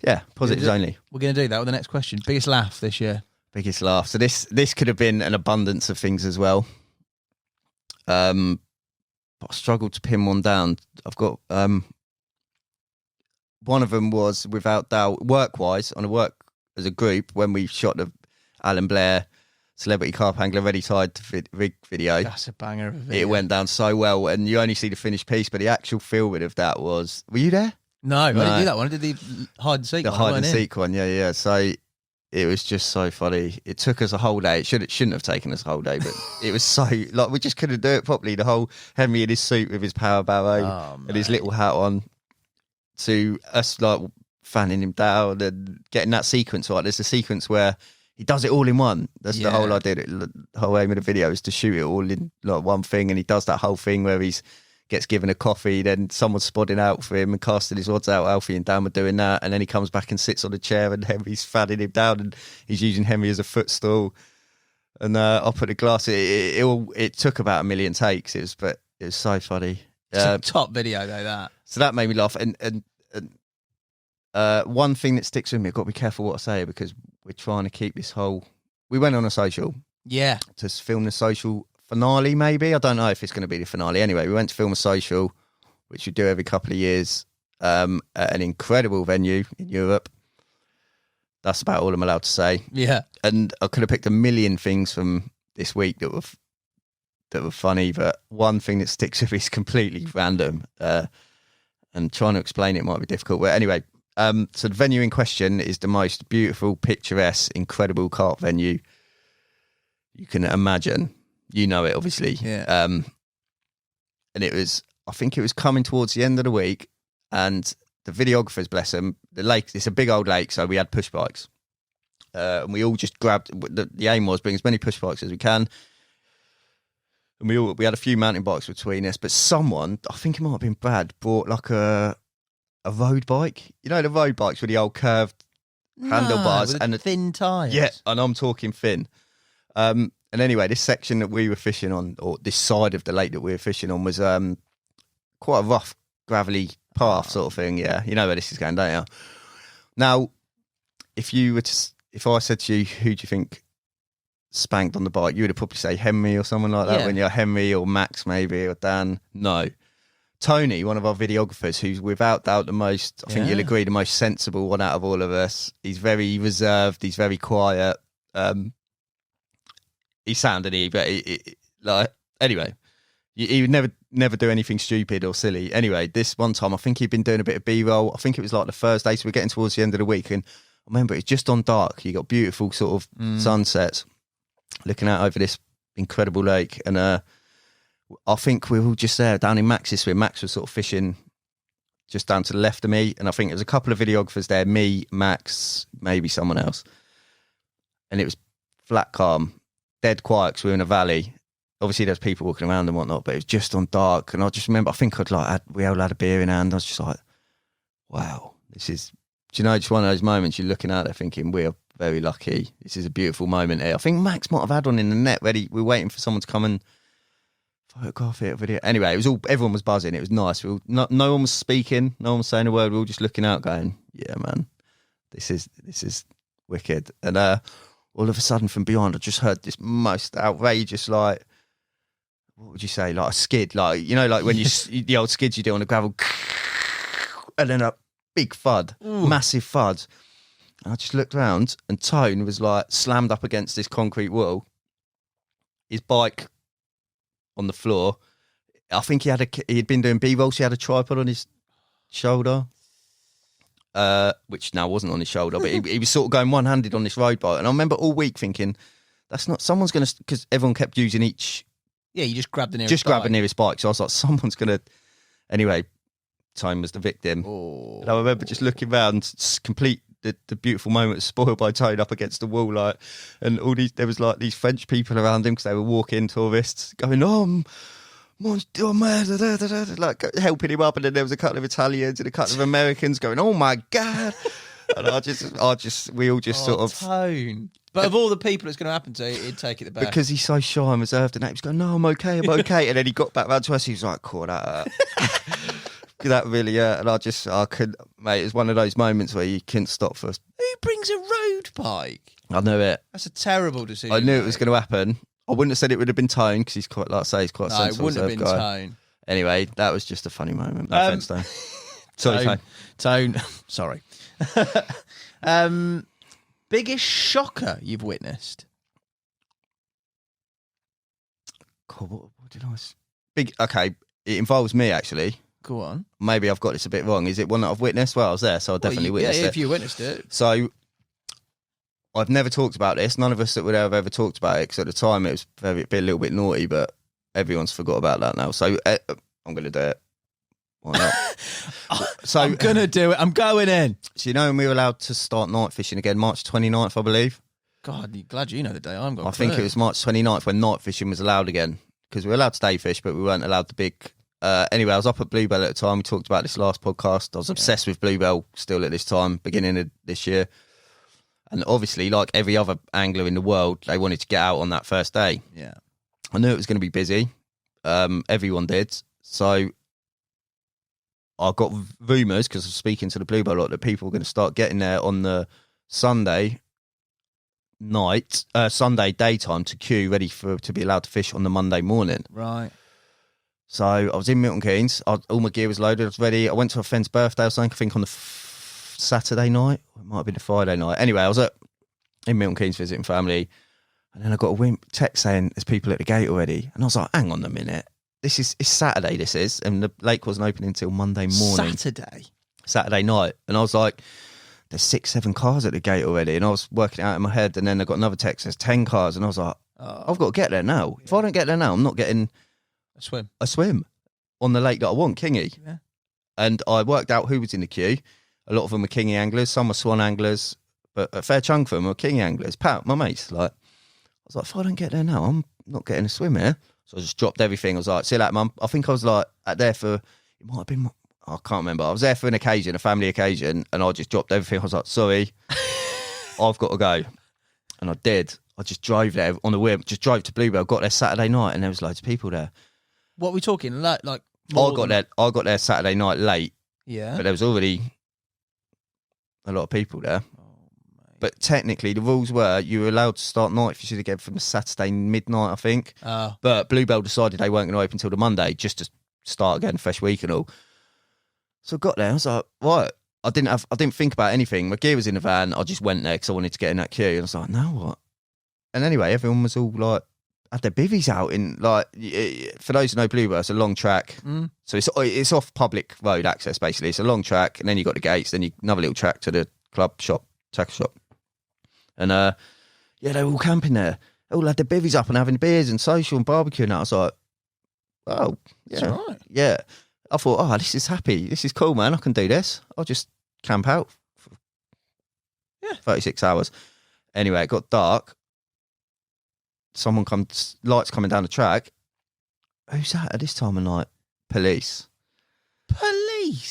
yeah, positives only. We're going to do that with the next question. Biggest laugh this year? Biggest laugh. So this could have been an abundance of things as well. But I struggled to pin one down. I've got one of them was without doubt work-wise as a group when we shot the Alan Blair Celebrity Carp Angler Ready Tied rig video. That's a banger of a video. It went down so well, and you only see the finished piece, but the actual filming of that was... Were you there? No, I didn't do that one. I did the hide and seek one. The hide and seek one, yeah. So it was just so funny. It took us a whole day. It shouldn't have taken us a whole day, but it was so... Like, we just couldn't do it properly. The whole Henry in his suit with his power barrow and his little hat on, to us, like, fanning him down and getting that sequence right. There's a sequence where... He does it all in one. That's the whole idea. The whole aim of the video is to shoot it all in like one thing, and he does that whole thing where gets given a coffee, then someone's spotting out for him and casting his rods out. Alfie and Dan were doing that, and then he comes back and sits on a chair, and Henry's fanning him down, and he's using Henry as a footstool. And I put the glass. It took about 1 million takes. It was so funny. It's a top video though. That so that made me laugh. And one thing that sticks with me, I've got to be careful what I say because we're trying to keep this whole we went on a social. Yeah. To film the social finale, maybe. I don't know if it's going to be the finale. Anyway, we went to film a social, which we do every couple of years, at an incredible venue in Europe. That's about all I'm allowed to say. Yeah. And I could have picked a million things from this week that were funny, but one thing that sticks with me is completely random. And trying to explain it might be difficult. But anyway, so the venue in question is the most beautiful, picturesque, incredible Carp venue you can imagine. You know it, obviously. Yeah. And I think it was coming towards the end of the week, and the videographers, bless them, the lake, it's a big old lake, so we had push bikes. And we all just grabbed, the aim was bring as many push bikes as we can. And we had a few mountain bikes between us, but someone, I think it might have been Brad, brought like a road bike. You know the road bikes with the old curved handlebars with and the thin tyres. Yeah, and I'm talking thin. And anyway, this section that we were fishing on, or this side of the lake that we were fishing on, was quite a rough, gravelly path sort of thing. Yeah, you know where this is going, don't you? Now, if I said to you, who do you think spanked on the bike, you would have probably say Henry or someone like that. Yeah. When you're Henry or Max maybe or Dan. No, Tony, one of our videographers, who's without doubt the most, I think you'll agree, the most sensible one out of all of us. He's very reserved. He's very quiet. He sounded but like anyway, he would never do anything stupid or silly. Anyway, this one time I think he'd been doing a bit of B-roll. I think it was like the Thursday, so we're getting towards the end of the week, and I remember it's just on dark. You got beautiful sort of sunsets looking out over this incredible lake, and I think we were all just there down in Max's swim. Max was sort of fishing just down to the left of me, and I think there was a couple of videographers there, me, Max, maybe someone else, and it was flat calm, dead quiet because we were in a valley. Obviously there's people walking around and whatnot, but it was just on dark, and I just remember, I think we all had a beer in hand. I was just like, wow, this is, do you know, just one of those moments you're looking at there thinking, we are very lucky. This is a beautiful moment here. I think Max might have had one in the net ready. We were waiting for someone to come and photograph it, video. Anyway, it was everyone was buzzing. It was nice. No one was speaking. No one was saying a word. We were all just looking out going, yeah, man, this is wicked. And all of a sudden from behind, I just heard this most outrageous, like, what would you say? Like a skid, like, you know, like when you, the old skids you do on the gravel, and then a big thud, massive thud. And I just looked around, and Tone was like slammed up against this concrete wall. His bike on the floor. I think he'd been doing B-roll, so he had a tripod on his shoulder, which now wasn't on his shoulder, but he was sort of going one-handed on this road bike. And I remember all week thinking, that's not, someone's going to, because everyone kept using each. Yeah, you just grabbed the nearest bike. Grab the nearest bike. So I was like, someone's going to, anyway, Tone was the victim. Oh. And I remember just looking around, complete, the beautiful moment spoiled by Tone up against the wall, like, and all these, there was like these French people around him because they were walking tourists going, like helping him up, and then there was a couple of Italians and a couple of Americans going, oh my god, and we all just sort of Tone. But of all the people it's going to happen to, he'd take it the best because he's so shy and reserved, and he was going, no, I'm okay, and then he got back round to us, he was like, cool, that really hurt. And I couldn't, mate, it was one of those moments where you couldn't stop for us. Who brings a road bike? I knew it. That's a terrible decision. I knew it was going to happen. I wouldn't have said it would have been Tone because he's quite, like I say, he's quite a sensible. No, it wouldn't have been guy. Tone. Anyway, that was just a funny moment. No offense, Tone. Sorry, Tone. Sorry. Biggest shocker you've witnessed? God, what did I? Okay, it involves me actually. Go on. Maybe I've got this a bit wrong. Is it one that I've witnessed? Well, I was there, so I definitely witnessed it. Yeah, if you witnessed it. So I've never talked about this. None of us that would have ever talked about it, because at the time it was a little bit naughty, but everyone's forgot about that now. So I'm going to do it. Why not? So I'm going to do it. I'm going in. So you know when we were allowed to start night fishing again, March 29th, I believe? God, you're glad you know the day I'm going. I think it was March 29th when night fishing was allowed again, because we were allowed to day fish, but we weren't allowed the big... anyway, I was up at Bluebell at the time. We talked about this last podcast. I was obsessed with Bluebell still at this time, beginning of this year. And obviously, like every other angler in the world, they wanted to get out on that first day. Yeah. I knew it was going to be busy. Everyone did. So I got rumours, because I was speaking to the Bluebell lot, that people were going to start getting there on the Sunday Sunday daytime to queue ready to be allowed to fish on the Monday morning. Right. So I was in Milton Keynes. All my gear was loaded. I was ready. I went to a friend's birthday or something, I think on the Saturday night. It might have been the Friday night. Anyway, I was in Milton Keynes visiting family. And then I got a text saying there's people at the gate already. And I was like, hang on a minute. It's Saturday, this is. And the lake wasn't opening until Monday morning. Saturday night. And I was like, there's 6-7 cars at the gate already. And I was working it out in my head. And then I got another text, there's 10 cars. And I was like, I've got to get there now. If I don't get there now, I'm not getting a swim on the lake that I want, Kingy. Yeah. And I worked out who was in the queue. A lot of them were Kingy anglers. Some were swan anglers. But a fair chunk of them were Kingy anglers. Pat, my mates, like... I was like, if I don't get there now, I'm not getting a swim here. So I just dropped everything. I was like, see you later, Mum. I think I was like there for, it might have been, I can't remember. I was there for an occasion, a family occasion, and I just dropped everything. I was like, sorry, I've got to go. And I did. I just drove there on a whim, just drove to Bluebell, got there Saturday night, and there was loads of people there. What are we talking? Like I got there Saturday night late. Yeah. But there was already a lot of people there. But technically, the rules were you were allowed to start night fishing again from the Saturday midnight, I think. Oh. But Bluebell decided they weren't going to open until the Monday just to start again, fresh week and all. So I got there. I was like, right. I didn't think about anything. My gear was in the van. I just went there because I wanted to get in that queue. And I was like, now what? And anyway, everyone was all like, had their bivvies out in like. For those who know Bluebell, it's a long track. Mm. So it's off public road access basically. It's a long track, and then you got the gates. Then another little track to the club shop, tackle shop. And they were all camping there. They all had their bivvies up and having beers and social and barbecue. And I was like, oh, yeah. That's right. Yeah. I thought, this is happy. This is cool, man. I can do this. I'll just camp out for 36 hours. Anyway, it got dark. Lights coming down the track. Who's that at this time of night? Police.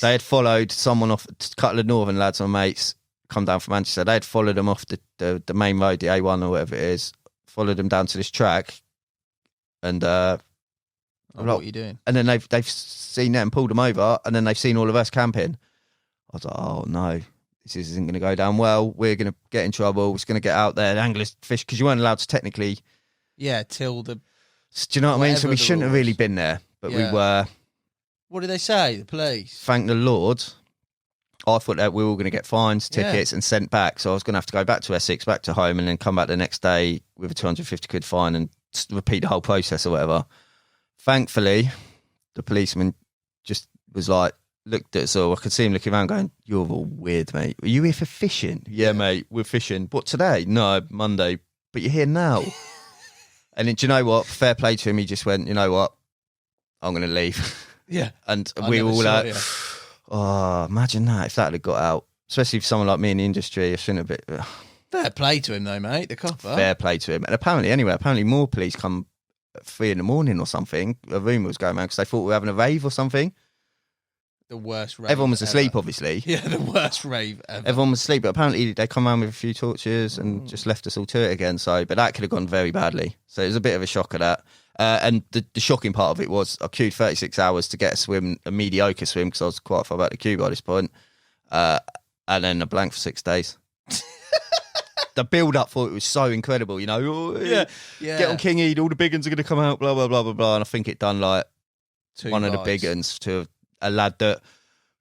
They had followed someone off, a couple of northern lads, my mates, come down from Manchester. They'd followed them off the main road, the A1 or whatever it is, followed them down to this track, and what are you doing? And then they've seen them, pulled them over, and then they've seen all of us camping. I was like, oh no, this isn't going to go down well. We're going to get in trouble. We're going to get out there, the anglers fish, because you weren't allowed to technically. Yeah, till the. Do you know what I mean? So we shouldn't have really been there, but we were. What did they say? The police. Thank the Lord. I thought that we were all going to get fines, tickets, and sent back. So I was going to have to go back to Essex, back to home, and then come back the next day with a 250 quid fine and repeat the whole process or whatever. Thankfully, the policeman just was like, looked at us all. I could see him looking around going, you're all weird, mate. Are you here for fishing? Yeah, mate, we're fishing. What, today? No, Monday. But you're here now. And then, do you know what? Fair play to him. He just went, you know what? I'm going to leave. Yeah. And we were all like, oh, imagine that if that had got out. Especially for someone like me in the industry, I shouldn't have been. Fair play to him, though, mate. The copper. Fair play to him. And apparently more police come at 3 a.m. or something. A rumour was going around because they thought we were having a rave or something. The worst rave. Everyone was asleep, obviously. Yeah, the worst rave ever. Everyone was asleep, but apparently they come around with a few torches and just left us all to it again. So, but that could have gone very badly. So it was a bit of a shock of that. And the shocking part of it was I queued 36 hours to get a swim, a mediocre swim, because I was quite far back the queue by this point. And then a blank for 6 days. The build-up for it was so incredible, you know. Get on King Eid, all the big uns are going to come out, blah, blah, blah, blah, blah. And I think it done like one of the big uns to a lad that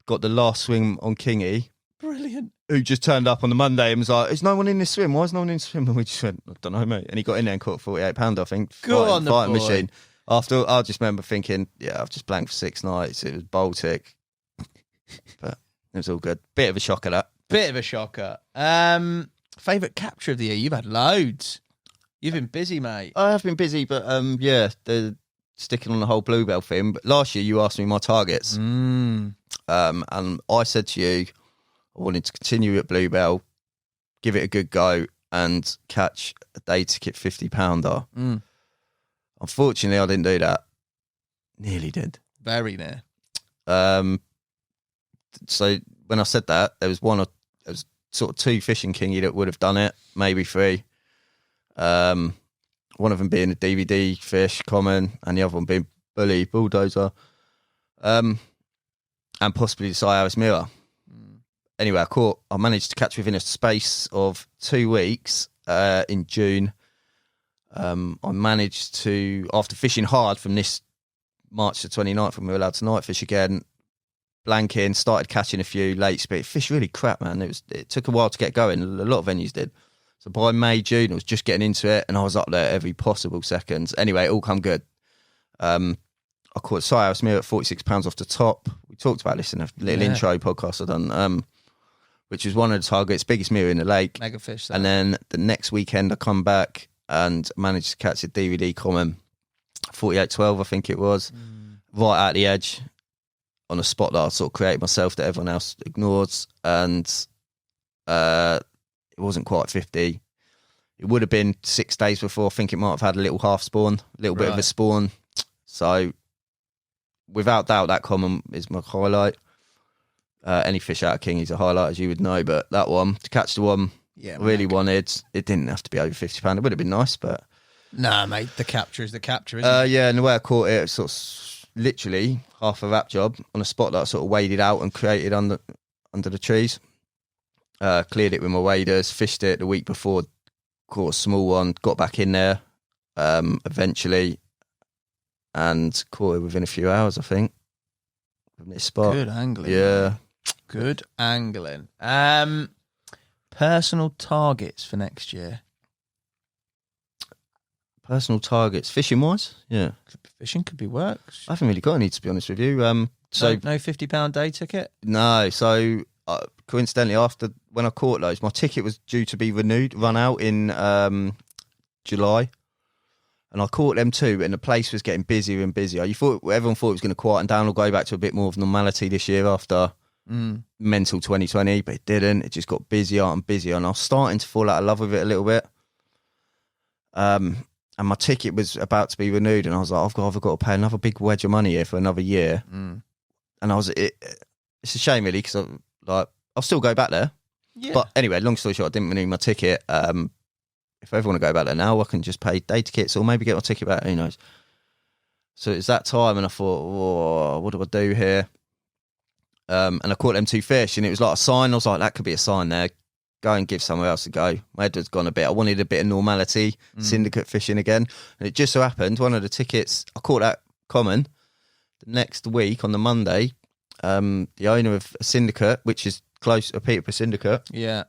got the last swim on Kingy. Brilliant. Who just turned up on the Monday and was like, is no one in this swim? Why is no one in this swim? And we just went, I don't know, mate. And he got in there and caught £48, I think. Go on the fighting boy. machine. After, I just remember thinking, I've just blanked for 6 nights. It was Baltic. But it was all good. Bit of a shocker, that. Bit of a shocker. Favourite capture of the year? You've had loads. You've been busy, mate. I have been busy, but they're sticking on the whole Bluebell thing. But last year you asked me my targets. And I said to you, I wanted to continue at Bluebell, give it a good go, and catch a day ticket £50. Unfortunately, I didn't do that. Nearly did. Very near. So when I said that, there was sort of 2 fishing kingy that would have done it, maybe 3. One of them being a DVD fish, common, and the other one being bully, bulldozer, and possibly the Cyaris mirror. Anyway, I managed to catch within a space of 2 weeks in June. I managed to, after fishing hard from this March the 29th when we were allowed to night fish again, blanking, started catching a few late speed fish. Really crap, man. It took a while to get going. A lot of venues did. So by May, June, I was just getting into it, and I was up there every possible second. Anyway, it all come good. I caught Sias Meal at £46 off the top. We talked about this in a little intro podcast I done, which was one of the targets, biggest meal in the lake. Mega fish. And then the next weekend I come back and managed to catch a DVD common, 48.12 I think it was, right out the edge on a spot that I sort of created myself that everyone else ignores. And it wasn't quite 50. It would have been 6 days before. I think it might have had a little half spawn, a little bit of a spawn. So without doubt, that common is my highlight. Any fish out of King is a highlight, as you would know, but that one, to catch the one really wanted, it didn't have to be over £50. It would have been nice, but... Nah, mate, the capture is the capture, isn't it? Yeah, and the way I caught it, sort of literally half a wrap job on a spot that I sort of waded out and created under the trees. Cleared it with my waders, fished it the week before, caught a small one, got back in there eventually, and caught it within a few hours, I think, from this spot. Good angling. Yeah. Good angling. Personal targets for next year. Personal targets, fishing wise, yeah. Fishing could be work. I haven't really got any, to be honest with you. So no £50 day ticket. No. So coincidentally, after when I caught those, my ticket was due to be run out in July, and I caught them too. And the place was getting busier and busier. Everyone thought it was going to quieten down or go back to a bit more of normality this year after mental 2020, but it didn't. It just got busier and busier, and I was starting to fall out of love with it a little bit. And my ticket was about to be renewed, and I was like, I've got to pay another big wedge of money here for another year. And it's a shame really, because I'll still go back there. Yeah. But anyway, long story short, I didn't renew my ticket. If I ever want to go back there now, I can just pay day tickets or maybe get my ticket back. Who knows? So it's that time, and I thought, what do I do here? And I caught them two fish, and it was like a sign. I was like, that could be a sign there. Go and give somewhere else a go. My head was gone a bit. I wanted a bit of normality, syndicate fishing again. And it just so happened, one of the tickets, I caught that common. The next week, on the Monday, the owner of a syndicate, which is close, a Peterborough syndicate. Yeah.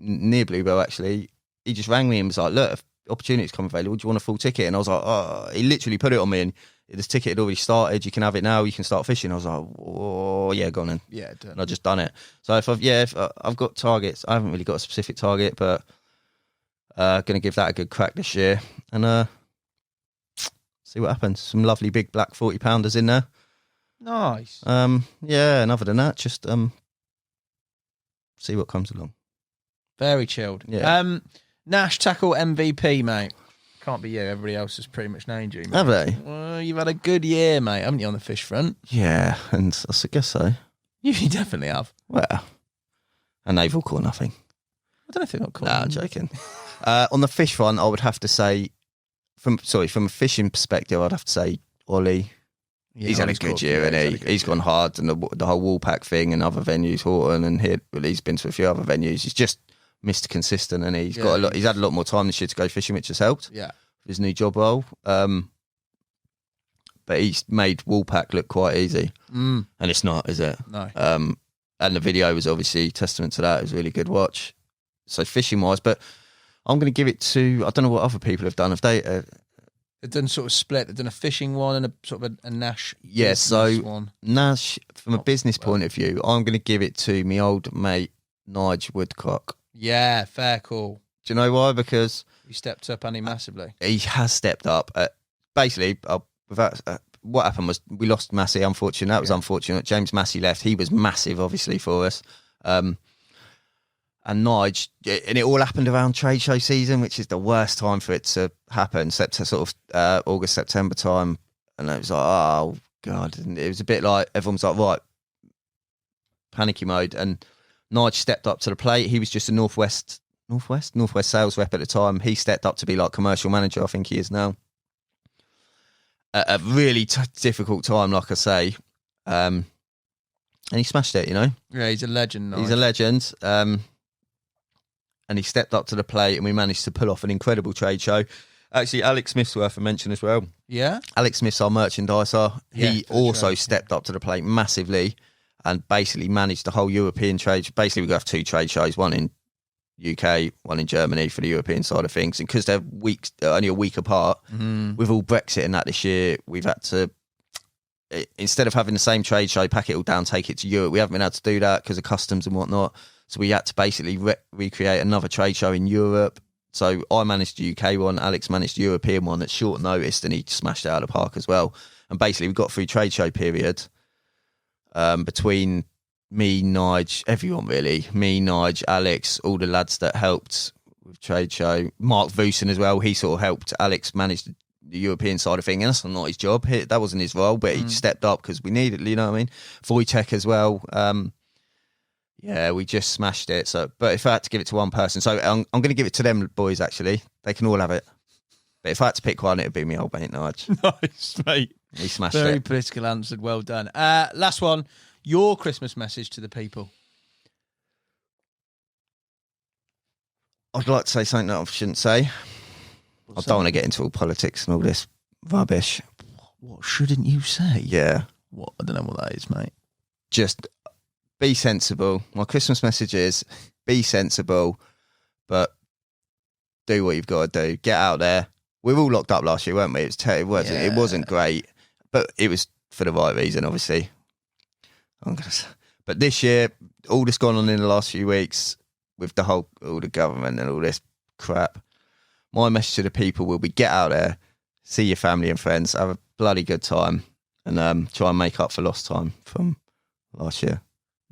Near Bluebell, actually, he just rang me and was like, look, if opportunities come available, do you want a full ticket? And I was like, oh, he literally put it on me, and this ticket had already started. You can have it now. You can start fishing. I was like, oh, yeah, go on then. Yeah, done. And I just done it. So if I've got targets, I haven't really got a specific target, but going to give that a good crack this year and see what happens. Some lovely big black 40-pounders in there. Nice. Yeah, and other than that, just see what comes along. Very chilled. Yeah. Nash Tackle MVP, mate. Can't be you. Everybody else has pretty much named you, mate. Have they? Well, you've had a good year, mate, haven't you, on the fish front? Yeah, and I guess so. You definitely have. Well, and they've all caught nothing. I don't know if they've not caught. No, I'm joking. On the fish front, I would have to say, from a fishing perspective, I'd have to say Ollie. Yeah, he's had a good year, and he's gone hard, and the whole Woolpack thing and other venues, Horton, and he's been to a few other venues. He's just Mr. Consistent, and he's got a lot. He's had a lot more time this year to go fishing, which has helped. Yeah, his new job role. But he's made Woolpack look quite easy, and it's not, is it? No. And the video was obviously testament to that. It was a really good watch. So fishing wise, but I'm going to give it to, I don't know what other people have done. Have they? They've done sort of split. They've done a fishing one and a sort of a Nash. Yeah, so one. Nash, from a business point of view, I'm going to give it to my old mate Nige Woodcock. Yeah, fair call. Do you know why? Because he stepped up, and he massively. He has stepped up. Basically, what happened was we lost Massey. Unfortunate. That was unfortunate. James Massey left. He was massive, obviously, for us. And Nige, and it all happened around trade show season, which is the worst time for it to happen. Sort of August, September time, and it was like, oh god, and it was a bit like everyone's like, right, panicky mode, and Nige stepped up to the plate. He was just a Northwest sales rep at the time. He stepped up to be like commercial manager. I think he is now. A really difficult time, like I say, and he smashed it. You know, yeah, he's a legend. Nige. He's a legend. and he stepped up to the plate, and we managed to pull off an incredible trade show. Actually, Alex Smith's worth a mention as well. Yeah? Alex Smith's our merchandiser. Yeah, He also stepped up to the plate massively and basically managed the whole European trade. Basically, we're going to have 2 trade shows, one in UK, one in Germany for the European side of things. And because they're only a week apart, with all Brexit and that this year, we've had to, instead of having the same trade show, pack it all down, take it to Europe. We haven't been able to do that because of customs and whatnot. So we had to basically recreate another trade show in Europe. So I managed the UK one, Alex managed the European one at short notice, and he smashed it out of the park as well. And basically we got through trade show period between me, Nige, everyone really, me, Nige, Alex, all the lads that helped with trade show, Mark Vusen as well, he sort of helped Alex manage the European side of things, and that's not his job, that wasn't his role, but he stepped up because we needed, you know what I mean? Wojciech as well, yeah, we just smashed it. So, but if I had to give it to one person, so I'm going to give it to them boys. Actually, they can all have it. But if I had to pick one, it'd be me old mate Nige. Nice, mate. He smashed Very it. political answered. Well done. Last one. Your Christmas message to the people. I'd like to say something that I shouldn't say. I don't want to get into all politics and all this rubbish. What shouldn't you say? Yeah. What? I don't know what that is, mate. Just be sensible. My Christmas message is be sensible, but do what you've got to do. Get out there. We were all locked up last year, weren't we? It wasn't great, but it was for the right reason, obviously. But this year, all that's gone on in the last few weeks with all the government and all this crap, my message to the people will be get out there, see your family and friends, have a bloody good time, and try and make up for lost time from last year.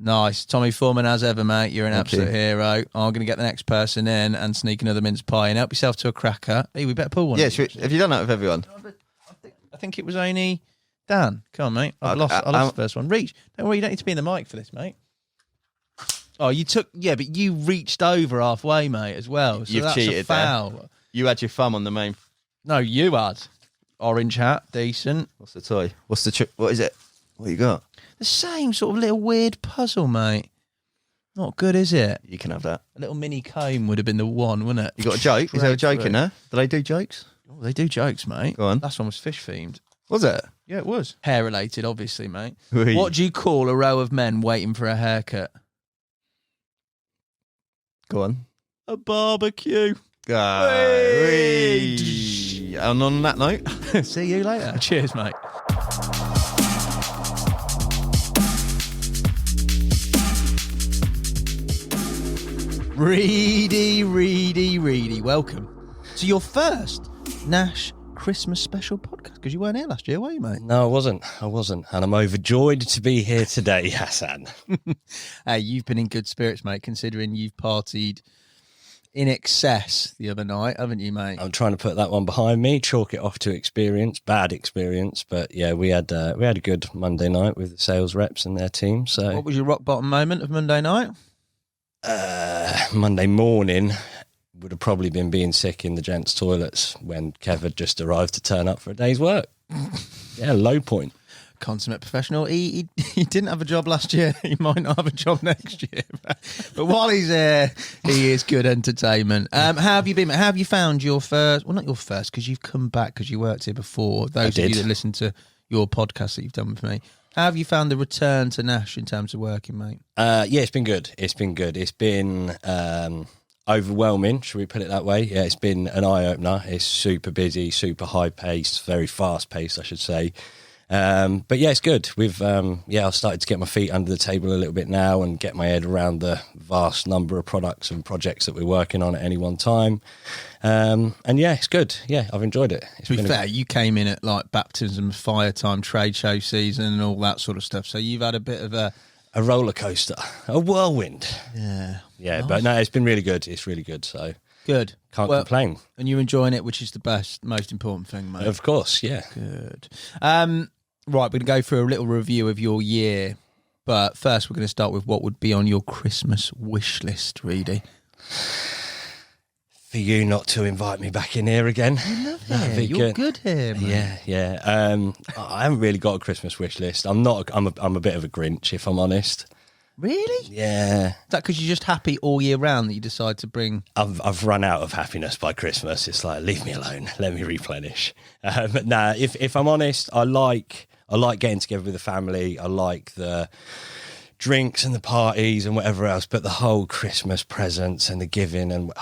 Nice. Tommy Foreman, as ever, mate. You're an Thank absolute you. hero. I'm going to get the next person in and sneak another mince pie and help yourself to a cracker. Hey, we better pull one. Yeah, have you done that with everyone? I think it was only Dan. Come on, mate. I lost the first one. Reach. Don't worry, you don't need to be in the mic for this, mate. Oh, but you reached over halfway, mate, as well. So You've that's cheated a foul. there. You had your thumb on the main. No, you had. Orange hat, decent. What's the toy? What is it? What you got? The same sort of little weird puzzle, mate. Not good, is it? You can have that. A little mini comb would have been the one, wouldn't it? You got a joke? Is there a joke in there? Do they do jokes? Oh, they do jokes, mate. Go on. Last one was fish themed. Was it? Yeah, it was. Hair related, obviously, mate. Wee. What do you call a row of men waiting for a haircut? Go on. A barbecue. Wee. And on that note, see you later. Cheers, mate. Reedy. Welcome to your first Nash Christmas Special podcast, because you weren't here last year, were you, mate? No, I wasn't. And I'm overjoyed to be here today, Hassan. Hey, you've been in good spirits, mate, considering you've partied in excess the other night, haven't you, mate? I'm trying to put that one behind me, chalk it off to bad experience. But yeah, we had a good Monday night with the sales reps and their team. So, what was your rock bottom moment of Monday night? Monday morning would have probably been being sick in the gents' toilets when Kev had just arrived to turn up for a day's work. Yeah, low point. Consummate professional. He didn't have a job last year. He might not have a job next year. But while he's here, he is good entertainment. How have you been? How have you found your first? Well, not your first, because you've come back because you worked here before. Those of you that listen to your podcast that you've done with me. How have you found the return to Nash in terms of working, mate? Yeah, it's been good. It's been overwhelming, should we put it that way? Yeah, it's been an eye-opener. It's super busy, super high-paced, very fast-paced, I should say. But yeah, it's good. I've started to get my feet under the table a little bit now and get my head around the vast number of products and projects that we're working on at any one time. And yeah, it's good. Yeah, I've enjoyed it. To be fair, you came in at like baptism, fire time, trade show season and all that sort of stuff. So you've had a bit of a roller coaster, a whirlwind. Yeah. Yeah, nice. But no, it's been really good. It's really good. So good. Can't complain. And you're enjoying it, which is the most important thing, mate. Of course, yeah. Good. Right, we're going to go through a little review of your year. But first, we're going to start with what would be on your Christmas wish list, Reedy. For you not to invite me back in here again. I love it. You're good here, man. Yeah. I haven't really got a Christmas wish list. I'm a bit of a Grinch, if I'm honest. Really? Yeah. Is that because you're just happy all year round that you decide to bring? I've run out of happiness by Christmas. It's like, leave me alone. Let me replenish. But nah, if I'm honest, I like getting together with the family. I like the drinks and the parties and whatever else. But the whole Christmas presents and the giving and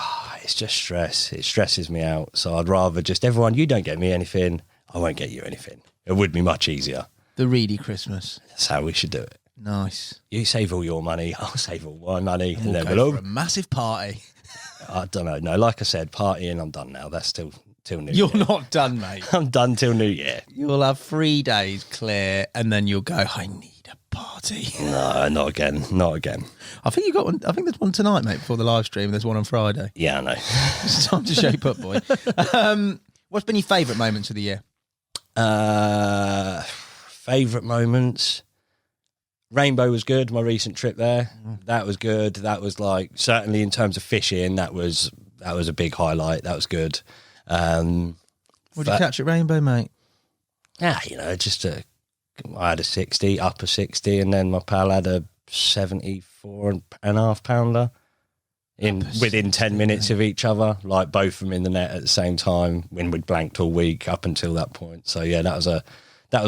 it's just stress. It stresses me out. So I'd rather just everyone. You don't get me anything. I won't get you anything. It would be much easier. The Reedy Christmas. That's how we should do it. Nice. You save all your money, I'll save all my money. And we'll go for a massive party. I don't know. No, like I said, partying, I'm done now. That's till New Year. You're not done, mate. I'm done till New Year. You'll have 3 days clear and then you'll go, I need a party. No, not again. Not again. I think you got one. I think there's one tonight, mate, before the live stream. There's one on Friday. Yeah, I know. It's time to shape up, boy. What's been your favourite moments of the year? Favourite moments? Rainbow was good. My recent trip there, that was good. That was like certainly in terms of fishing, that was a big highlight. That was good. What did you catch at Rainbow, mate? Yeah, I had a 60, upper 60, and then my pal had a 74.5 pounder within 10 minutes of each other, like both of them in the net at the same time. When we'd blanked all week up until that point. So yeah, that was a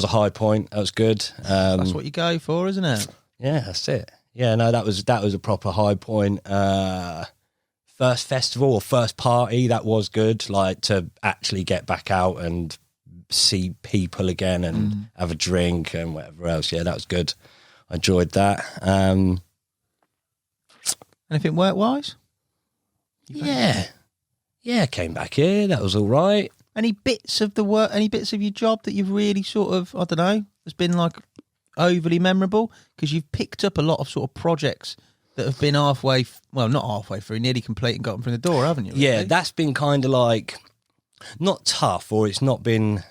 high point. That was good. That's what you go for, isn't it? Yeah, that's it. Yeah, no, that was a proper high point. First festival or first party, that was good. Like to actually get back out and see people again and have a drink and whatever else. Yeah, that was good. I enjoyed that. Anything work-wise? Yeah, came back here. That was all right. Any bits of the work, any bits of your job that you've really sort of, I don't know, has been like overly memorable? Because you've picked up a lot of sort of projects that have been not halfway through, nearly complete and got them through the door, haven't you? Really? Yeah, that's been kind of like, not tough, or it's not been,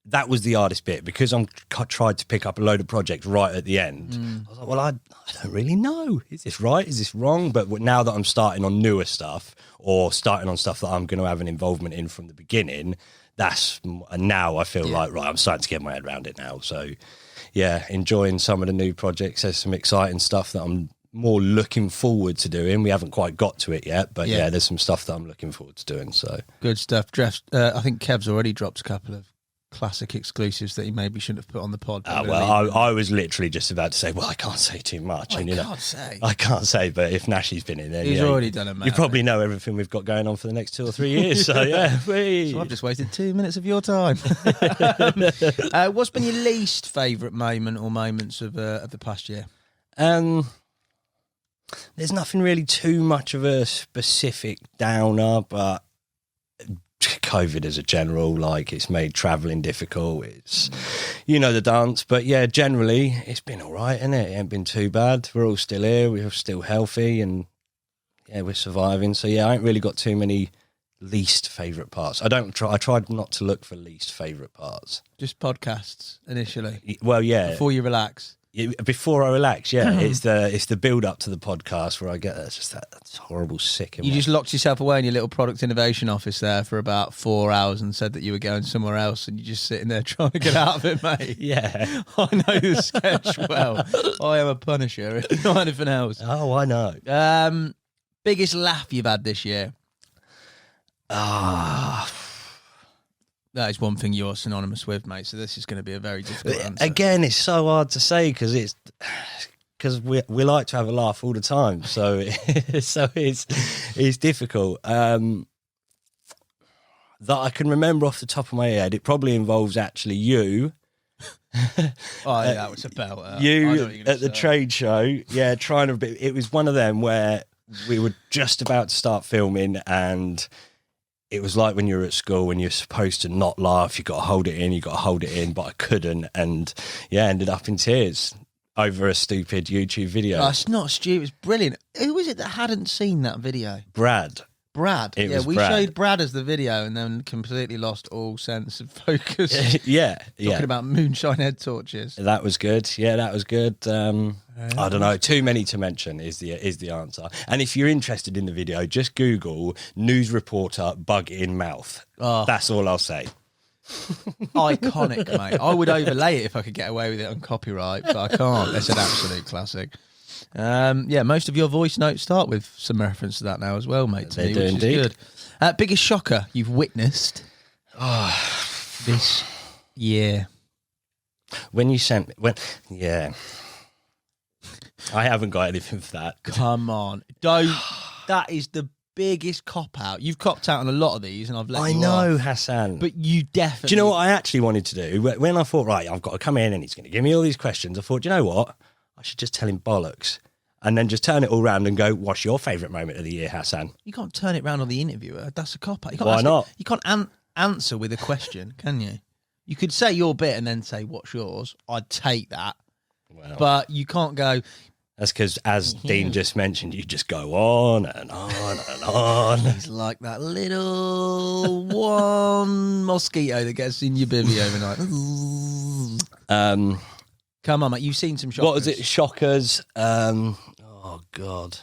that was the hardest bit, because I tried to pick up a load of projects right at the end. I was like, well, I don't really know. Is this right? Is this wrong? But now that I'm starting on newer stuff, or starting on stuff that I'm going to have an involvement in from the beginning, now I feel like, right, I'm starting to get my head around it now. So, yeah, enjoying some of the new projects. There's some exciting stuff that I'm more looking forward to doing. We haven't quite got to it yet, but yeah, there's some stuff that I'm looking forward to doing. So good stuff. I think Kev's already dropped a couple of classic exclusives that he maybe shouldn't have put on the pod. I was literally just about to say, well, I can't say too much. I can't say, but if Nashy's been in there, he's already done it, mate. You probably know everything we've got going on for the next 2 or 3 years. So yeah, so I've just wasted 2 minutes of your time. What's been your least favourite moment or moments of the past year? There's nothing really too much of a specific downer, but COVID as a general, like, it's made travelling difficult. It's, the dance. But yeah, generally, it's been all right, isn't it? It ain't been too bad. We're all still here. We're still healthy, and yeah, we're surviving. So yeah, I ain't really got too many least favourite parts. I tried not to look for least favourite parts. Just podcasts initially. Well, yeah. Before you relax. Before I relax, yeah, it's the build up to the podcast where I get that horrible sick. You just locked yourself away in your little product innovation office there for about 4 hours and said that you were going somewhere else, and you're just sitting there trying to get out of it, mate. Yeah, I know the sketch well. I am a punisher, if not anything else. Oh, I know. Biggest laugh you've had this year? That is one thing you're synonymous with, mate. So this is going to be a very difficult answer. Again, it's so hard to say because we like to have a laugh all the time. So it's difficult. That I can remember off the top of my head, it probably involves actually you. That was about you at the trade show. Yeah, trying to be. It was one of them where we were just about to start filming, and it was like when you're at school when you're supposed to not laugh, you got to hold it in, but I couldn't, and yeah, ended up in tears over a stupid YouTube video. Oh, it's not stupid, it's brilliant. Who was it that hadn't seen that video? Brad. We showed Brad as the video and then completely lost all sense of focus. Talking about moonshine head torches. That was good. Yeah, that was good. I don't know. Too many to mention is the answer. And if you're interested in the video, just Google news reporter bug in mouth. That's all I'll say. Iconic, mate. I would overlay it if I could get away with it on copyright, but I can't. That's an absolute classic. Most of your voice notes start with some reference to that now as well, mate. They do indeed. Good. Biggest shocker you've witnessed this year? When you sent I haven't got anything for that. Come on, don't. That is the biggest cop out. You've copped out on a lot of these, and I've let you off. Hassan, but you definitely. Do you know what I actually wanted to do? When I thought, right, I've got to come in and he's going to give me all these questions, I thought, do you know what? I should just tell him bollocks. And then just turn it all round and go, what's your favourite moment of the year, Hassan? You can't turn it round on the interviewer. That's a cop out. Why not? You can't answer with a question, can you? You could say your bit and then say, what's yours? I'd take that. Well, but you can't go... That's because, as Dean just mentioned, you just go on and on and on. He's like that little one mosquito that gets in your bivvy overnight. Come on, mate. You've seen some shockers. What was it? Shockers. Oh, God.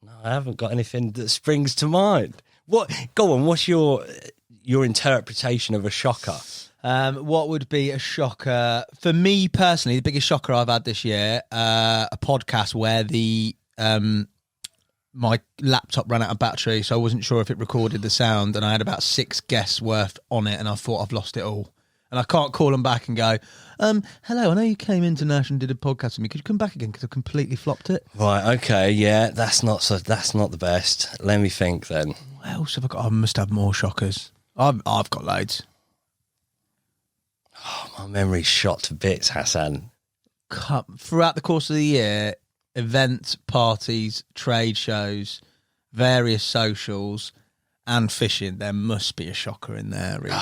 No, I haven't got anything that springs to mind. What? Go on. What's your interpretation of a shocker? What would be a shocker for me personally? The biggest shocker I've had this year, a podcast where my laptop ran out of battery, so I wasn't sure if it recorded the sound, and I had about 6 guests worth on it, and I thought I've lost it all, and I can't call them back and go, hello, I know you came into Nash and did a podcast with me. Could you come back again because I completely flopped it? Right. Okay. Yeah. That's not the best. Let me think then. What else have I got? I must have more shockers. I've got loads. Oh, my memory's shot to bits, Hassan. Throughout the course of the year, events, parties, trade shows, various socials, and fishing, there must be a shocker in there, Reedy.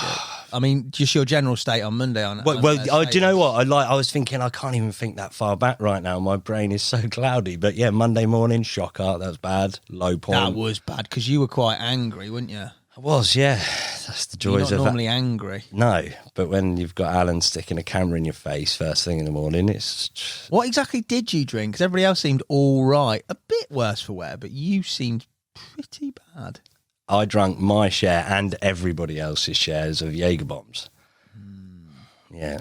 I mean, just your general state on Monday. Do you know what? I was thinking, I can't even think that far back right now. My brain is so cloudy. But yeah, Monday morning, shocker. That was bad. Low point. That was bad because you were quite angry, weren't you? I was, yeah. That's the joys You're not of normally angry. No, but when you've got Alan sticking a camera in your face first thing in the morning, it's... What exactly did you drink? Because everybody else seemed all right. A bit worse for wear, but you seemed pretty bad. I drank my share and everybody else's shares of Jaeger bombs. Yeah.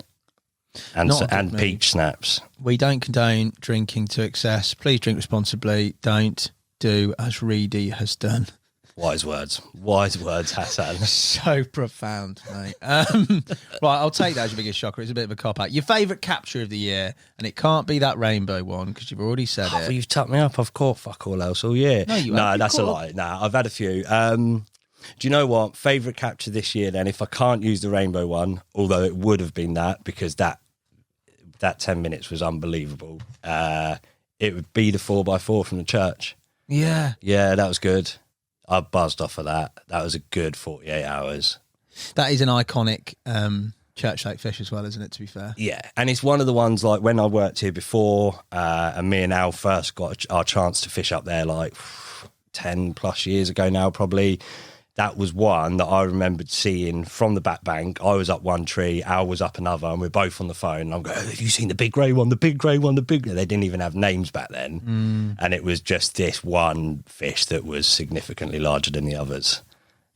And peach snaps. We don't condone drinking to excess. Please drink responsibly. Don't do as Reedy has done. Wise words, Hassan. So profound, mate. Right, I'll take that as your biggest shocker. It's a bit of a cop-out. Your favourite capture of the year, and it can't be that rainbow one, because you've already said it. Well, you've tucked me up. I've caught fuck all else all year. No, that's a lie. No, I've had a few. Do you know what? Favourite capture this year, then, if I can't use the rainbow one, although it would have been that, because that 10 minutes was unbelievable, it would be the 4x4 from the church. Yeah. Yeah, that was good. I buzzed off of that. That was a good 48 hours. That is an iconic church lake fish as well, isn't it, to be fair? Yeah, and it's one of the ones, like, when I worked here before, and me and Al first got our chance to fish up there, like, 10 plus years ago now, probably. That was one that I remembered seeing from the back bank. I was up one tree, Al was up another, and we're both on the phone. And I'm going, have you seen the big grey one, the big grey one, the big... They didn't even have names back then. And it was just this one fish that was significantly larger than the others.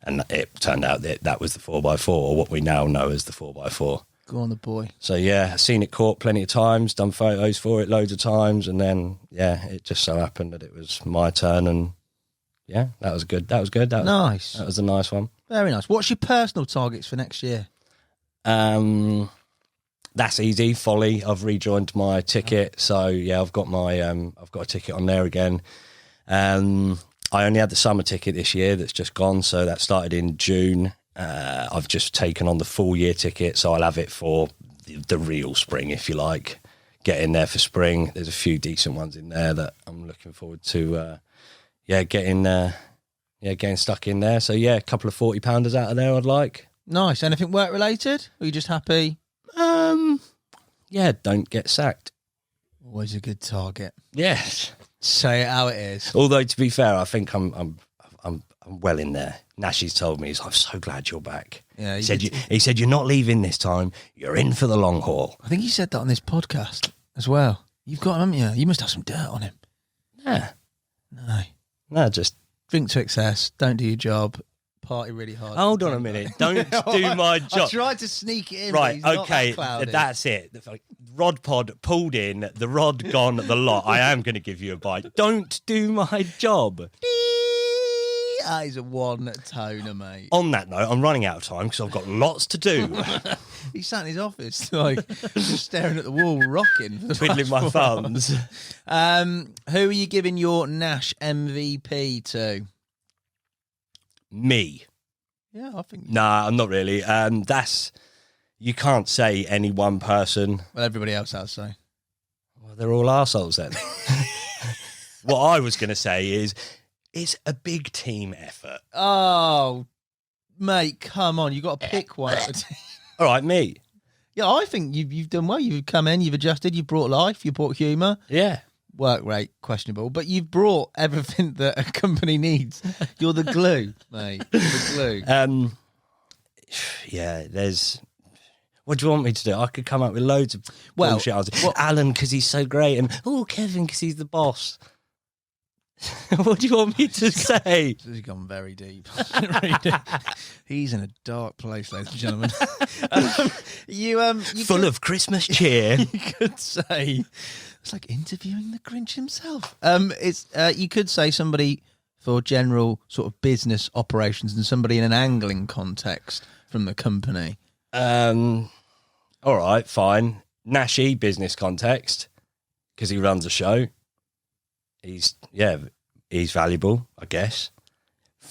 And it turned out that was the 4x4, or what we now know as the 4x4. Go on, the boy. So, yeah, I've seen it caught plenty of times, done photos for it loads of times, and then, yeah, it just so happened that it was my turn, and... Yeah, that was good. Nice. That was a nice one. Very nice. What's your personal targets for next year? That's easy. Folly. I've rejoined my ticket, so yeah, I've got a ticket on there again. I only had the summer ticket this year. That's just gone. So that started in June. I've just taken on the full year ticket, so I'll have it for the real spring, if you like. Get in there for spring. There's a few decent ones in there that I'm looking forward to. Getting stuck in there. So, yeah, a couple of 40-pounders out of there I'd like. Nice. Anything work-related? Or are you just happy? Yeah, don't get sacked. Always a good target. Yes. Say it how it is. Although, to be fair, I think I'm well in there. Nashy's told me, I'm so glad you're back. Yeah, he said, you're not leaving this time. You're in for the long haul. I think he said that on this podcast as well. You've got him, haven't you? You must have some dirt on him. Yeah. No. No, just drink to excess, don't do your job, party really hard. Hold on a minute. Don't do my job. I tried to sneak it in. Right, but he's okay, not that cloudy. that's it. Rod pod pulled in, the rod gone, the lot. I am going to give you a bite. Don't do my job. He's a one toner, mate. On that note, I'm running out of time because I've got lots to do. He sat in his office, like, just staring at the wall, rocking. For the Twiddling my past 4 thumbs. hours. Who are you giving your Nash MVP to? Me. Yeah, I think. Nah, I'm not really. You can't say any one person. Well, everybody else has, so. Well, they're all arseholes then. What I was going to say is, it's a big team effort. Oh, mate, come on. You've got to pick one. All right, me. Yeah, I think you've done well. You've come in, you've adjusted, you've brought life, you've brought humour. Yeah. Work rate, questionable. But you've brought everything that a company needs. You're the glue, mate. You're the glue. Yeah, there's... What do you want me to do? I could come up with loads of bullshit. Alan, because he's so great, and Kevin, because he's the boss. What do you want me to say? This has gone very deep. He's in a dark place, ladies and gentlemen. You full of Christmas cheer. You could say it's like interviewing the Grinch himself. You could say somebody for general sort of business operations and somebody in an angling context from the company. All right, fine. Nashy business context because he runs a show. He's valuable, I guess.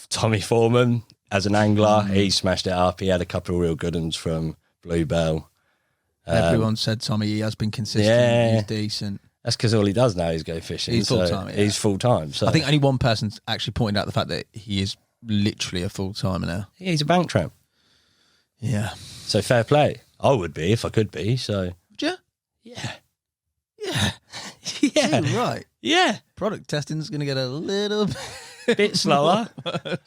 Tommy Foreman, as an angler, he smashed it up. He had a couple of real good ones from Bluebell. Everyone said Tommy, he has been consistent. Yeah. He's decent. That's because all he does now is go fishing. He's full-time. Yeah. He's full-time. So. I think only one person's actually pointed out the fact that he is literally a full-timer now. Yeah, he's a bank tramp. Yeah. So fair play. I would be if I could be. So. Would you? Yeah. Yeah. Yeah. You're right. Yeah. Product testing's going to get a little bit slower. I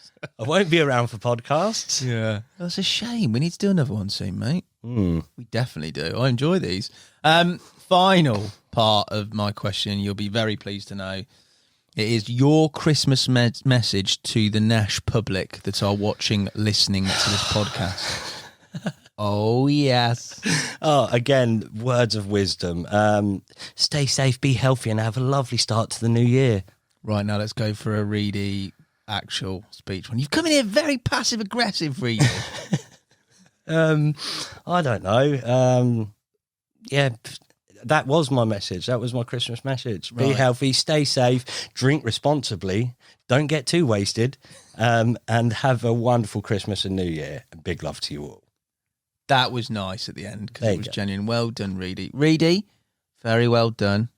won't be around for podcasts. Yeah. That's a shame. We need to do another one soon, mate. We definitely do. I enjoy these. Final part of my question, you'll be very pleased to know. It is your Christmas message to the Nash public that are watching, listening to this podcast. Oh, yes. Oh, again, words of wisdom. Stay safe, be healthy, and have a lovely start to the new year. Right, now let's go for a Reedy actual speech one. You've come in here very passive-aggressive, Reedy. I don't know. Yeah, that was my message. That was my Christmas message. Be healthy, stay safe, drink responsibly, don't get too wasted, and have a wonderful Christmas and New Year. And big love to you all. That was nice at the end because it was genuine. Well done, Reedy. Reedy, very well done.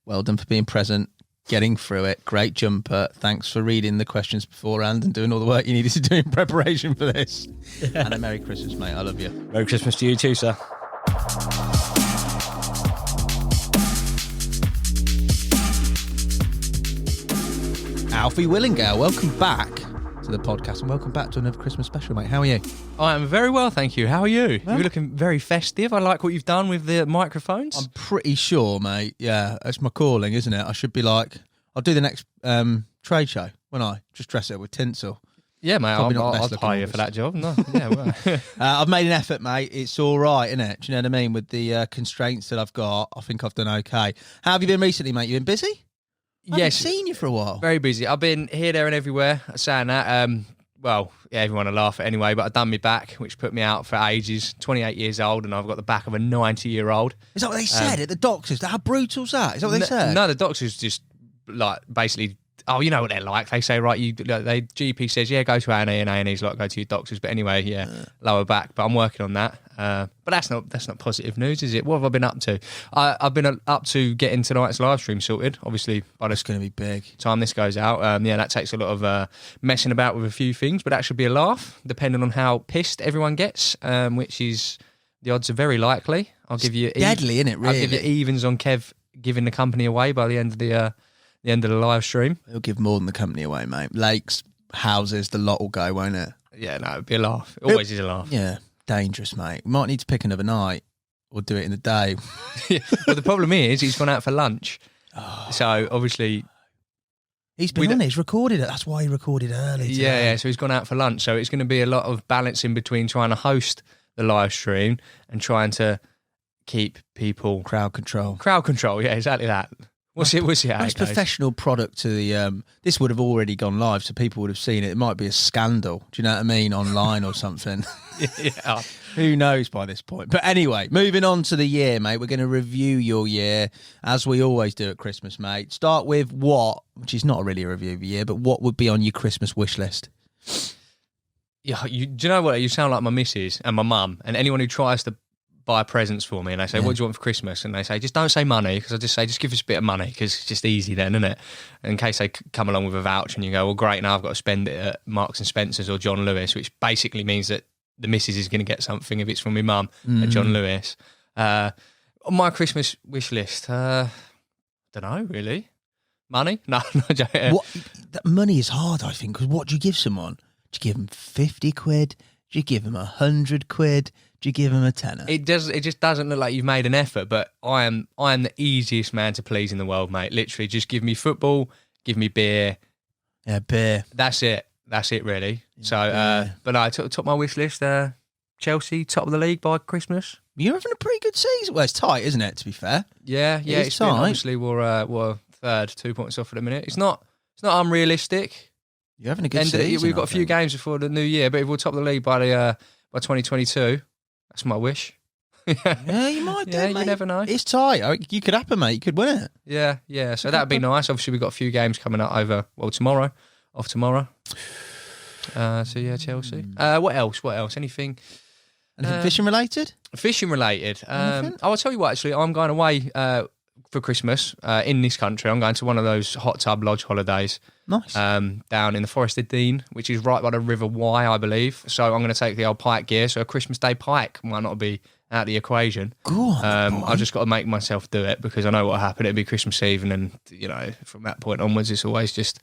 Well done for being present, getting through it. Great jumper. Thanks for reading the questions beforehand and doing all the work you needed to do in preparation for this. And a Merry Christmas, mate. I love you. Merry Christmas to you too, sir. Alfie Willingale, welcome back to the podcast and welcome back to another Christmas special, mate. How are you? I am very well, thank you. How are you? Well, you're looking very festive. I like what you've done with the microphones. I'm pretty sure, mate. Yeah, that's my calling, isn't it? I should be like, I'll do the next trade show when I just dress it up with tinsel. Yeah, mate, Probably I'll hire you for that job. No, yeah, well. I've made an effort, mate. It's all right, isn't it? Do you know what I mean? With the constraints that I've got, I think I've done okay. How have you been recently, mate? You been busy? I haven't seen you for a while. Very busy. I've been here, there and everywhere saying that. Well, yeah, everyone will laugh at it anyway, but I've done my back, which put me out for ages. 28 years old, and I've got the back of a 90-year-old. Is that what they said at the doctors? How brutal's that? Is that what they said? No, the doctors just, like, basically... Oh, you know what they're like. They say, right, GP says, yeah, go to A&E, and A&E's like, go to your doctors. But anyway, lower back. But I'm working on that. But that's not positive news, is it? What have I been up to? I've been up to getting tonight's live stream sorted. Obviously, by the going to be big time this goes out. That takes a lot of messing about with a few things, but that should be a laugh, depending on how pissed everyone gets, which is the odds are very likely. I'll give you deadly, isn't it? Really, I'll give you evens on Kev giving the company away by the end of the live stream. It'll give more than the company away, mate. Lakes, houses, the lot will go, won't it? Yeah, no, it'll be a laugh. It always is a laugh. Yeah, dangerous, mate. We might need to pick another night or do it in the day. Well, the problem is he's gone out for lunch. So, obviously... He's been on it. He's recorded it. That's why he recorded early today. Yeah. So he's gone out for lunch. So it's going to be a lot of balancing between trying to host the live stream and trying to keep people... Crowd control. Yeah, exactly that. We'll see how Most it goes. professional product to the... this would have already gone live, so people would have seen it. It might be a scandal. Do you know what I mean? Online or something. Yeah. Who knows by this point? But anyway, moving on to the year, mate. We're going to review your year, as we always do at Christmas, mate. Start with what, which is not really a review of the year, but what would be on your Christmas wish list? Yeah, do you know what? You sound like my missus and my mum and anyone who tries to buy presents for me, and they say, what do you want for Christmas? And they say, just don't say money, because I just say, just give us a bit of money, because it's just easy then, isn't it? In case they come along with a voucher and you go, well, great, now I've got to spend it at Marks and Spencer's or John Lewis, which basically means that the missus is going to get something if it's from my mum at John Lewis. On my Christmas wish list, don't know, really. Money? No, Money is hard, I think, because what do you give someone? Do you give them 50 quid? Do you give them 100 quid? Do you give them a tenner? It just doesn't look like you've made an effort, but I am the easiest man to please in the world, mate. Literally, just give me football, give me beer. Yeah, beer. That's it, really. So, but I took my wish list. Chelsea, top of the league by Christmas. You're having a pretty good season. Well, it's tight, isn't it, to be fair? Yeah, it's tight. Obviously, we're third, 2 points off at the minute. It's not unrealistic. You're having a good season. We've got a few games before the new year, but if we're top of the league by 2022, that's my wish. Yeah, you might do, mate. You never know. It's tight. You could happen, mate. You could win it. Yeah. So that'd be nice. Obviously, we've got a few games coming up tomorrow. So yeah, Chelsea. What else? Anything fishing related? Fishing related. I'll tell you what, actually, I'm going away for Christmas in this country. I'm going to one of those hot tub lodge holidays. Nice. Down in the Forest of Dean, which is right by the River Wye, I believe. So I'm going to take the old pike gear. So a Christmas Day pike might not be out of the equation. Go on, I've just got to make myself do it, because I know what happened. It'd be Christmas Eve, and then, from that point onwards, it's always just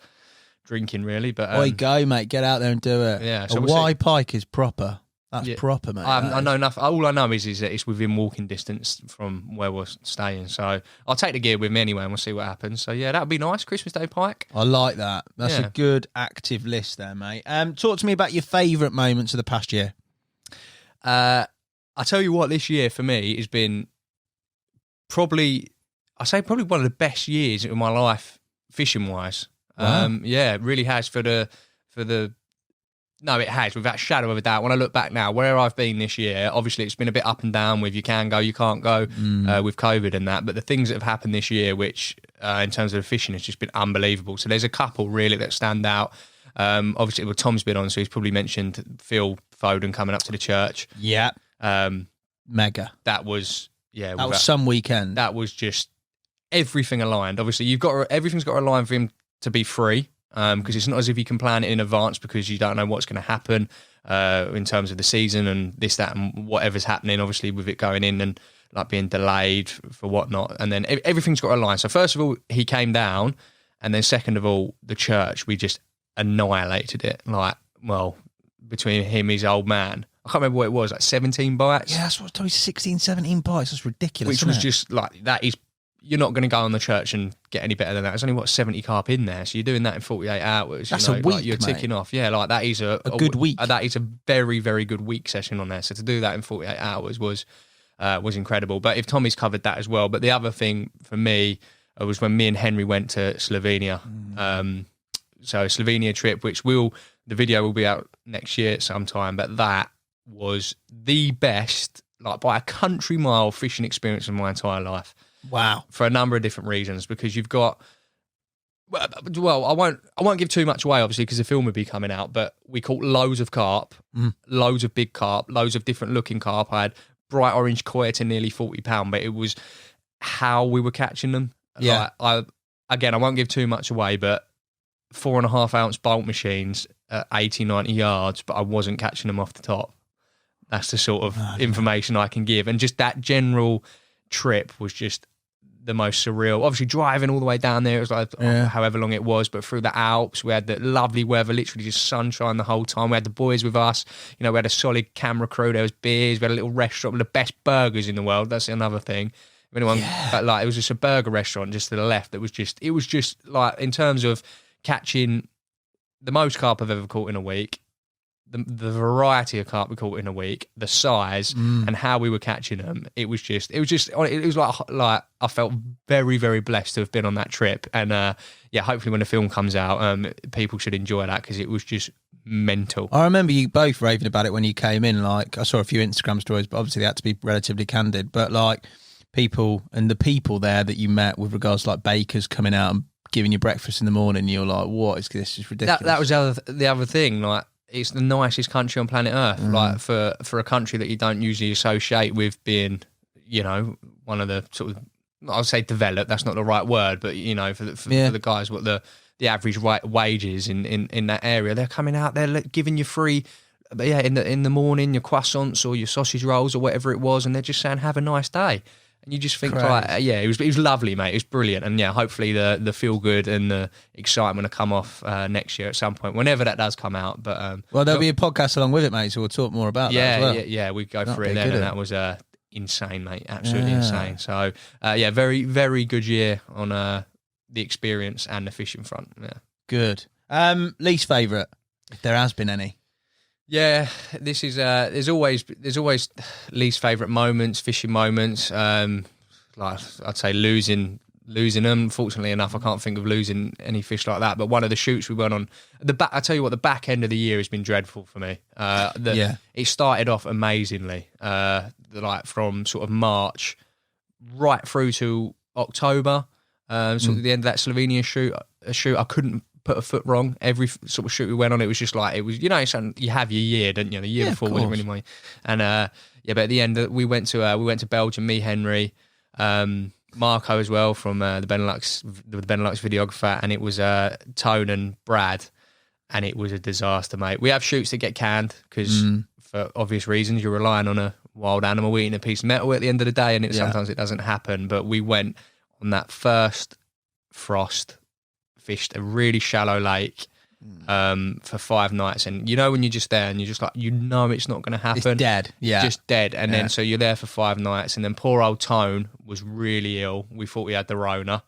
drinking, really. But go, mate. Get out there and do it. Yeah. So Wye pike is proper. That's proper, mate. I know nothing. All I know is that it's within walking distance from where we're staying. So I'll take the gear with me anyway, and we'll see what happens. So yeah, that'd be nice. Christmas Day pike. I like that. That's a good active list there, mate. Talk to me about your favourite moments of the past year. I tell you what, this year for me has been probably one of the best years in my life, fishing wise. Wow. Yeah, it really has No, it has, without a shadow of a doubt. When I look back now, where I've been this year, obviously it's been a bit up and down with you can go, you can't go with COVID and that. But the things that have happened this year, which in terms of fishing, has just been unbelievable. So there's a couple really that stand out. Obviously, well, Tom's been on, so he's probably mentioned Phil Foden coming up to the church. Yeah. Mega. That was some weekend. That was just everything aligned. Obviously, everything's got to align for him to be free. Because it's not as if you can plan it in advance, because you don't know what's going to happen in terms of the season and this, that, and whatever's happening, obviously, with it going in and like being delayed for whatnot. And then everything's got to align. So first of all, he came down, and then second of all, the church, we just annihilated it. Between him, his old man, I can't remember what it was, like 17 bites. Yeah, that's what I told you, 16, 17 bites. That's ridiculous. Which was just like, that is, you're not going to go on the church and get any better than that. There's only 70 carp in there, so you're doing that in 48 hours. That's a week, like you're ticking off. Yeah, like that is a good week. That is a very, very good week session on there. So to do that in 48 hours was incredible. But if Tommy's covered that as well. But the other thing for me was when me and Henry went to Slovenia. So Slovenia trip, which the video will be out next year at some time. But that was the best, like by a country mile, fishing experience of my entire life. Wow. For a number of different reasons, because you've got, well, I won't give too much away, obviously, because the film will be coming out, but we caught loads of carp, loads of big carp, loads of different looking carp. I had bright orange koi to nearly 40 pound, but it was how we were catching them. Yeah. I won't give too much away, but 4.5 ounce bolt machines at 80, 90 yards, but I wasn't catching them off the top. That's the sort of information I can give. And just that general trip was just the most surreal. Obviously, driving all the way down there, it was like however long it was, but through the Alps, we had the lovely weather, literally just sunshine the whole time. We had the boys with us. We had a solid camera crew. There was beers. We had a little restaurant with the best burgers in the world. That's another thing. If anyone, it was just a burger restaurant just to the left. It was just like, in terms of catching the most carp I've ever caught in a week, the variety of carp we caught in a week, the size and how we were catching them. It was like I felt very, very blessed to have been on that trip. And hopefully when the film comes out, people should enjoy that because it was just mental. I remember you both raving about it when you came in. Like, I saw a few Instagram stories, but obviously they had to be relatively candid. But like the people there that you met with regards to like bakers coming out and giving you breakfast in the morning, you're like, what is this? Is ridiculous. That was the other thing. Like, it's the nicest country on planet Earth. Like for a country that you don't usually associate with being, you know, one of the sort of, I'll say developed. That's not the right word, but you know, for the guys, what the average wages in that area, they're coming out, they're giving you free, in the morning, your croissants or your sausage rolls or whatever it was, and they're just saying, have a nice day. And you just think, it was lovely, mate. It was brilliant. And yeah, hopefully the feel good and the excitement will come off next year at some point, whenever that does come out. But there'll be a podcast along with it, mate. So we'll talk more about that as well. Yeah, we go through it then, and that was insane, mate. Absolutely insane. So very, very good year on the experience and the fishing front. Yeah, good. Least favourite, if there has been any. Yeah, this is there's always least favourite moments, fishing moments. Like I'd say losing them. Fortunately enough, I can't think of losing any fish like that. But one of the shoots we went on, I tell you what, the back end of the year has been dreadful for me. It started off amazingly, like from sort of March right through to October. Sort of the end of that Slovenia shoot, I couldn't put a foot wrong. Every sort of shoot we went on, it was just like, it was, you know, you have your year, don't you? The year before wasn't really mine. And but at the end we went to Belgium, me, Henry, Marco as well from the Benelux videographer, and it was Tone and Brad, and it was a disaster, mate. We have shoots that get canned because for obvious reasons, you're relying on a wild animal eating a piece of metal at the end of the day, and sometimes it doesn't happen. But we went on that first frost, fished a really shallow lake for 5 nights, and you know when you're just there and you're just like, you know it's not going to happen. It's dead, just dead. And then so you're there for 5 nights, and then poor old Tone was really ill. We thought we had the Rona.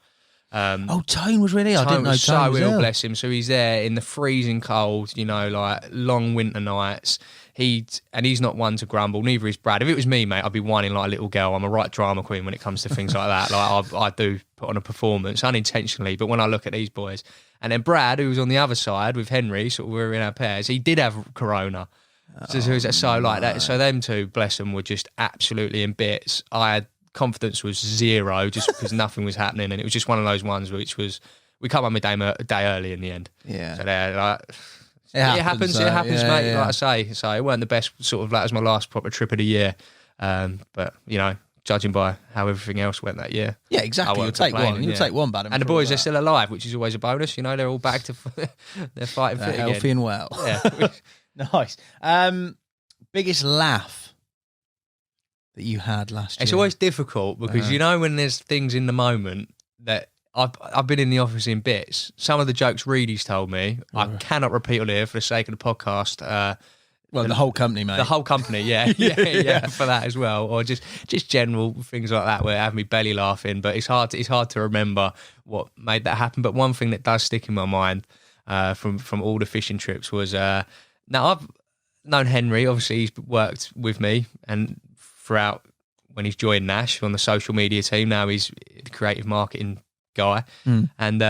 Tone was really ill. I didn't know was Tone was so ill, ill. bless him. So he's there in the freezing cold, you know, like long winter nights. He's not one to grumble, neither is Brad. If it was me, mate, I'd be whining like a little girl. I'm a right drama queen when it comes to things like that. Like I do put on a performance unintentionally, but when I look at these boys, and then Brad, who was on the other side with Henry, sort of we were in our pairs, he did have corona. So like that. So them two, bless them, were just absolutely in bits. I had confidence was zero just because nothing was happening, and it was just one of those ones which was, we come home a day early in the end. Yeah. So they're like, it happens, mate. Like I say, so it weren't the best sort of, that was my last proper trip of the year. But you know, judging by how everything else went that year, yeah, exactly. You'll take one. You'll take one bad. And the boys are still alive, which is always a bonus. You know, they're all back to they're fighting fit again, healthy and well. Yeah, nice. Biggest laugh that you had last year? It's always difficult because you know when there's things in the moment that. I've been in the office in bits. Some of the jokes Reedy's told me, I cannot repeat on here for the sake of the podcast. The whole company, mate. The whole company, yeah, for that as well, or just general things like that where it have me belly laughing. But it's hard to remember what made that happen. But one thing that does stick in my mind from all the fishing trips was now I've known Henry. Obviously, he's worked with me and throughout when he's joined Nash on the social media team. Now he's the creative marketing guy, and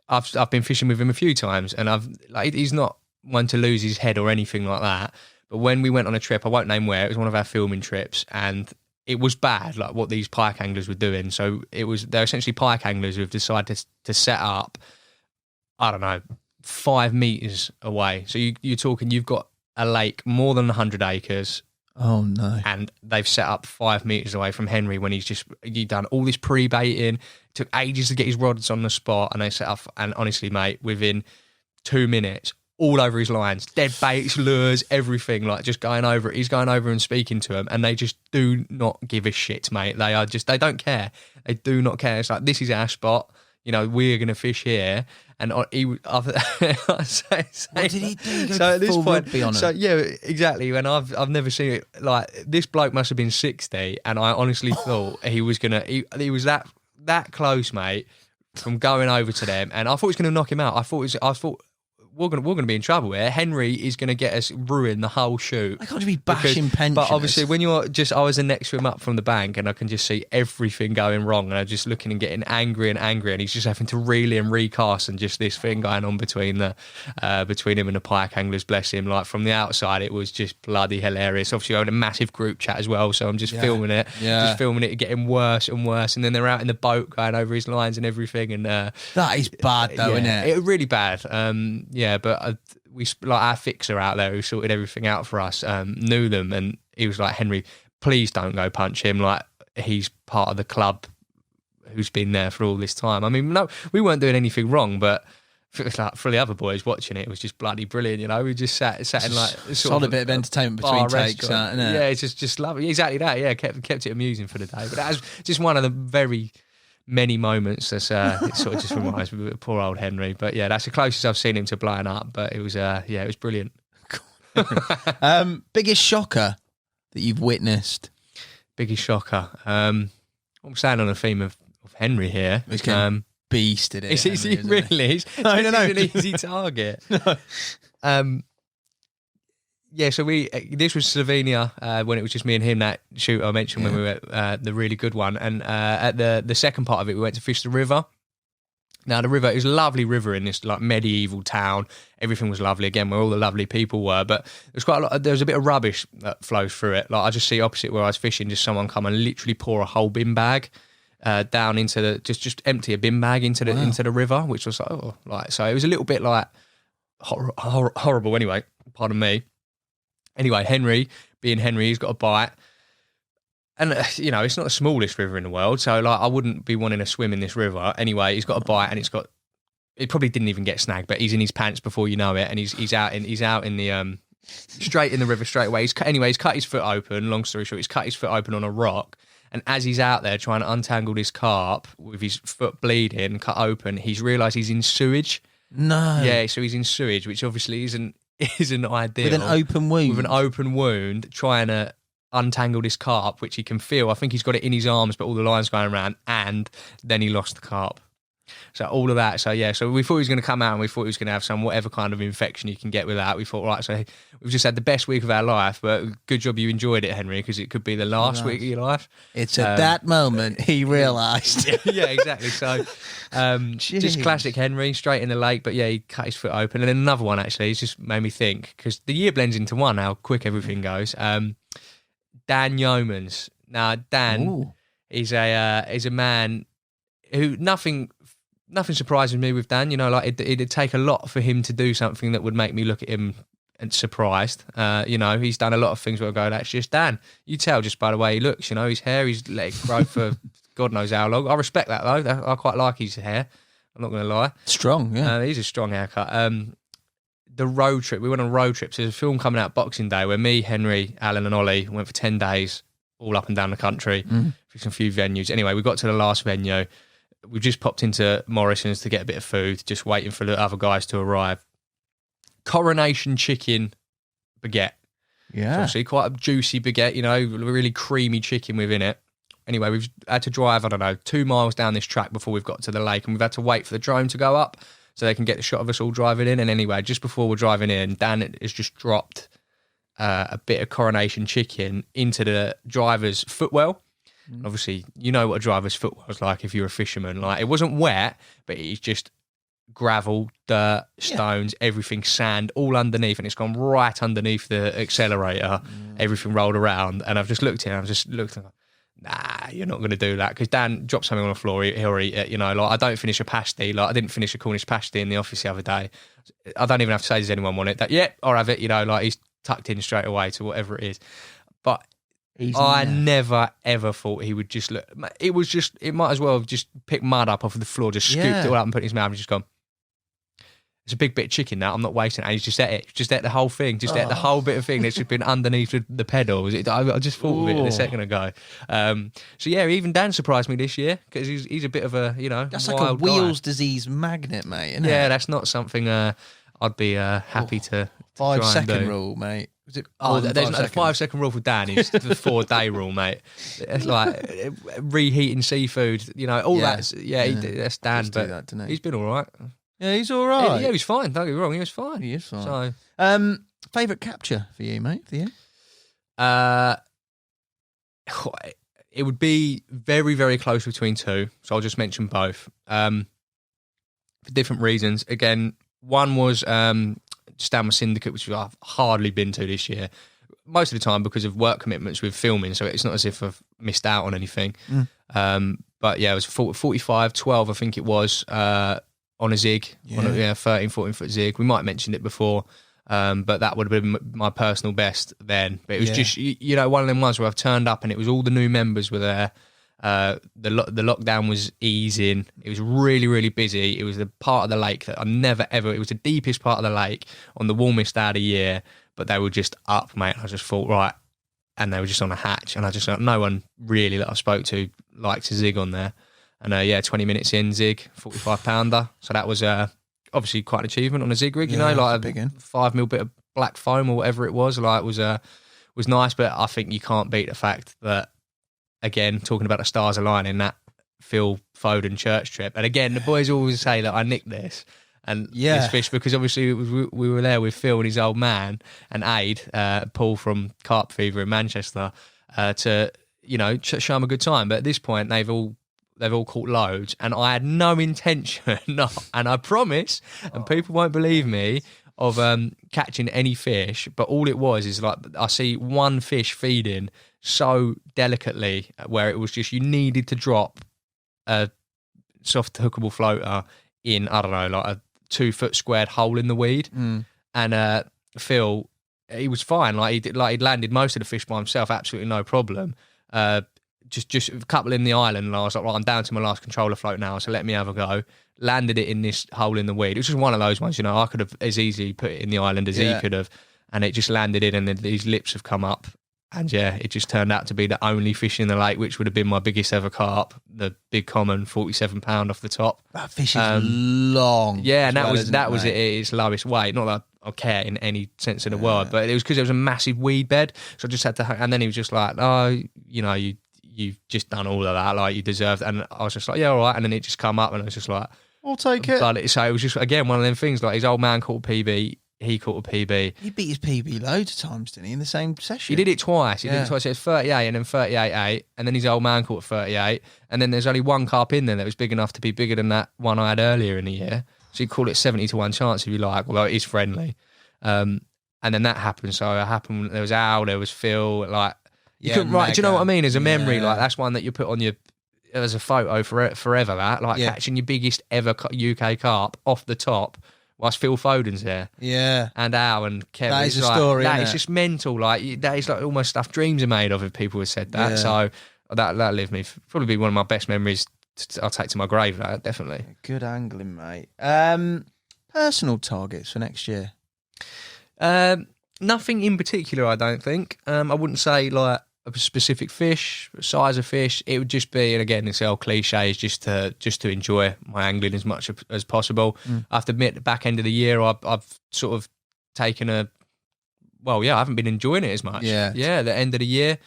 I've been fishing with him a few times, and he's not one to lose his head or anything like that. But when we went on a trip, I won't name where, it was one of our filming trips, and it was bad, like what these pike anglers were doing. So they're essentially pike anglers who have decided to set up, I don't know, 5 meters away. So you're talking, you've got a lake more than 100 acres. Oh no! And they've set up 5 meters away from Henry when you've done all this pre-baiting. It took ages to get his rods on the spot, and they set up. And honestly, mate, within 2 minutes, all over his lines, dead baits, lures, everything. Like just going over it. He's going over and speaking to them, and they just do not give a shit, mate. They don't care. They do not care. It's like, this is our spot. You know, we're going to fish here. And what did he do? So at this point, so yeah, exactly. And I've never seen it. Like, this bloke must have been 60, and I honestly thought he was gonna. He was that close, mate, from going over to them, and I thought he was going to knock him out. I thought we're going to be in trouble here. Henry is going to get us ruin the whole shoot. I can't be bashing pensioners. But obviously, when you're just, I was next to him up from the bank, and I can just see everything going wrong, and I'm just looking and getting angry, and he's just having to reel and recast, and just this thing going on between him and the pike anglers. Bless him. Like from the outside, it was just bloody hilarious. Obviously, I had a massive group chat as well, so I'm just filming it, getting worse and worse, and then they're out in the boat going over his lines and everything, and that is bad though, isn't it? It really bad. Yeah, but we like our fixer out there who sorted everything out for us knew them, and he was like, Henry, please don't go punch him. Like he's part of the club who's been there for all this time. I mean, no, we weren't doing anything wrong, but for the other boys watching it was just bloody brilliant. You know, we just sat in like solid bit of entertainment between takes. Yeah, it's just lovely. Exactly that. Yeah, kept it amusing for the day. But that was just one of the very many moments that's it sort of just reminds me of poor old Henry. But yeah, that's the closest I've seen him to blowing up. But it was it was brilliant. Biggest shocker that you've witnessed? Biggest shocker. I'm staying on the theme of Henry here. He's getting beasted. It's easy, really. No, an easy target. Yeah, so this was Slovenia when it was just me and him, that shoot I mentioned when we were at the really good one. And at the second part of it, we went to fish the river. Now, the river is a lovely river in this like medieval town. Everything was lovely, again, where all the lovely people were. But there was a bit of rubbish that flows through it. Like I just see opposite where I was fishing, just someone come and literally pour a whole bin bag down into the, just empty a bin bag into the river, which was like, so it was a little bit like horrible anyway, pardon me. Anyway, Henry, being Henry, he's got a bite. And, it's not the smallest river in the world, so, like, I wouldn't be wanting to swim in this river. Anyway, he's got a bite, and it probably didn't even get snagged, but he's in his pants before you know it, and he's out in the, straight in the river straight away. He's cut his foot open, long story short, he's cut his foot open on a rock, and as he's out there trying to untangle this carp, with his foot bleeding, cut open, he's realised he's in sewage. No. Yeah, so he's in sewage, which obviously isn't ideal. With an open wound. With an open wound, trying to untangle this carp, which he can feel. I think he's got it in his arms, but all the line's going around, and then he lost the carp. So all of that. So yeah, so we thought he was going to come out, and we thought he was going to have some whatever kind of infection you can get with that. We thought, right, so we've just had the best week of our life, but good job you enjoyed it, Henry, because it could be the last week of your life. It's at that moment he realised. Yeah, exactly. So just classic Henry, straight in the lake, but yeah, he cut his foot open. And then another one, actually, it's just made me think, because the year blends into one, how quick everything goes. Dan Yeomans. Now, Dan is a man who nothing surprises me with Dan. Like it'd take a lot for him to do something that would make me look at him and surprised. He's done a lot of things where I go, that's just Dan. You tell just by the way he looks. His hair, he's let it grow for God knows how long. I respect that though. I quite like his hair. I'm not going to lie. Strong, yeah. He's a strong haircut. The road trip, we went on a road trip. So there's a film coming out Boxing Day where me, Henry, Alan and Ollie went for 10 days all up and down the country, for a few venues. Anyway, we got to the last venue. We just popped into Morrison's to get a bit of food, just waiting for the other guys to arrive. Coronation chicken baguette. Yeah. So obviously quite a juicy baguette, really creamy chicken within it. Anyway, we've had to drive, 2 miles down this track before we've got to the lake, and we've had to wait for the drone to go up so they can get the shot of us all driving in. And anyway, just before we're driving in, Dan has just dropped a bit of coronation chicken into the driver's footwell. Obviously, you know what a driver's footwell is like if you're a fisherman. Like, it wasn't wet, but it's just gravel, dirt, stones, everything, sand, all underneath, and it's gone right underneath the accelerator. Everything rolled around, and I've just looked at it, nah, you're not going to do that, because Dan dropped something on the floor, he'll eat it. Like, I don't finish a pasty. Like, I didn't finish a Cornish pasty in the office the other day. I don't even have to say, does anyone want it? That, yeah, I'll have it. Like, he's tucked in straight away to whatever it is. But I never ever thought he would just look. It might as well have just picked mud up off of the floor, just scooped it all up and put it in his mouth and just gone, it's a big bit of chicken now, I'm not wasting it. And he's just ate it. Just ate the whole thing. Just ate the whole bit of thing that's just been underneath the pedals. I just thought of it a second ago. So yeah, even Dan surprised me this year, because he's a bit of a, that's wild like a wheels guy. Disease magnet, mate, isn't Yeah, it? that's not something I'd be happy to 5 try and second do. rule, mate. Was it? Oh, there's no 5 second rule for Dan. Is the 4-day rule, mate. It's like reheating seafood. You know, all that's that's Dan. But that, didn't he? He's been all right. Yeah, he's all right. Yeah, he's fine. Don't get me wrong, he was fine. He is fine. So, favourite capture for you, mate? For you? It would be very, very close between two. So I'll just mention both for different reasons. Again, one was just down my syndicate, which I've hardly been to this year. Most of the time because of work commitments with filming, so it's not as if I've missed out on anything. But yeah, it was 45-12, I think it was, on a zig, on a 13, 14-foot zig. We might have mentioned it before. But that would have been my personal best then. But it was just, you know, one of them ones where I've turned up and it was all the new members were there. The lockdown was easing. It was really, really busy. It was the part of the lake that I never ever, it was the deepest part of the lake on the warmest day of the year, but they were just up, mate. I just thought, right. And they were just on a hatch. And I just, no one really that I spoke to liked to zig on there. And 20 minutes in, zig, 45-pounder. So that was obviously quite an achievement on a zig rig, you know, like a 5 mil bit of black foam or whatever it was. Like, it was nice, but I think you can't beat the fact that, again, talking about the stars aligning, that Phil Foden church trip. And again, the boys always say that I nicked this and this fish because obviously we were there with Phil and his old man and Aid, Paul from Carp Fever in Manchester, to, you know, show them a good time. But at this point, they've all caught loads, and I had no intention, and I promise, and people won't believe me, of catching any fish. But all it was is like I see one fish feeding so delicately, where it was just you needed to drop a soft hookable floater in, I don't know, like a 2-foot squared hole in the weed, and Phil, he was fine. He'd landed most of the fish by himself, absolutely no problem. Just a couple in the island, and I was like, right, I'm down to my last controller float now, so let me have a go. Landed it in this hole in the weed. It was just one of those ones, you know, I could have as easily put it in the island as he could have, and it just landed in, and then these lips have come up, and it just turned out to be the only fish in the lake, which would have been my biggest ever carp, the big common 47-pound off the top. That fish is long. Yeah, and that was its lowest weight. Not that I care in any sense of the word, but it was because there was a massive weed bed, so I just had to, and then he was just like, oh, you know, you've just done all of that, like you deserved. And I was just like, yeah, all right. And then it just come up, and I was just like, I'll take it. But so it was just, again, one of them things, like his old man caught a PB, he caught a PB. He beat his PB loads of times, didn't he, in the same session? He did it twice. It was 38 and then 38.8, and then his old man caught 38, and then there's only one carp in there that was big enough to be bigger than that one I had earlier in the year. So you call it 70-1 chance if you like, although it is friendly. And then that happened. So it happened, there was Al, there was Phil, like, you couldn't write. Do you know what I mean? As a memory, like that's one that you put on your as a photo forever. That catching your biggest ever UK carp off the top whilst Phil Foden's there. Yeah, and Al and Kevin. That is a story. That is just mental. Like that is like almost stuff dreams are made of. If people have said that, so that lived me. Probably be one of my best memories. I'll take to my grave. That definitely. Good angling, mate. Personal targets for next year. Nothing in particular, I don't think. I wouldn't say like a specific fish, size of fish. It would just be, and again, it's old cliche, is just to enjoy my angling as much as possible. I have to admit, the back end of the year, I've sort of taken I haven't been enjoying it as much. Yeah, the end of the year,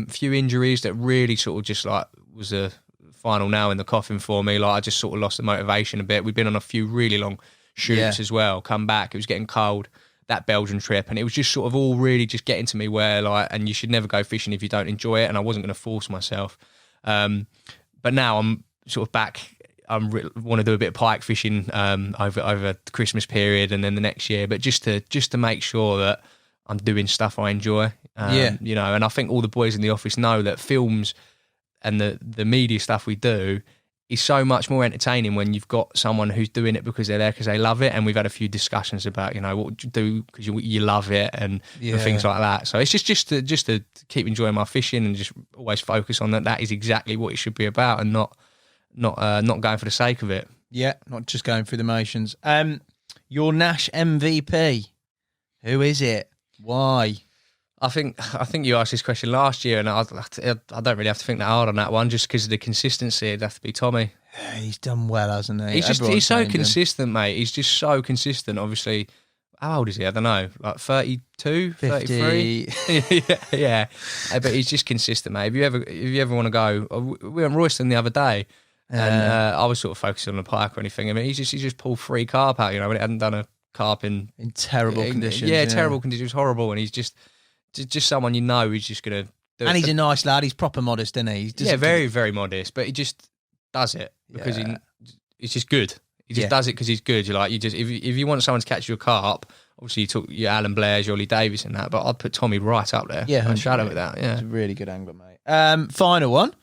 few injuries that really sort of just like was a final nail in the coffin for me. Like I just sort of lost the motivation a bit. We've been on a few really long shoots as well. Come back, it was getting cold. That Belgian trip, and it was just sort of all really just getting to me where like, and you should never go fishing if you don't enjoy it, and I wasn't going to force myself. But now I'm sort of back. I want to do a bit of pike fishing over the Christmas period and then the next year, but just to make sure that I'm doing stuff I enjoy. You know, and I think all the boys in the office know that films and the media stuff we do is so much more entertaining when you've got someone who's doing it because they're there because they love it. And we've had a few discussions about, you know, what would you do because you love it and things like that. So it's just to keep enjoying my fishing and just always focus on that is exactly what it should be about, and not going for the sake of it. Yeah, not just going through the motions. Your Nash MVP, who is it? Why? I think you asked this question last year, and I don't really have to think that hard on that one, just because of the consistency. It'd have to be Tommy. He's done well, hasn't he? He's so consistent, mate. He's just so consistent. Obviously, how old is he? I don't know, like 32, 50. 33? yeah. But he's just consistent, mate. If you ever want to go, we went Royston the other day, and I was sort of focusing on the pike or anything. I mean, he just pulled free carp out, when he hadn't done a carp in terrible conditions. Yeah, terrible conditions, horrible. And he's just someone who's just going to do it. And he's a nice lad. He's proper modest, isn't he? Very, very modest. But he just does it because he's just good. He just does it because he's good. You're like, if you want someone to catch your carp, obviously you talk your Alan Blairs, your Lee Davis and that, but I'd put Tommy right up there. Yeah, no shadow of that. Yeah, he's a really good angler, mate. Final one.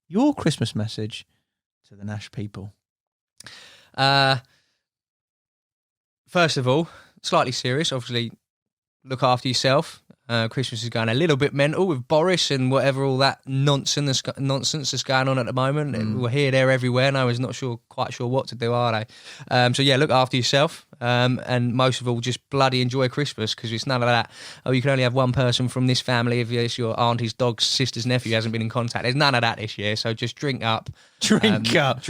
Your Christmas message to the Nash people. First of all, slightly serious. Obviously, look after yourself. Christmas is going a little bit mental with Boris and whatever all that nonsense that's going on at the moment. We're here, there, everywhere. No one's not quite sure what to do, are they? So yeah, look after yourself, and most of all, just bloody enjoy Christmas, because it's none of that. Oh, you can only have one person from this family if it's your auntie's dog's sister's nephew hasn't been in contact. There's none of that this year. So just drink up, drink up,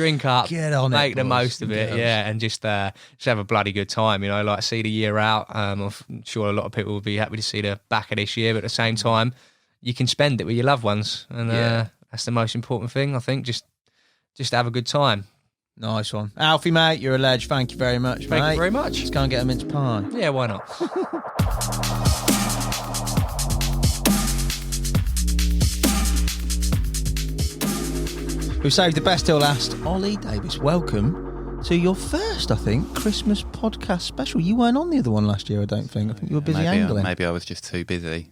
get on it, make the most of it, and just have a bloody good time. Like see the year out. I'm sure a lot of people will be happy to see the back of this year, but at the same time, you can spend it with your loved ones, and that's the most important thing, I think. Just have a good time. Nice one. Alfie, mate, you're a ledge. Thank you very much, mate. Thank you very much. Let's go and get a mince pie. Yeah, why not? We've saved the best till last. Ollie Davis, welcome to your first, I think, Christmas podcast special. You weren't on the other one last year, I don't think. I think you were busy angling. Maybe I was just too busy.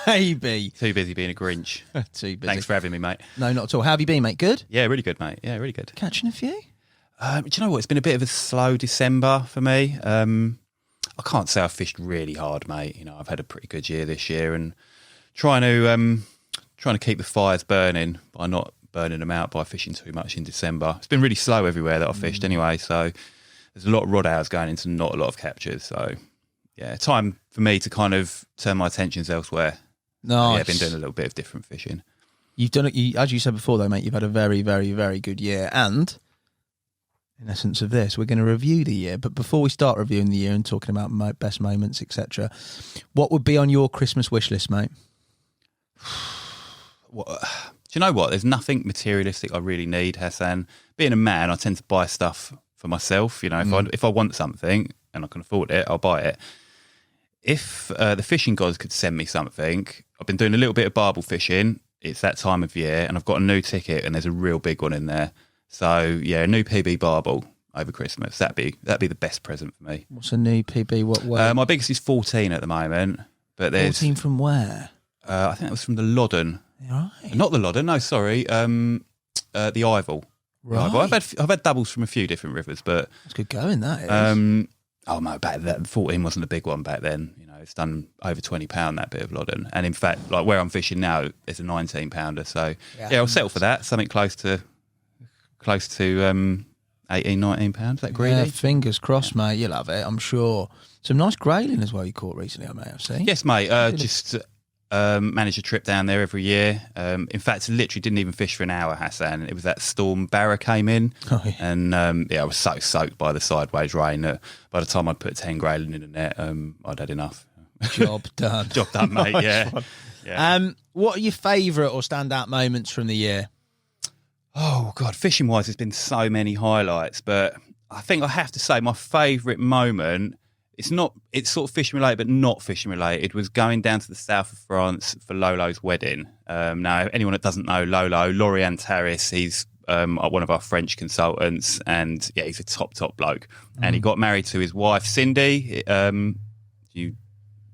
Maybe. Too busy being a Grinch. Too busy. Thanks for having me, mate. No, not at all. How have you been, mate? Good? Yeah, really good, mate. Yeah, really good. Catching a few? Do you know what? It's been a bit of a slow December for me. I can't say I've fished really hard, mate. I've had a pretty good year this year, and trying to keep the fires burning by not burning them out by fishing too much in December. It's been really slow everywhere that I've fished anyway, so there's a lot of rod hours going into not a lot of captures. So yeah, time for me to kind of turn my attentions elsewhere. Nice. Yeah, I've been doing a little bit of different fishing. You've done it, as you said before, though, mate. You've had a very, very, very good year, and in essence of this, we're going to review the year. But before we start reviewing the year and talking about best moments, etc., what would be on your Christmas wish list, mate? Do you know what? There's nothing materialistic I really need, Hassan. Being a man, I tend to buy stuff for myself. If I want something and I can afford it, I'll buy it. If the fishing gods could send me something, I've been doing a little bit of barbel fishing. It's that time of year, and I've got a new ticket, and there's a real big one in there. So yeah, a new PB barbel over Christmas. That'd be the best present for me. What's a new PB? What? My biggest is 14 at the moment, but there's 14 from where? I think that was from the Loddon. Right. Not the Loddon, no, sorry. The Ivel. Right. I've had doubles from a few different rivers, but it's good going. That is. Oh no, back then 14 wasn't a big one back then. It's done over £20 that bit of Loddon, and in fact, like where I'm fishing now, it's a 19 pounder. So yeah, I'll settle for that. Something close to 18, 19 pounds. Is that greedy? Yeah, fingers crossed, mate. You'll have it, I'm sure. Some nice grayling as well you caught recently, I may have seen. Yes, mate. Just manage a trip down there every year. In fact, literally didn't even fish for an hour, Hassan. It was that storm Barra came in, and I was so soaked by the sideways rain that by the time I'd put 10 grayling in the net, I'd had enough. Job done. Job done, mate. Nice Yeah. Yeah. What are your favourite or standout moments from the year? Oh God, fishing wise, there's been so many highlights, but I think I have to say my favourite moment. It's sort of fishing related, but not fishing related. Was going down to the south of France for Lolo's wedding. Now, anyone that doesn't know Lolo, Lauriane Taris, he's one of our French consultants, and yeah, he's a top bloke. And he got married to his wife Cindy.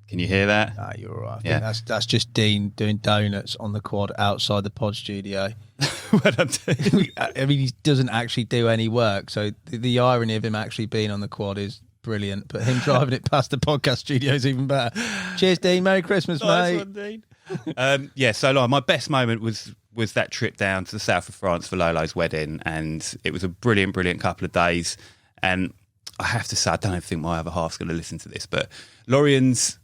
Can you hear that? Ah, you're all right. I think that's just Dean doing donuts on the quad outside the pod studio. I mean, he doesn't actually do any work, so the irony of him actually being on the quad is brilliant. But him driving it past the podcast studio is even better. Cheers, Dean. Merry Christmas, mate. One, Dean. So like, my best moment was that trip down to the south of France for Lolo's wedding, and it was a brilliant couple of days. And I have to say, I don't think my other half's going to listen to this, but Lauriane's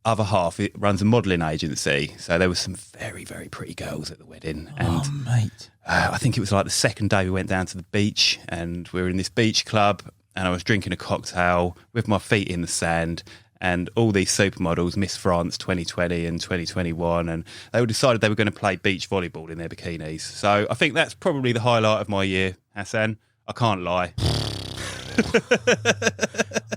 other half, it runs a modelling agency, so there were some very, very pretty girls at the wedding. And mate, I think it was like the second day we went down to the beach, and we were in this beach club, and I was drinking a cocktail with my feet in the sand. And all these supermodels, Miss France 2020 and 2021, and they all decided they were going to play beach volleyball in their bikinis. So I think that's probably the highlight of my year, Hassan. I can't lie.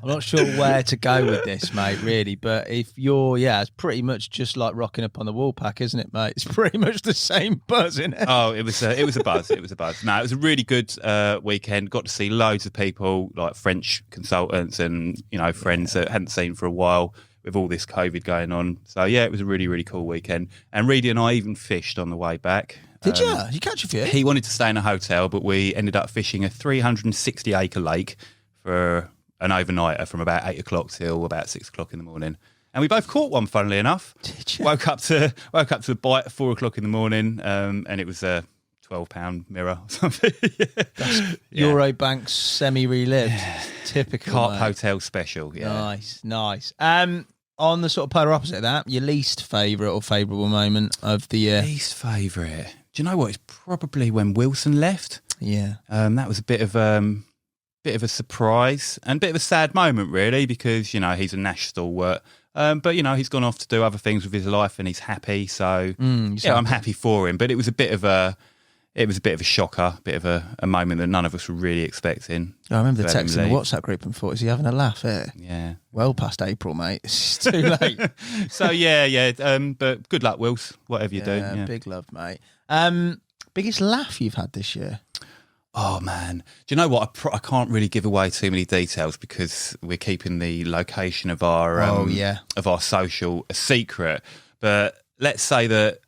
I'm not sure where to go with this, mate, really. But if you're, it's pretty much just like rocking up on the wall pack, isn't it, mate? It's pretty much the same buzz, isn't it? Oh, it was a buzz. It was a buzz. No, it was a really good weekend. Got to see loads of people, like French consultants and, friends that hadn't seen for a while with all this COVID going on. So, yeah, it was a really, really cool weekend. And Reedy and I even fished on the way back. Did you? Did you catch a fish? He wanted to stay in a hotel, but we ended up fishing a 360-acre lake for an overnighter from about 8 o'clock till about 6 o'clock in the morning. And we both caught one, funnily enough. Did you? Woke up to a bite at 4 o'clock in the morning, and it was a 12-pound mirror or something. That's Eurobanks semi-relived. Typical. Carp mate. Hotel Special. Yeah. Nice. On the sort of polar opposite of that, your least favourite or favourable moment of the year? Least favourite? Do you know what? It's probably when Wilson left. Yeah. That was a bit of a surprise and a bit of a sad moment, really, because, he's a Nash stalwart. But, he's gone off to do other things with his life and he's happy. So, I'm happy for him. But it was a bit of a shocker, a bit of a moment that none of us were really expecting. I remember the text in the WhatsApp group and thought, is he having a laugh here? Yeah. Well past April, mate. It's too late. So, but good luck, Wills, whatever you do. Yeah. Big love, mate. Biggest laugh you've had this year? Oh, man. Do you know what? I can't really give away too many details because we're keeping the location of our of our social a secret. But let's say that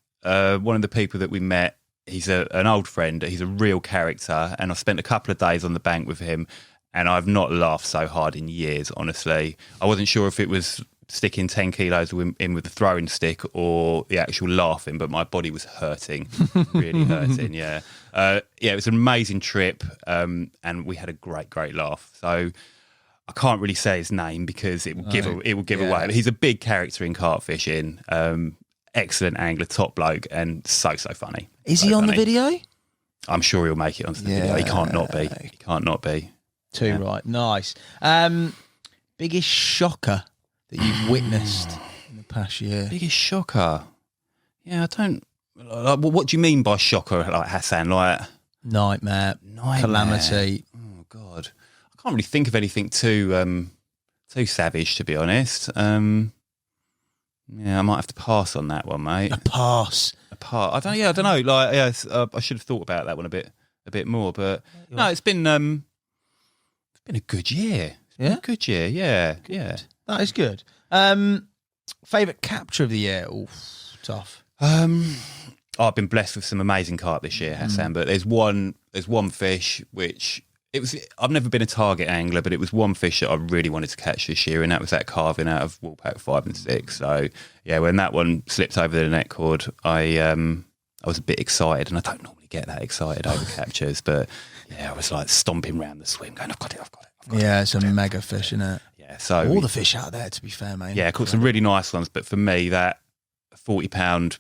one of the people that we met, he's an old friend. He's a real character. And I spent a couple of days on the bank with him and I've not laughed so hard in years, honestly. I wasn't sure if it was sticking 10 kilos in with the throwing stick or the actual laughing, but my body was hurting, really hurting, yeah. It was an amazing trip, and we had a great laugh. So I can't really say his name because it will give away. But he's a big character in carp fishing, excellent angler, top bloke, and so funny. Is he on the video? I'm sure he'll make it onto the video. He can't not be. Too right. Nice. Biggest shocker that you've witnessed in the past year? Biggest shocker? Yeah, I don't... what do you mean by shocker, like Hassan? Like Nightmare. Calamity. Oh, God. I can't really think of anything too savage, to be honest. I might have to pass on that one, mate. A pass. I don't know. Like, I should have thought about that one a bit more. But no, it's been a good year. Yeah, good year. Yeah, good. Yeah. That is good. Favourite capture of the year? Oof, tough. I've been blessed with some amazing carp this year, Hassan. But there's one fish which I've never been a target angler, but it was one fish that I really wanted to catch this year, and that was that carving out of Woolpack 5 and 6. So yeah, when that one slipped over the net cord, I was a bit excited, and I don't normally get that excited over captures, but yeah, I was like stomping around the swim, going, I've got it. Yeah, it's a mega fish, isn't it? Yeah, so all the fish out there, to be fair, mate. Yeah, caught some really nice ones, but for me, that 40-pound,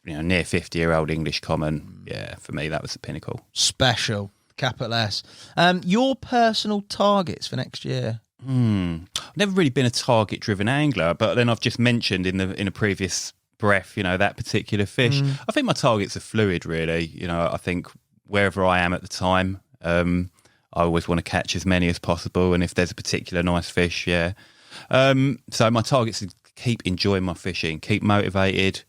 near 50-year-old English common, yeah, for me that was the pinnacle. Special, capital S. Your personal targets for next year? I've never really been a target-driven angler, but then I've just mentioned in a previous breath, that particular fish. I think my targets are fluid, really. I think wherever I am at the time, I always want to catch as many as possible, and if there's a particular nice fish, yeah. So my targets are keep enjoying my fishing, keep motivated,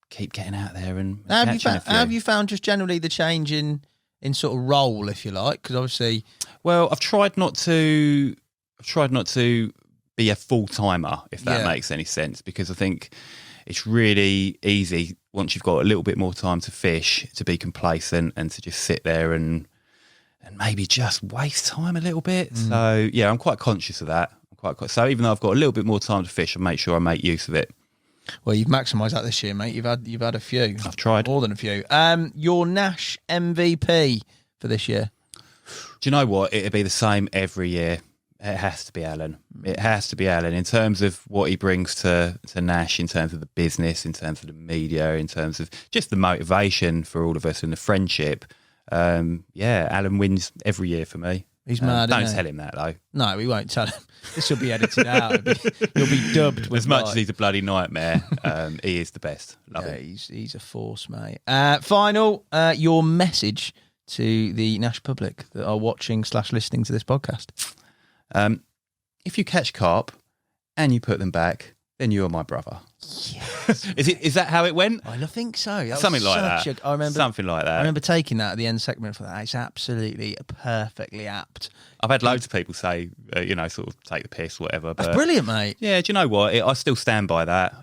keep getting out there and catching a few. Have you found just generally the change in sort of role, if you like? Because obviously, well, I've tried not to be a full timer, if that makes any sense, because I think it's really easy once you've got a little bit more time to fish to be complacent and to just sit there and maybe just waste time a little bit. So yeah, I'm quite conscious of that. So even though I've got a little bit more time to fish, I make sure I make use of it. Well, you've maximised that this year, mate. You've had a few. I've tried more than a few. Your Nash MVP for this year? Do you know what? It'll be the same every year. It has to be Alan. It has to be Alan in terms of what he brings to Nash, in terms of the business, in terms of the media, in terms of just the motivation for all of us and the friendship. Alan wins every year for me. He's mad. Don't isn't he? tell him that though. No, we won't tell him. This will be edited out. He'll be dubbed. With As much as he's a bloody nightmare, he is the best. Love him. He's a force, mate. Final, your message to the Nash public that are watching / listening to this podcast. If you catch carp and you put them back, then you are my brother. Yes. Is that how it went? I think so. Something like that. I remember something like that. I remember taking that at the end segment for that. It's absolutely perfectly apt. I've had loads of people say, sort of take the piss, whatever. But That's brilliant, mate. Yeah, do you know what? I still stand by that.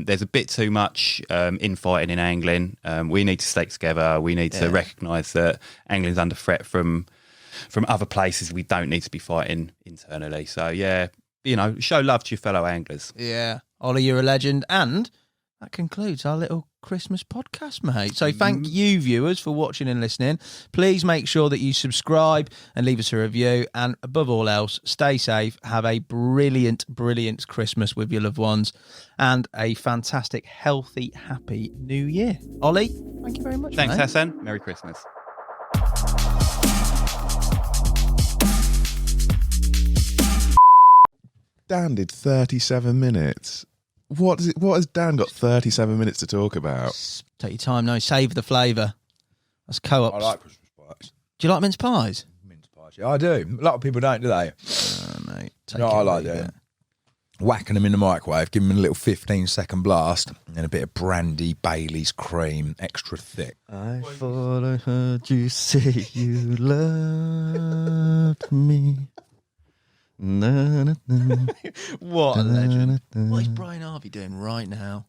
There's a bit too much infighting in angling. We need to stick together. We need to recognise that angling's under threat from other places. We don't need to be fighting internally. So, yeah, show love to your fellow anglers. Yeah. Ollie, you're a legend. And that concludes our little Christmas podcast, mate. So thank you, viewers, for watching and listening. Please make sure that you subscribe and leave us a review. And above all else, stay safe. Have a brilliant, brilliant Christmas with your loved ones and a fantastic, healthy, happy New Year. Ollie, thank you very much, Thanks, mate. Hassan. Merry Christmas. Dan did 37 minutes. What has Dan got 37 minutes to talk about? Take your time, no. Save the flavour. That's co-op. I like Christmas pies. Do you like mince pies? Mince pies, yeah, I do. A lot of people don't, do they? Mate. I like that. Whacking them in the microwave, giving them a little 15-second blast, and then a bit of brandy, Bailey's cream, extra thick. I thought I heard you say you loved me. Na, na, na. What a legend. What is Brian Harvey doing right now?